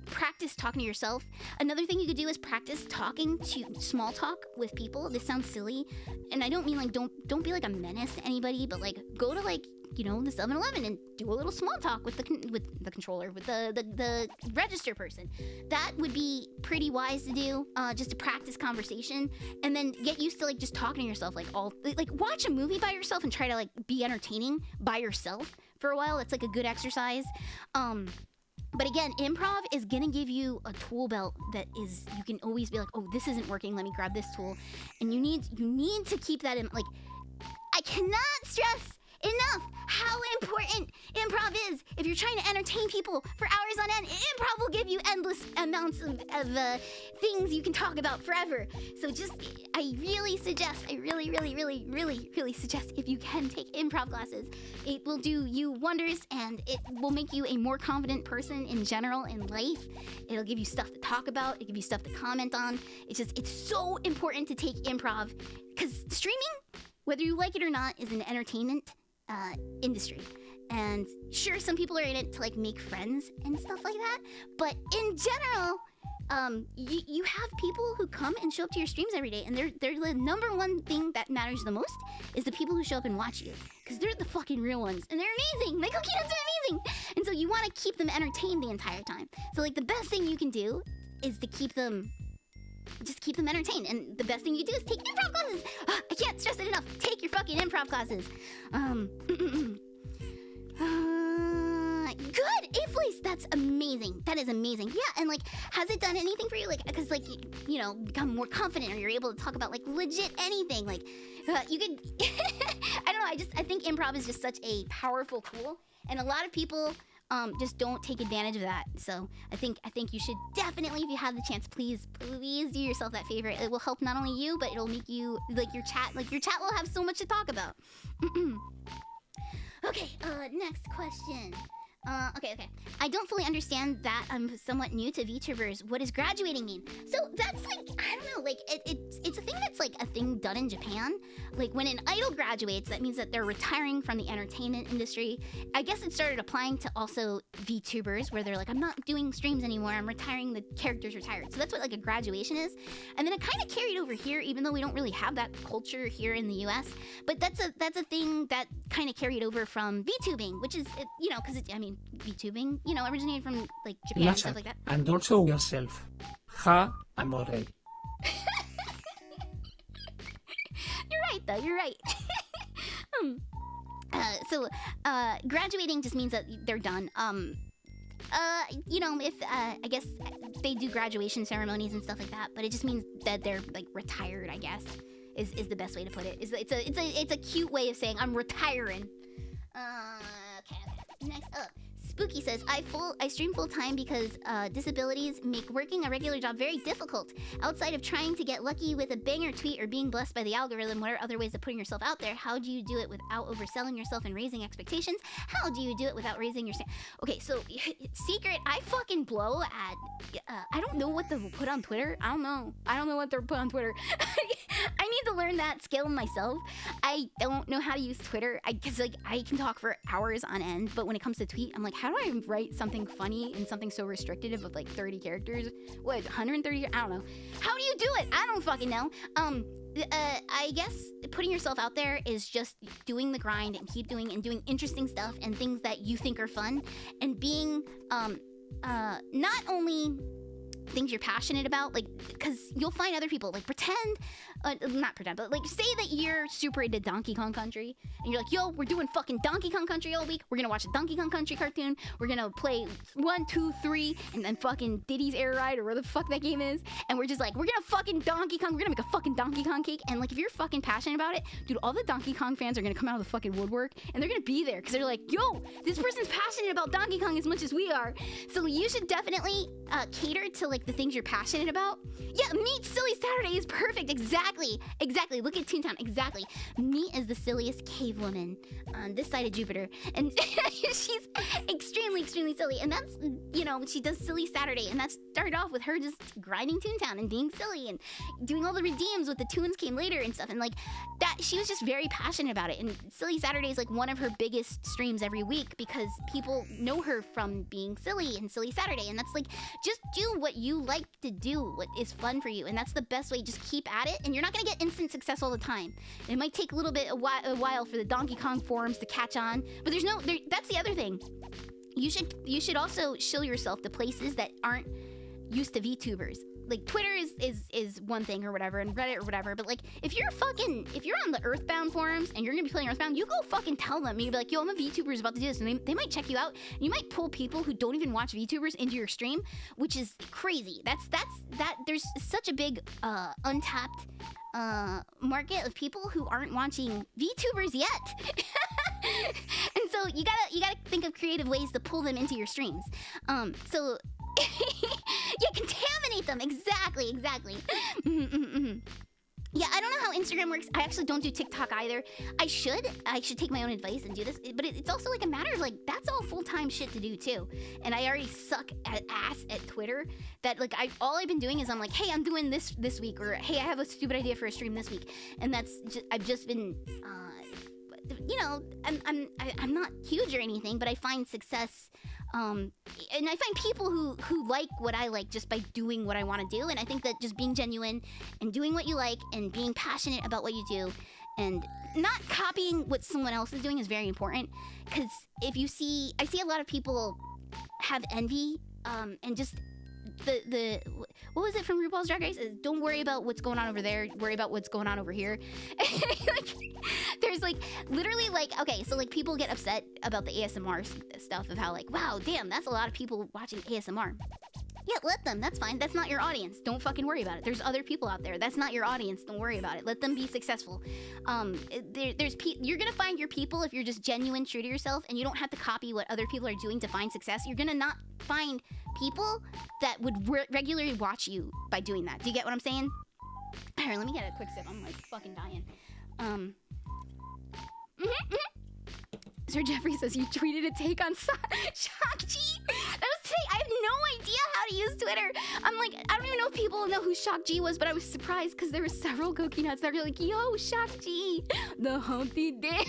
practice talking to yourself. Another thing you could do is practice talking to small talk with people. This sounds silly, and I don't mean like don't be like a menace to anybody, but like go to like, you know, the 7-Eleven and do a little small talk with the controller, with the register person. That would be pretty wise to do, just to practice conversation, and then get used to like just talking to yourself, like watch a movie by yourself and try to like be entertaining by yourself for a while. It's like a good exercise. But again, improv is gonna give you a tool belt that is, you can always be like, oh, this isn't working, let me grab this tool. And you need to keep that in, like, I cannot stress enough how important improv is. If you're trying to entertain people for hours on end, improv will give you endless amounts of things you can talk about forever. So just, I really suggest, I really suggest, if you can take improv classes, it will do you wonders, and it will make you a more confident person in general in life. It'll give you stuff to talk about, it'll give you stuff to comment on. It's so important to take improv, because streaming, whether you like it or not, is an entertainment industry. And sure, some people are in it to like make friends and stuff like that, but in general, you have people who come and show up to your streams every day, and they're the number one thing that matters the most is the people who show up and watch you, because they're the fucking real ones, and they're amazing. My cookie nuts are amazing, and so you want to keep them entertained the entire time. So like the best thing you can do is to keep them entertained, and the best thing you do is take improv classes. I can't stress it enough. Take your fucking improv classes. Good, 8th place. That's amazing. That is amazing. Yeah, and like, has it done anything for you? Like, because like, you know, become more confident, or you're able to talk about like legit anything. Like, you could. I don't know. I think improv is just such a powerful tool, and a lot of people just don't take advantage of that. So I think you should definitely, if you have the chance, please do yourself that favor. It will help not only you, but it'll make you, like, your chat will have so much to talk about. Okay, next question. Okay. I don't fully understand that. I'm somewhat new to VTubers. What does graduating mean? So that's like, I don't know, like, it's a thing that's like a thing done in Japan. Like when an idol graduates, that means that they're retiring from the entertainment industry. I guess it started applying to also VTubers, where they're like, I'm not doing streams anymore, I'm retiring, the character's retired. So that's what like a graduation is. And then it kind of carried over here, even though we don't really have that culture here in the US. But that's a thing that kind of carried over from Vtubing, which is, you know, because I mean, Vtubing, you know, originated from like Japan and stuff like that. And also yourself. Ha, amore. You're right, though. You're right. So graduating just means that they're done. You know, if I guess they do graduation ceremonies and stuff like that, but it just means that they're like retired, I guess, is the best way to put it. It's a cute way of saying I'm retiring. Okay. Next up. Spooky says, I stream full time because disabilities make working a regular job very difficult. Outside of trying to get lucky with a banger tweet or being blessed by the algorithm, what are other ways of putting yourself out there? How do you do it without overselling yourself and raising expectations? How do you do it without raising your Okay, so secret, I fucking blow at I don't know what to put on Twitter. I don't know what to put on Twitter. I need to learn that skill myself. I don't know how to use Twitter because like I can talk for hours on end, but when it comes to tweet, I'm like, how do I write something funny in something so restricted of like 30 characters? What, 130? I don't know. How do you do it? I don't fucking know. I guess putting yourself out there is just doing the grind and keep doing interesting stuff and things that you think are fun, and being not only things you're passionate about, like, because you'll find other people, like, not pretend, but like, say that you're super into Donkey Kong Country, and you're like, yo, we're doing fucking Donkey Kong Country all week, we're gonna watch a Donkey Kong Country cartoon, we're gonna play 1, 2, 3, and then fucking Diddy's Air Ride, or where the fuck that game is, and we're just like, we're gonna fucking Donkey Kong, we're gonna make a fucking Donkey Kong cake, and like, if you're fucking passionate about it, dude, all the Donkey Kong fans are gonna come out of the fucking woodwork, and they're gonna be there, because they're like, yo, this person's passionate about Donkey Kong as much as we are, so you should definitely cater to like the things you're passionate about. Yeah, Meet Silly Saturday is perfect. Exactly. Look at Toontown. Exactly. Meet is the silliest cave woman on this side of Jupiter, and she's extremely silly. And that's, you know, she does Silly Saturday, and that started off with her just grinding Toontown and being silly and doing all the redeems with the tunes came later and stuff. And like that, she was just very passionate about it. And Silly Saturday is like one of her biggest streams every week because people know her from being silly and Silly Saturday. And that's like, just do what you like to do, what is fun for you, and that's the best way. Just keep at it, and you're not gonna get instant success all the time. It might take a while for the Donkey Kong forums to catch on, but that's the other thing. You should also show yourself to places that aren't used to VTubers. Like Twitter is one thing or whatever, and Reddit or whatever, but like if you're on the Earthbound forums and you're gonna be playing Earthbound, you go fucking tell them. You'd be like, yo, I'm a VTuber who's about to do this, and they might check you out. And you might pull people who don't even watch VTubers into your stream, which is crazy. There's such a big untapped market of people who aren't watching VTubers yet. And so you gotta think of creative ways to pull them into your streams. Yeah, contaminate them. Exactly. Yeah, I don't know how Instagram works. I actually don't do TikTok either. I should take my own advice and do this, but it's also like a matter of like, that's all full-time shit to do too. And I already suck ass at Twitter that like all I've been doing is I'm like, hey, I'm doing this week, or hey, I have a stupid idea for a stream this week. And I've just been you know, I'm not huge or anything, but I find success, and I find people who like what I like just by doing what I want to do. And I think that just being genuine and doing what you like and being passionate about what you do and not copying what someone else is doing is very important. Because I see a lot of people have envy, and just the what was it from RuPaul's Drag Race? Don't worry about what's going on over there, worry about what's going on over here. Like, there's like literally like, okay, so like people get upset about the ASMR stuff of how like, wow, damn, that's a lot of people watching ASMR. Yeah, let them. That's fine. That's not your audience. Don't fucking worry about it. There's other people out there. That's not your audience. Don't worry about it. Let them be successful. You're gonna find your people if you're just genuine, true to yourself, and you don't have to copy what other people are doing to find success. You're gonna not find people that would regularly watch you by doing that. Do you get what I'm saying? Alright, let me get a quick sip. I'm like fucking dying. Sir Jeffrey says you tweeted a take on Shock-G. That was today. I have no idea how to use Twitter. I'm like, I don't even know if people know who Shock-G was, but I was surprised because there were several Goki Nuts that were like, yo, Shock-G, the Humpty Dance.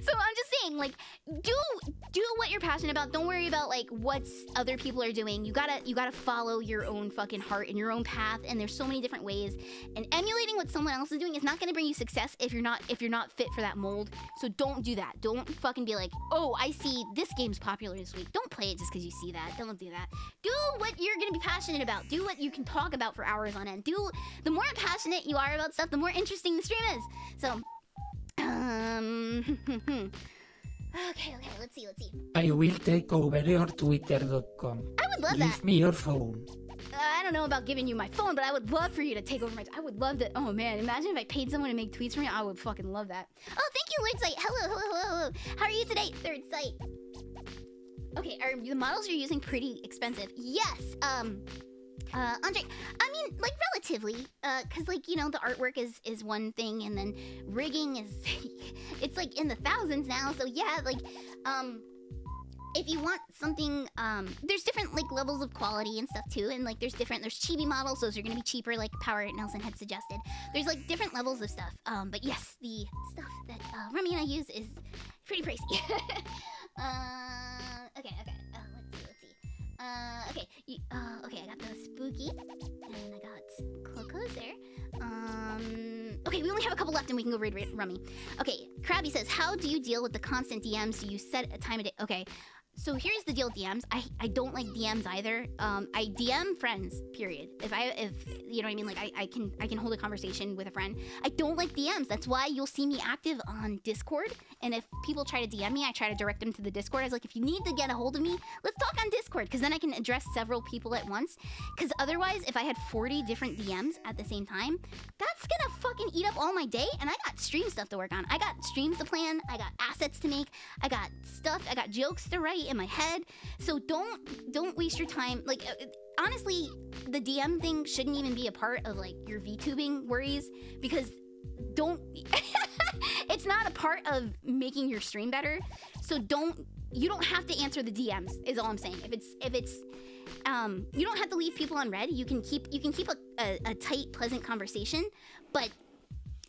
So I'm just saying, like, do what you're passionate about. Don't worry about like what other people are doing. You gotta follow your own fucking heart and your own path. And there's so many different ways. And emulating what someone else is doing is not gonna bring you success if you're not fit for that mold. So don't do that. Don't fucking be like, oh, I see this game's popular this week. Don't play it just because you see that. Don't do that. Do what you're gonna be passionate about. Do what you can talk about for hours on end. The more passionate you are about stuff, the more interesting the stream is. So. Okay, let's see. I will take over your Twitter.com. I would love that. Give me your phone. I don't know about giving you my phone, but I would love for you to take over my... I would love to... Oh, man. Imagine if I paid someone to make tweets for me. I would fucking love that. Oh, thank you, Third Sight. Hello. How are you today, Third Sight? Okay, are the models you're using pretty expensive? Yes. Andre, I mean, like, relatively, because, like, you know, the artwork is one thing, and then rigging is, it's, like, in the thousands now, so, yeah, like, if you want something, there's different, like, levels of quality and stuff, too, and, like, there's chibi models, those are gonna be cheaper, like Power Nelson had suggested. There's, like, different levels of stuff, but, yes, the stuff that, Remy and I use is pretty pricey. Okay, let's see. Okay, I got the Spooky, and I got Coco's there. Okay, we only have a couple left and we can go raid Rummy. Okay, Krabby says, how do you deal with the constant DMs? Do you set a time of day? Okay, So here's the deal with DMs. I don't like DMs either. I DM friends, period. If you know what I mean, like I can hold a conversation with a friend. I don't like DMs. That's why you'll see me active on Discord. And if people try to DM me, I try to direct them to the Discord. I was like, if you need to get a hold of me, let's talk on Discord, because then I can address several people at once. Because otherwise, if I had 40 different DMs at the same time, that's gonna fucking eat up all my day. And I got stream stuff to work on. I got streams to plan. I got assets to make. I got stuff. I got jokes to write in my head. So don't waste your time. Like honestly, the DM thing shouldn't even be a part of like your VTubing worries, because it's not a part of making your stream better. So you don't have to answer the DMs is all I'm saying. If it's you don't have to leave people on red. You can keep a tight, pleasant conversation, but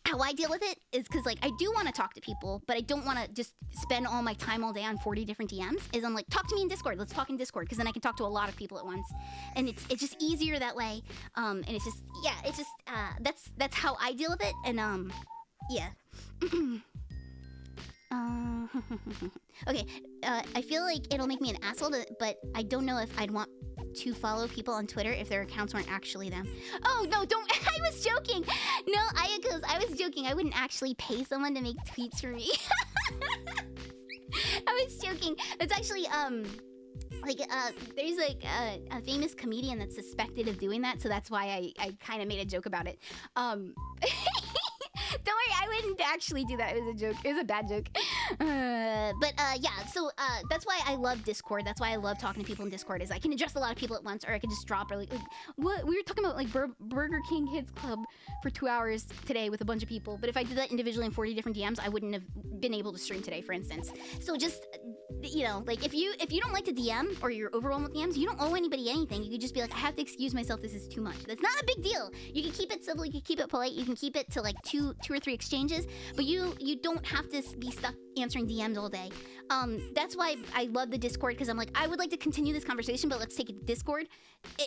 how I deal with it is because like I do want to talk to people, but I don't want to just spend all my time all day on 40 different DMs. Is I'm like, talk to me in Discord. Let's talk in Discord, because then I can talk to a lot of people at once, and it's just easier that way. And it's just that's how I deal with it. And yeah. Okay. I feel like it'll make me an asshole, but I don't know if I'd want to follow people on Twitter if their accounts weren't actually them. Oh no, don't. I was joking. No, I was joking. I wouldn't actually pay someone to make tweets for me. I was joking. That's actually there's like a famous comedian that's suspected of doing that, so that's why I kind of made a joke about it. Don't worry, I wouldn't actually do that. It was a joke. It was a bad joke. Yeah, so that's why I love Discord. That's why I love talking to people in Discord, is I can address a lot of people at once, or I can just drop like what we were talking about, like Burger King Kids Club for 2 hours today with a bunch of people. But if I did that individually in 40 different DMs, I wouldn't have been able to stream today, for instance. So just, you know, like if you don't like to DM, or you're overwhelmed with DMs, you don't owe anybody anything. You could just be like, I have to excuse myself, this is too much. That's not a big deal. You can keep it civil, you can keep it polite, you can keep it to like two or three exchanges, but you don't have to be stuck answering DMs all day. That's why I love the Discord, because I'm like, I would like to continue this conversation, but let's take it to Discord,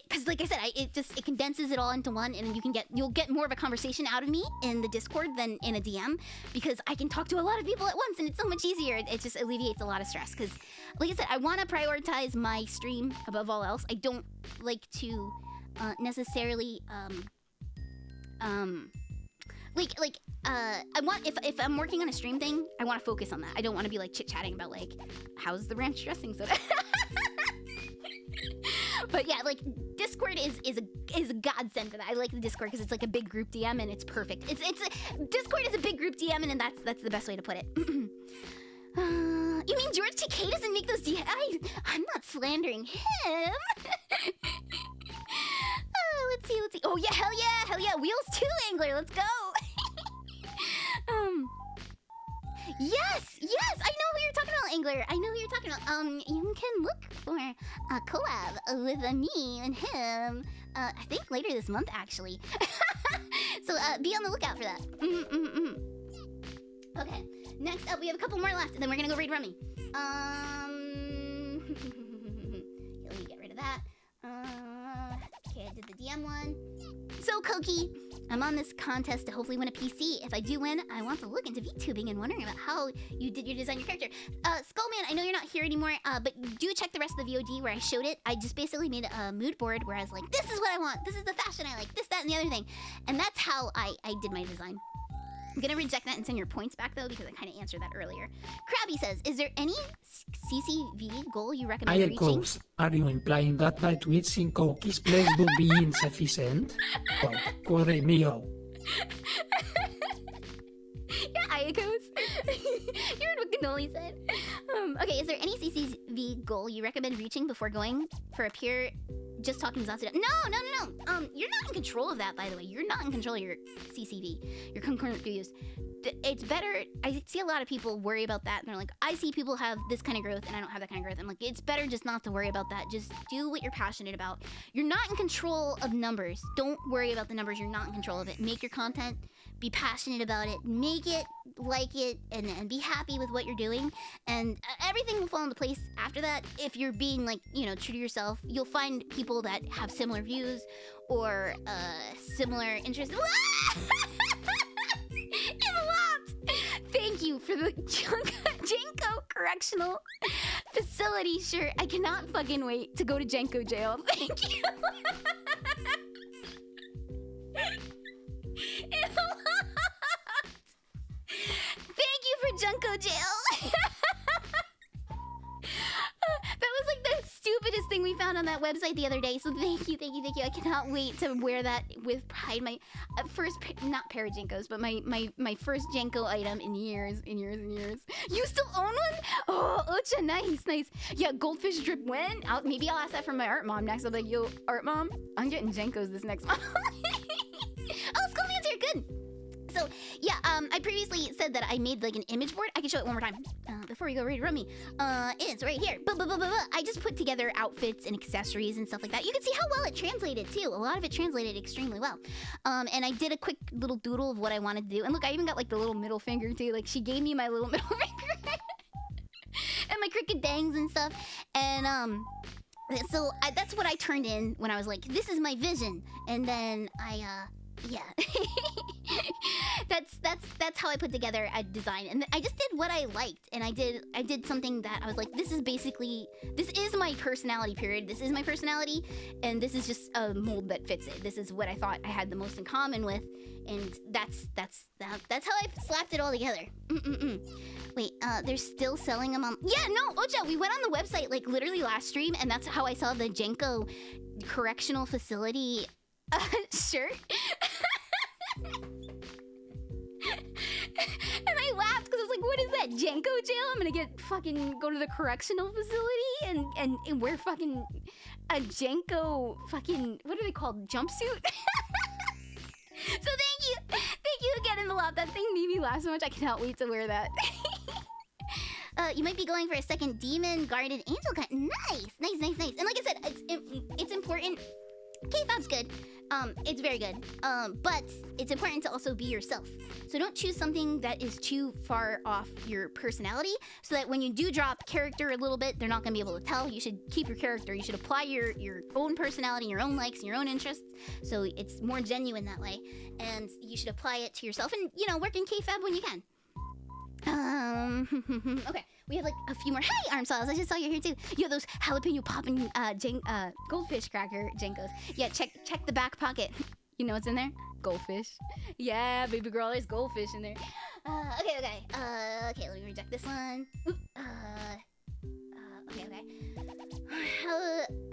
because like I said, it condenses it all into one, and you'll get more of a conversation out of me in the Discord than in a DM, because I can talk to a lot of people at once, and it's so much easier. It just alleviates a lot of stress, because like I said, I want to prioritize my stream above all else. I don't like to necessarily I want, if I'm working on a stream thing, I want to focus on that. I don't want to be like chit-chatting about like, how's the ranch dressing soda? But yeah, like Discord is a godsend for that. I like the Discord because it's like a big group DM, and it's perfect. Discord is a big group DM, and that's the best way to put it. You mean George TK doesn't make those DMs? I'm not slandering him. Let's see. Oh yeah, hell yeah. Wheels 2 Angler, let's go. Yes, I know who you're talking about, Angler. I know who you're talking about. You can look for a collab with me and him. I think later this month, actually. So be on the lookout for that. Okay, next up, we have a couple more left, and then we're gonna go raid Rummy. Let me get rid of that. Okay, I did the DM one. So, Koki, I'm on this contest to hopefully win a PC. If I do win, I want to look into VTubing and wondering about how you did your design, your character. Skullman, I know you're not here anymore, but do check the rest of the VOD where I showed it. I just basically made a mood board where I was like, this is what I want. This is the fashion I like. This, that, and the other thing. And that's how I did my design. I'm gonna reject that and send your points back though, because I kind of answered that earlier. Krabby says, is there any CCV goal you recommend reaching? Are you implying that by twitching cookies plays would be insufficient? Oh, cuore mio. Yeah, Ayakos. You heard what Cannoli said. Okay, is there any CCV goal you recommend reaching before going for a pure just talking SOUTHSIDE? No. You're not in control of that, by the way. You're not in control of your CCV, your concurrent views. It's better. I see a lot of people worry about that, and they're like, I see people have this kind of growth, and I don't have that kind of growth. I'm like, it's better just not to worry about that. Just do what you're passionate about. You're not in control of numbers. Don't worry about the numbers. You're not in control of it. Make your content. Be passionate about it. Make it, like it, and be happy with what you're doing. And everything will fall into place after that. If you're being, like, you know, true to yourself, you'll find people that have similar views or similar interests. Thank you for the Jinko Correctional Facility facility shirt. I cannot fucking wait to go to Jenko jail. Thank you. It's a lot. Thank you for Junko jail. That was like the stupidest thing we found on that website the other day. So thank you, thank you, thank you. I cannot wait to wear that with pride. My first, not pair of Jinkos, but my first Jenko item in years, in years, in years. You still own one? Oh, Ocha, nice, nice. Yeah, goldfish drip when? Maybe I'll ask that from my art mom next. I'll be like, yo, art mom, I'm getting Jenkos this next month. Oh, Skull Man's here, good. So, yeah, I previously said that I made like an image board. I can show it one more time before we go ready to run me. It's right here. I just put together outfits and accessories and stuff like that. You can see how well it translated too. A lot of it translated extremely well. And I did a quick little doodle of what I wanted to do. And look, I even got like the little middle finger too. Like she gave me my little middle finger and my cricket dangs and stuff. And so that's what I turned in when I was like, this is my vision. And then yeah. that's how I put together a design, and I just did what I liked, and I did something that I was like, this is my personality, period. This is my personality, and this is just a mold that fits it. This is what I thought I had the most in common with, and that's how I slapped it all together. Wait, they're still selling them on... Yeah, no, Ocha, we went on the website like literally last stream, and that's how I saw the Jenko Correctional Facility shirt. And I laughed because I was like, what is that, Jenko jail? I'm gonna go to the correctional facility and wear fucking a Jenko fucking, what are they called, jumpsuit? So thank you again in the lot. That thing made me laugh so much. I cannot wait to wear that. You might be going for a second demon guarded angel cut. Nice. And like I said, it's important. K-Fab's good. It's very good. But it's important to also be yourself. So don't choose something that is too far off your personality, so that when you do drop character a little bit, they're not gonna be able to tell. You should keep your character. You should apply your own personality, your own likes, and your own interests, so it's more genuine that way. And you should apply it to yourself, and work in K-Fab when you can. Okay, we have like a few more. Hey, Armsaws, I just saw you here too. You have those jalapeno popping goldfish cracker Jenkos. Yeah, check the back pocket. You know what's in there? Goldfish. Yeah, baby girl, there's goldfish in there. Okay, let me reject this one. Okay.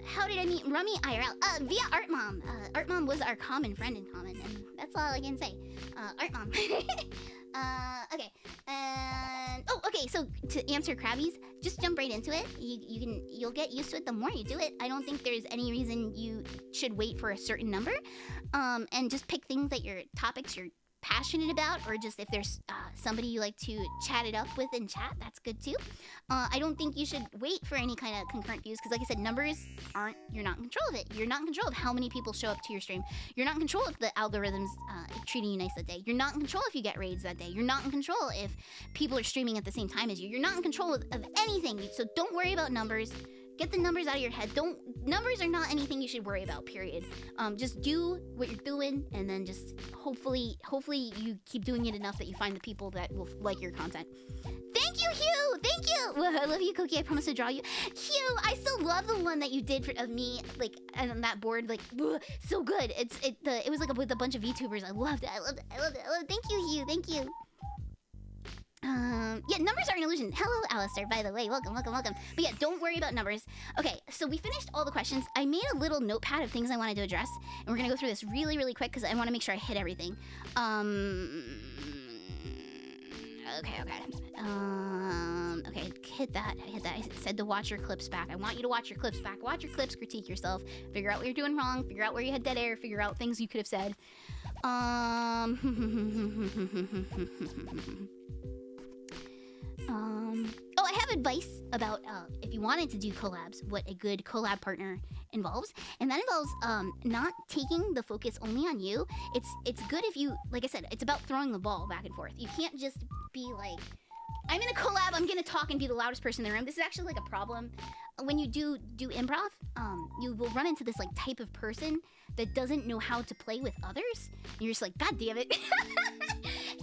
How did I meet Rummy IRL? Via Art Mom. Art Mom was our common friend in common, and that's all I can say. Art Mom. Okay. And okay. So to answer Krabby's, just jump right into it. You'll get used to it the more you do it. I don't think there's any reason you should wait for a certain number. And just pick things that your topics you're passionate about, or just if there's somebody you like to chat it up with in chat, that's good too. I don't think you should wait for any kind of concurrent views, because like I said, numbers you're not in control of it. You're not in control of how many people show up to your stream. You're not in control if the algorithms treating you nice that day. You're not in control if you get raids that day. You're not in control if people are streaming at the same time as you. You're not in control of anything, so don't worry about numbers. Get the numbers out of your head. Numbers are not anything you should worry about, period. Just do what you're doing, and then just hopefully you keep doing it enough that you find the people that will like your content. Thank you, Hugh! Thank you! Well, I love you, Cookie. I promise to draw you. Hugh, I still love the one that you did of me, like, on that board. Like, so good. It was like with a bunch of VTubers. I loved it. Thank you, Hugh. Thank you. Yeah, numbers are an illusion. Hello, Alistair, by the way. Welcome. But yeah, don't worry about numbers. Okay, so we finished all the questions. I made a little notepad of things I wanted to address, and we're gonna go through this really, really quick, because I want to make sure I hit everything. Okay, hit that. I said to watch your clips back. I want you to watch your clips back. Watch your clips, critique yourself, figure out what you're doing wrong, figure out where you had dead air, figure out things you could have said. I have advice about if you wanted to do collabs, what a good collab partner involves, and that involves not taking the focus only on you. It's good if you, like I said, it's about throwing the ball back and forth. You can't just be like, I'm in a collab, I'm gonna talk and be the loudest person in the room. This is actually like a problem when you do improv. You will run into this like type of person that doesn't know how to play with others, and you're just like, God damn it.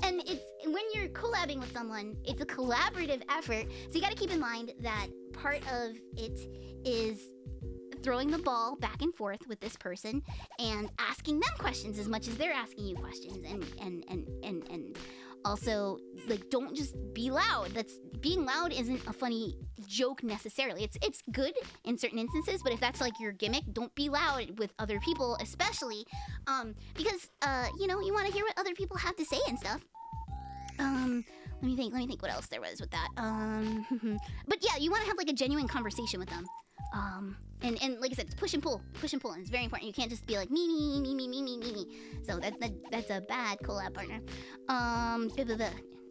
And it's when you're collabing with someone, it's a collaborative effort, so you got to keep in mind that part of it is throwing the ball back and forth with this person and asking them questions as much as they're asking you questions, and also, like, don't just be loud. Being loud isn't a funny joke necessarily. It's good in certain instances, but if that's like your gimmick, don't be loud with other people, especially because you know, you want to hear what other people have to say and stuff. Let me think what else there was with that. But yeah, you want to have like a genuine conversation with them. And like I said, push and pull, and it's very important. You can't just be like me. So that's a bad collab partner.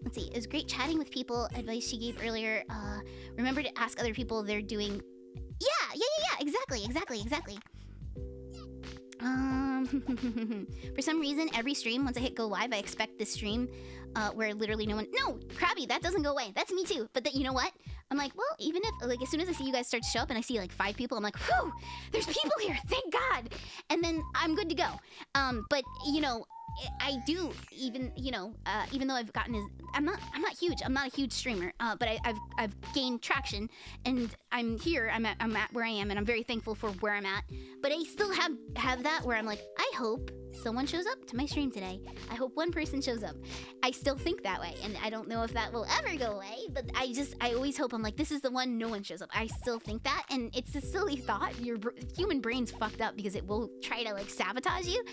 Let's see. It was great chatting with people. Advice she gave earlier. Remember to ask other people they're doing. Yeah. Exactly. For some reason, every stream, once I hit go live, I expect this stream where literally no one... No, Krabby, that doesn't go away. That's me too. But you know what? I'm like, well, even if, like, as soon as I see you guys start to show up and I see, like, 5 people, I'm like, whew, there's people here, thank God. And then I'm good to go. But, you know, I do even, you know, even though I've gotten I'm not huge. I'm not a huge streamer. But I've gained traction, and I'm here. I'm at where I am, and I'm very thankful for where I'm at. But I still have that where I'm like, I hope someone shows up to my stream today. I hope one person shows up. I still think that way, and I don't know if that will ever go away. But I always hope, I'm like, this is the one. No one shows up. I still think that, and it's a silly thought. Your human brain's fucked up because it will try to like sabotage you,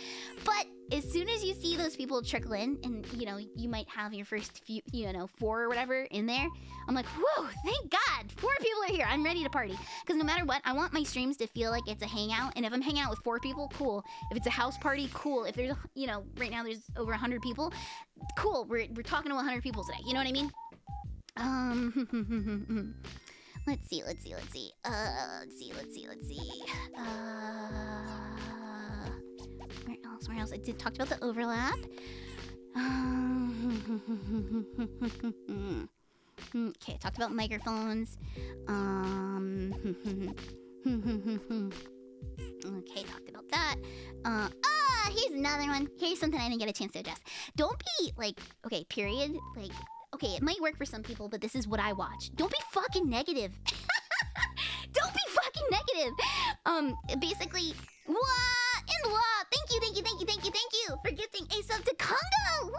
but as soon as you see those people trickle in, and you know, you might have your first few, you know, 4 or whatever in there, I'm like, whoa, thank God, 4 people are here. I'm ready to party. Because no matter what, I want my streams to feel like it's a hangout. And if I'm hanging out with 4 people, cool. If it's a house party, cool. If there's, you know, right now there's over 100 people, cool. We're talking to 100 people today. You know what I mean? Let's see. Where else? I did talk about the overlap. Okay, I talked about microphones. Okay, talked about that. Here's another one. Here's something I didn't get a chance to address. Don't be like, okay, period. Like, okay, it might work for some people, but this is what I watch. Don't be fucking negative. Don't be fucking negative. Basically, what in the law? Thank you for gifting a sub to Congo. Woo!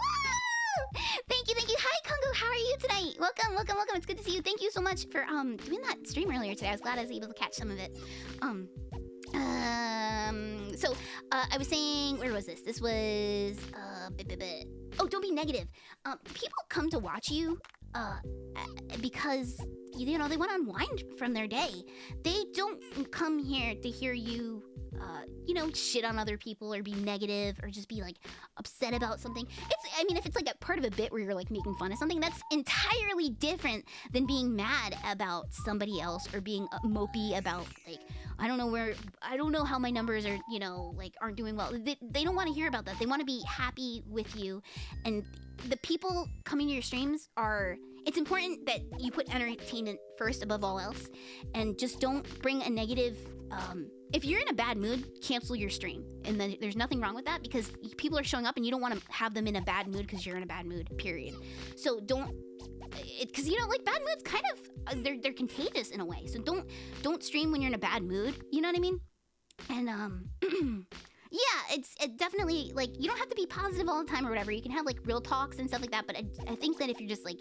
Thank you. Hi, Congo. How are you tonight? Welcome. It's good to see you. Thank you so much for doing that stream earlier today. I was glad I was able to catch some of it. So I was saying, where was this? This was Oh, don't be negative. People come to watch you because you know, they want to unwind from their day. They don't come here to hear you you know, shit on other people or be negative or just be like upset about something. If it's like a part of a bit where you're like making fun of something, that's entirely different than being mad about somebody else or being mopey about like, I don't know how my numbers are, you know, like aren't doing well. They don't want to hear about that. They want to be happy with you. And the people coming to your streams it's important that you put entertainment first above all else, and just don't bring a negative, if you're in a bad mood, cancel your stream. And then there's nothing wrong with that, because people are showing up and you don't want to have them in a bad mood because you're in a bad mood, period. So because you know, like, bad moods kind of, they're contagious in a way. So don't stream when you're in a bad mood, you know what I mean? And yeah, it's definitely, like, you don't have to be positive all the time or whatever. You can have like real talks and stuff like that, but I think that if you're just like,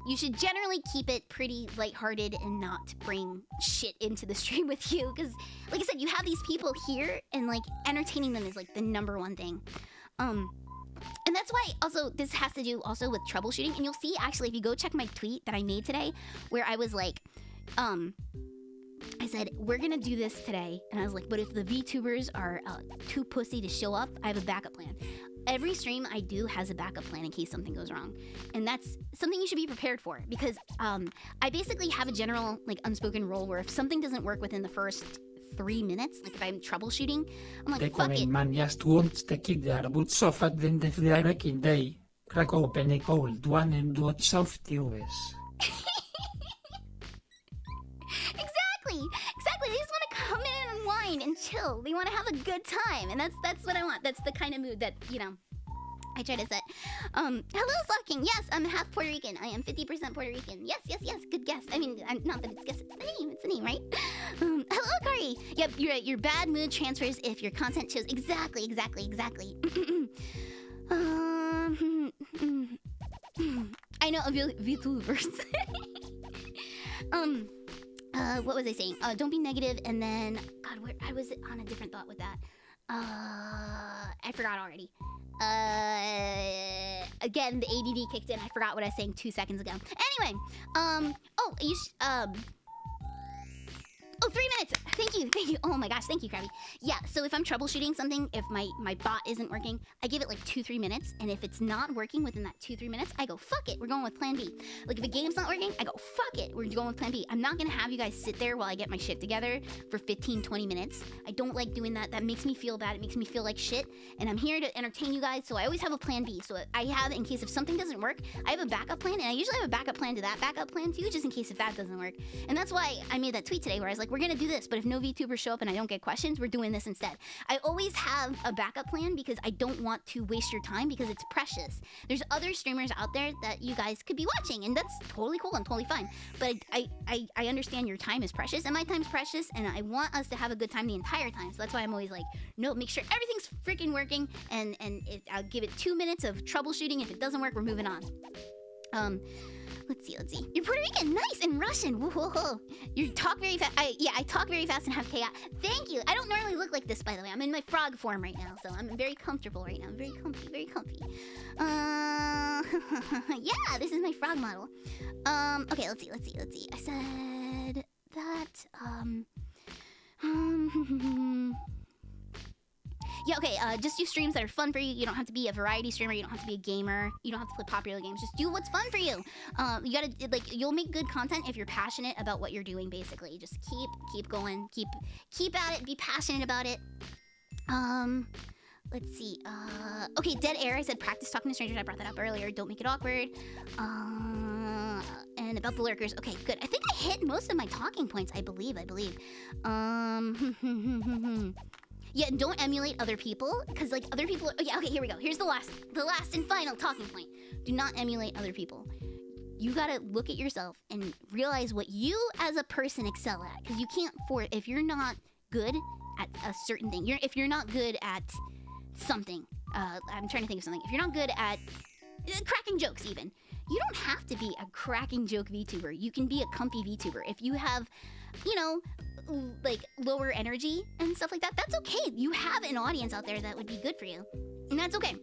you should generally keep it pretty lighthearted and not bring shit into the stream with you. Because, like I said, you have these people here, and like entertaining them is like the #1 thing. And that's why also this has to do also with troubleshooting. And you'll see, actually, if you go check my tweet that I made today, where I was like, I said, we're gonna do this today. And I was like, but if the VTubers are too pussy to show up, I have a backup plan. Every stream I do has a backup plan in case something goes wrong. And that's something you should be prepared for, because I basically have a general, like, unspoken rule where if something doesn't work within the first 3 minutes, like if I'm troubleshooting, I'm like, fuck it. Man just wants to keep their boots off at the end of the working day. Crack open a cold one and watch SOUTHSIDE. Exactly. They just want to come in and unwind and chill. They want to have a good time, and that's what I want. That's the kind of mood that, you know, I try to set. Hello, Slocking. Yes, I'm half Puerto Rican. I am 50% Puerto Rican. Yes. Good guess. I mean, not that it's guess. It's the name. It's the name, right? Hello, Kari. Yep, you're right. Your bad mood transfers if your content shows. Exactly. I know VTubers. What was I saying? Don't be negative, and then God, I was on a different thought with that. I forgot already. Again, the ADD kicked in. I forgot what I was saying 2 seconds ago. Anyway, 3 minutes. Thank you. Oh my gosh, thank you, Krabby. Yeah, so if I'm troubleshooting something, if my bot isn't working, I give it like 2-3 minutes, and if it's not working within that 2-3 minutes, I go, fuck it, we're going with plan B. Like if a game's not working, I go, fuck it, we're going with plan B. I'm not gonna have you guys sit there while I get my shit together for 15-20 minutes. I don't like doing that. That makes me feel bad. It makes me feel like shit, and I'm here to entertain you guys, so I always have a plan B. So I have, in case if something doesn't work, I have a backup plan, and I usually have a backup plan to that backup plan too, just in case if that doesn't work. And that's why I made that tweet today where I was like, we're gonna do this, but if no VTubers show up and I don't get questions, we're doing this instead. I always have a backup plan because I don't want to waste your time because it's precious. There's other streamers out there that you guys could be watching, and that's totally cool and totally fine. But I understand your time is precious, and my time's precious, and I want us to have a good time the entire time. So that's why I'm always like, no, make sure everything's freaking working, and I'll give it 2 minutes of troubleshooting. If it doesn't work, we're moving on. Let's see. You're Puerto Rican, nice, and Russian. Whoa. You talk very fast. I talk very fast and have chaos. Thank you. I don't normally look like this, by the way. I'm in my frog form right now, so I'm very comfortable right now. I'm very comfy. Yeah, this is my frog model. Okay, let's see. I said that. Yeah, okay, just do streams that are fun for you. You don't have to be a variety streamer. You don't have to be a gamer. You don't have to play popular games. Just do what's fun for you. You gotta, like, you'll make good content if you're passionate about what you're doing, basically. Just keep going. Keep at it. Be passionate about it. Let's see. Okay, dead air. I said practice talking to strangers. I brought that up earlier. Don't make it awkward. And about the lurkers. Okay, good. I think I hit most of my talking points, I believe. Yeah, don't emulate other people, because like other people. Oh yeah, okay, here we go. Here's the last and final talking point. Do not emulate other people. You gotta look at yourself and realize what you as a person excel at, because you can't if you're not good at a certain thing. If you're not good at something, I'm trying to think of something. If you're not good at cracking jokes, even, you don't have to be a cracking joke VTuber. You can be a comfy VTuber. If you have, like lower energy and stuff like that, that's okay. You have an audience out there that would be good for you, and that's okay.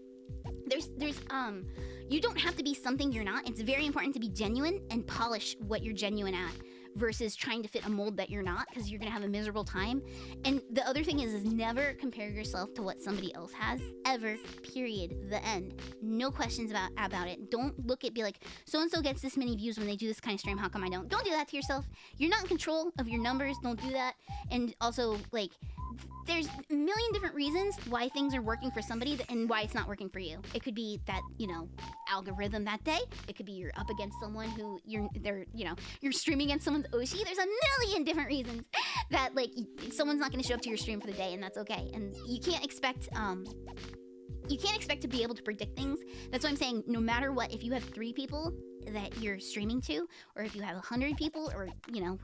You don't have to be something you're not. It's very important to be genuine and polish what you're genuine at versus trying to fit a mold that you're not, because you're gonna have a miserable time. And the other thing is never compare yourself to what somebody else has, ever, period, the end. No questions about it. Don't be like, so-and-so gets this many views when they do this kind of stream, how come I don't? Don't do that to yourself. You're not in control of your numbers, don't do that. And also, like, there's a million different reasons why things are working for somebody and why it's not working for you. It could be that, algorithm that day. It could be you're up against someone who you're streaming against someone's Oshi. There's a million different reasons that, like, someone's not going to show up to your stream for the day, and that's okay. And you can't expect to be able to predict things. That's why I'm saying, no matter what, if you have 3 people that you're streaming to, or if you have 100 people, or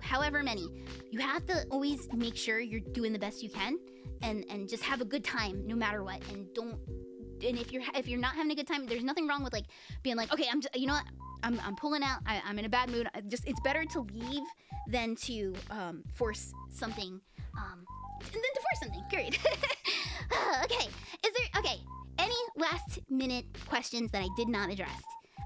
however many, you have to always make sure you're doing the best you can, and just have a good time no matter what. And if you're not having a good time, there's nothing wrong with, like, being like, okay, I'm pulling out. I'm in a bad mood. It's better to leave than to force something. Period. Okay. Any last minute questions that I did not address?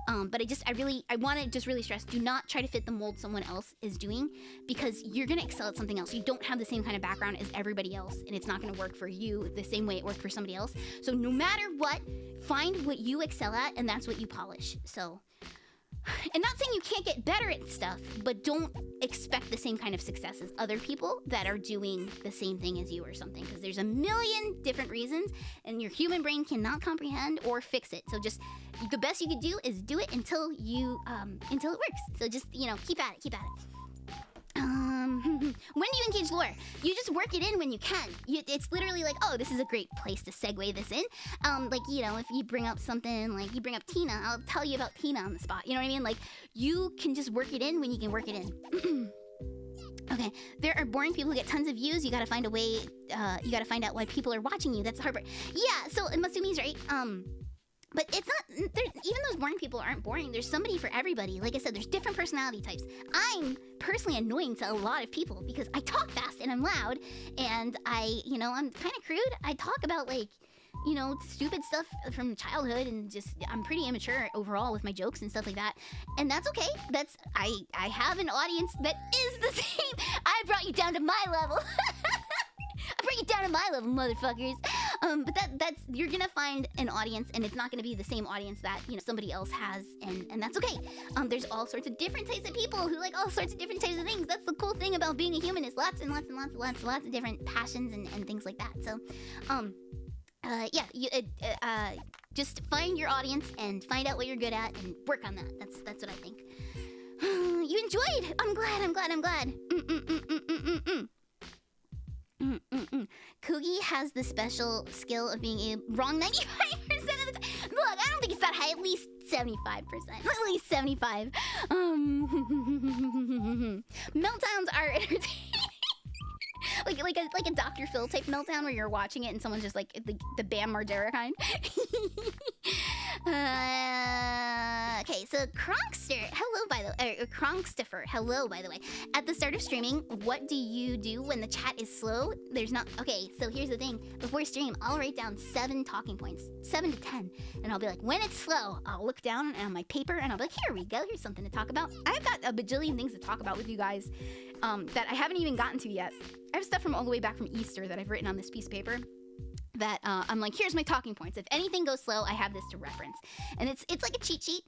But I want to just really stress, do not try to fit the mold someone else is doing, because you're going to excel at something else. You don't have the same kind of background as everybody else, and it's not going to work for you the same way it worked for somebody else. So no matter what, find what you excel at, and that's what you polish. So, and not saying you can't get better at stuff, but don't expect the same kind of success as other people that are doing the same thing as you or something, because there's a million different reasons, and your human brain cannot comprehend or fix it. So just, the best you can do is do it until it works. So just, keep at it. When do you engage lore? You just work it in when you can. It's literally like, oh, this is a great place to segue this in. Like, you know, if you bring up something, like you bring up Tina, I'll tell you about Tina on the spot. You know what I mean? Like, you can just work it in when you can work it in. Okay, there are boring people who get tons of views. You gotta find a way, you gotta find out why people are watching you. That's the hard part. Yeah, so Masumi's right. But it's not, even those boring people aren't boring. There's somebody for everybody. Like I said, there's different personality types. I'm personally annoying to a lot of people because I talk fast and I'm loud and you know, I'm kind of crude. I talk about like, you know, stupid stuff from childhood and just, I'm pretty immature overall with my jokes and stuff like that. And that's okay. I have an audience that is the same. I brought you down to my level. I bring it down to my level, motherfuckers. But that's you're gonna find an audience, and it's not gonna be the same audience that, you know, somebody else has, and that's okay. There's all sorts of different types of people who like all sorts of different types of things. That's the cool thing about being a human, is lots and lots and lots and lots of different passions and things like that. So, yeah, just find your audience and find out what you're good at and work on that. That's what I think. You enjoyed. I'm glad. Coogie has the special skill of being wrong 95% of the time. Look, I don't think it's that high. At least 75%. At least 75. Meltdowns are entertaining. like a Dr. Phil type meltdown where you're watching it and someone's just like the Bam Margera kind. Okay, so Kronkster, hello by the way. Kronkstifer, hello by the way. At the start of streaming, what do you do when the chat is slow? There's not. Okay, so here's the thing. Before stream, I'll write down 7 talking points, 7 to 10, and I'll be like, when it's slow, I'll look down on my paper and I'll be like, here we go. Here's something to talk about. I've got a bajillion things to talk about with you guys that I haven't even gotten to yet. I have stuff from all the way back from Easter that I've written on this piece of paper that I'm like, here's my talking points. If anything goes slow, I have this to reference. And it's like a cheat sheet,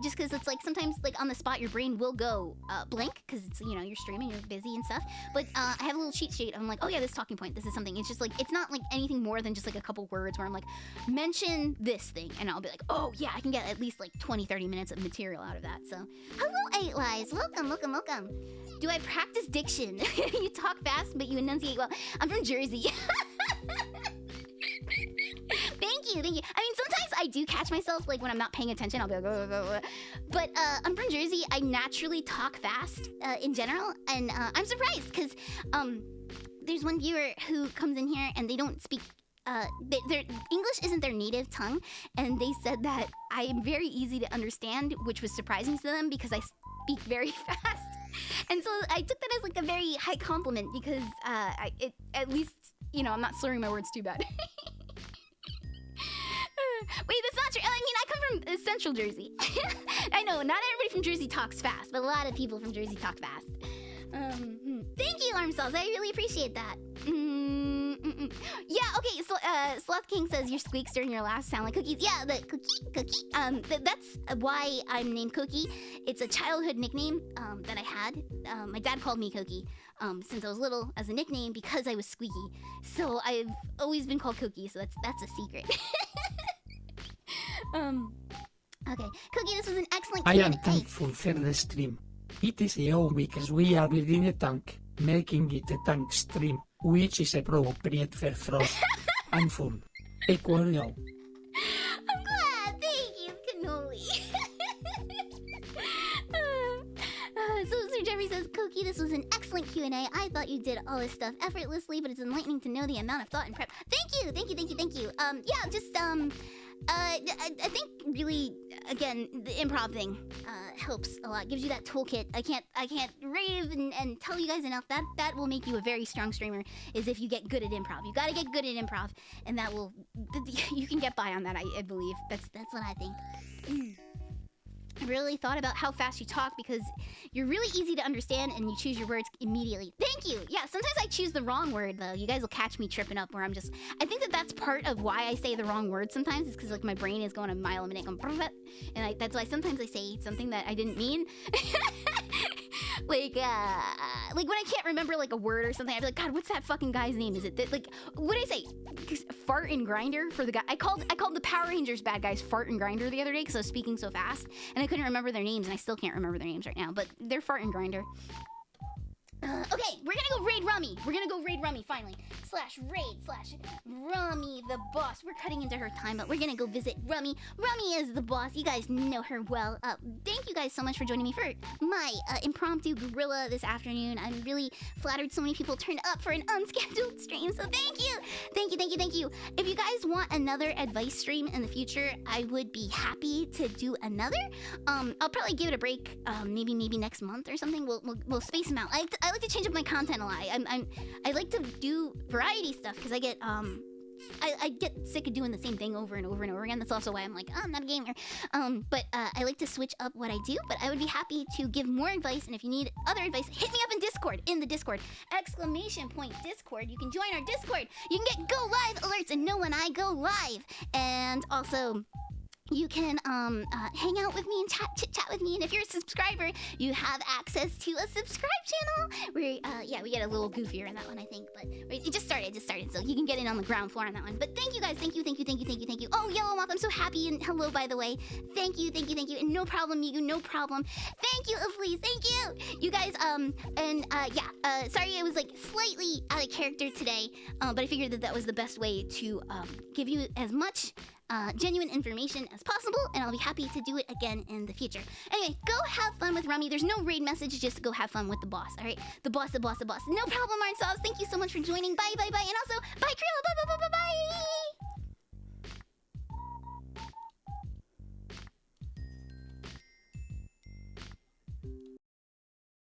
just because it's like sometimes like on the spot your brain will go blank because it's, you know, you're streaming, you're busy and stuff. But I have a little cheat sheet. I'm like, oh yeah, this talking point, this is something. It's just like, it's not like anything more than just like a couple words where I'm like, mention this thing. And I'll be like, oh yeah, I can get at least like 20-30 minutes of material out of that. So, hello 8 Lies, welcome. Do I practice diction? You talk fast, but you enunciate well. I'm from Jersey. Thank you. I mean, sometimes I do catch myself, like when I'm not paying attention, I'll be like, oh. But I'm from Jersey. I naturally talk fast in general, and I'm surprised because there's one viewer who comes in here and they don't speak. Their English isn't their native tongue, and they said that I am very easy to understand, which was surprising to them because I speak very fast. And so I took that as like a very high compliment because at least, you know, I'm not slurring my words too bad. Wait, that's not true. I mean, I come from central Jersey. I know, not everybody from Jersey talks fast, but a lot of people from Jersey talk fast. Thank you, Armstalls. I really appreciate that. Yeah, okay, so Sloth King says your squeaks during your laughs sound like cookies. Yeah, the cookie. That's why I'm named Cookie. It's a childhood nickname that I had. My dad called me Cookie since I was little as a nickname because I was squeaky. So I've always been called Cookie, so that's a secret. Okay, Cookie, this was an excellent I Q&A. am thankful for the stream. It is a because we are within a tank, making it a tank stream, which is appropriate for Frost. I'm full. Equal now. I'm glad. Thank you, Cannoli. So Sir Jeffrey says, Cookie, this was an excellent Q&A. I thought you did all this stuff effortlessly, but it's enlightening to know the amount of thought and prep. Thank you. Yeah, just I think really, again, the improv thing helps a lot. Gives you that toolkit. I can't rave and tell you guys enough. That will make you a very strong streamer. Is if you get good at improv. You gotta get good at improv, and that will you can get by on that. I believe that's what I think. I really thought about how fast you talk because you're really easy to understand and you choose your words immediately. Thank you. Yeah, sometimes I choose the wrong word though. You guys will catch me tripping up where I'm just, I think that's part of why I say the wrong word sometimes is because like my brain is going a mile a minute going, and that's why sometimes I say something that I didn't mean. like when I can't remember like a word or something, I'd be like, God, what's that fucking guy's name? Is it that, like, what did I say? Fart and Grinder for the guy. I called the Power Rangers bad guys Fart and Grinder the other day because I was speaking so fast and I couldn't remember their names, and I still can't remember their names right now, but they're Fart and Grinder. Okay, we're gonna go raid Rummy. We're gonna go raid Rummy finally. /raid/Rummy the boss. We're cutting into her time, but we're gonna go visit Rummy. Rummy is the boss. You guys know her well. Thank you guys so much for joining me for my impromptu gorilla this afternoon. I'm really flattered so many people turned up for an unscheduled stream, so thank you. Thank you. If you guys want another advice stream in the future, I would be happy to do another. I'll probably give it a break. Maybe next month or something. We'll space them out. I like to change up my content a lot. I like to do variety stuff because I get sick of doing the same thing over and over again. That's also why I'm like, oh, I'm not a gamer. But I like to switch up what I do. But I would be happy to give more advice. And if you need other advice, hit me up in Discord. In the Discord, !Discord. You can join our Discord. You can get go live alerts and know when I go live. And also, you can hang out with me and chit chat with me, and if you're a subscriber, you have access to a subscribe channel. We get a little goofier in that one, I think, but it just started, so you can get in on the ground floor on that one. But thank you guys, thank you. Oh, Yellow Moth, I'm so happy, and hello, by the way. Thank you, and no problem, Migu, no problem. Thank you, please, thank you. You guys, sorry I was like slightly out of character today, but I figured that was the best way to give you as much genuine information as possible, and I'll be happy to do it again in the future. Anyway, go have fun with Rummy. There's no raid message, just go have fun with the boss, alright? The boss. No problem, Marn Sauce. Thank you so much for joining. Bye. And also, bye, Krill. Bye.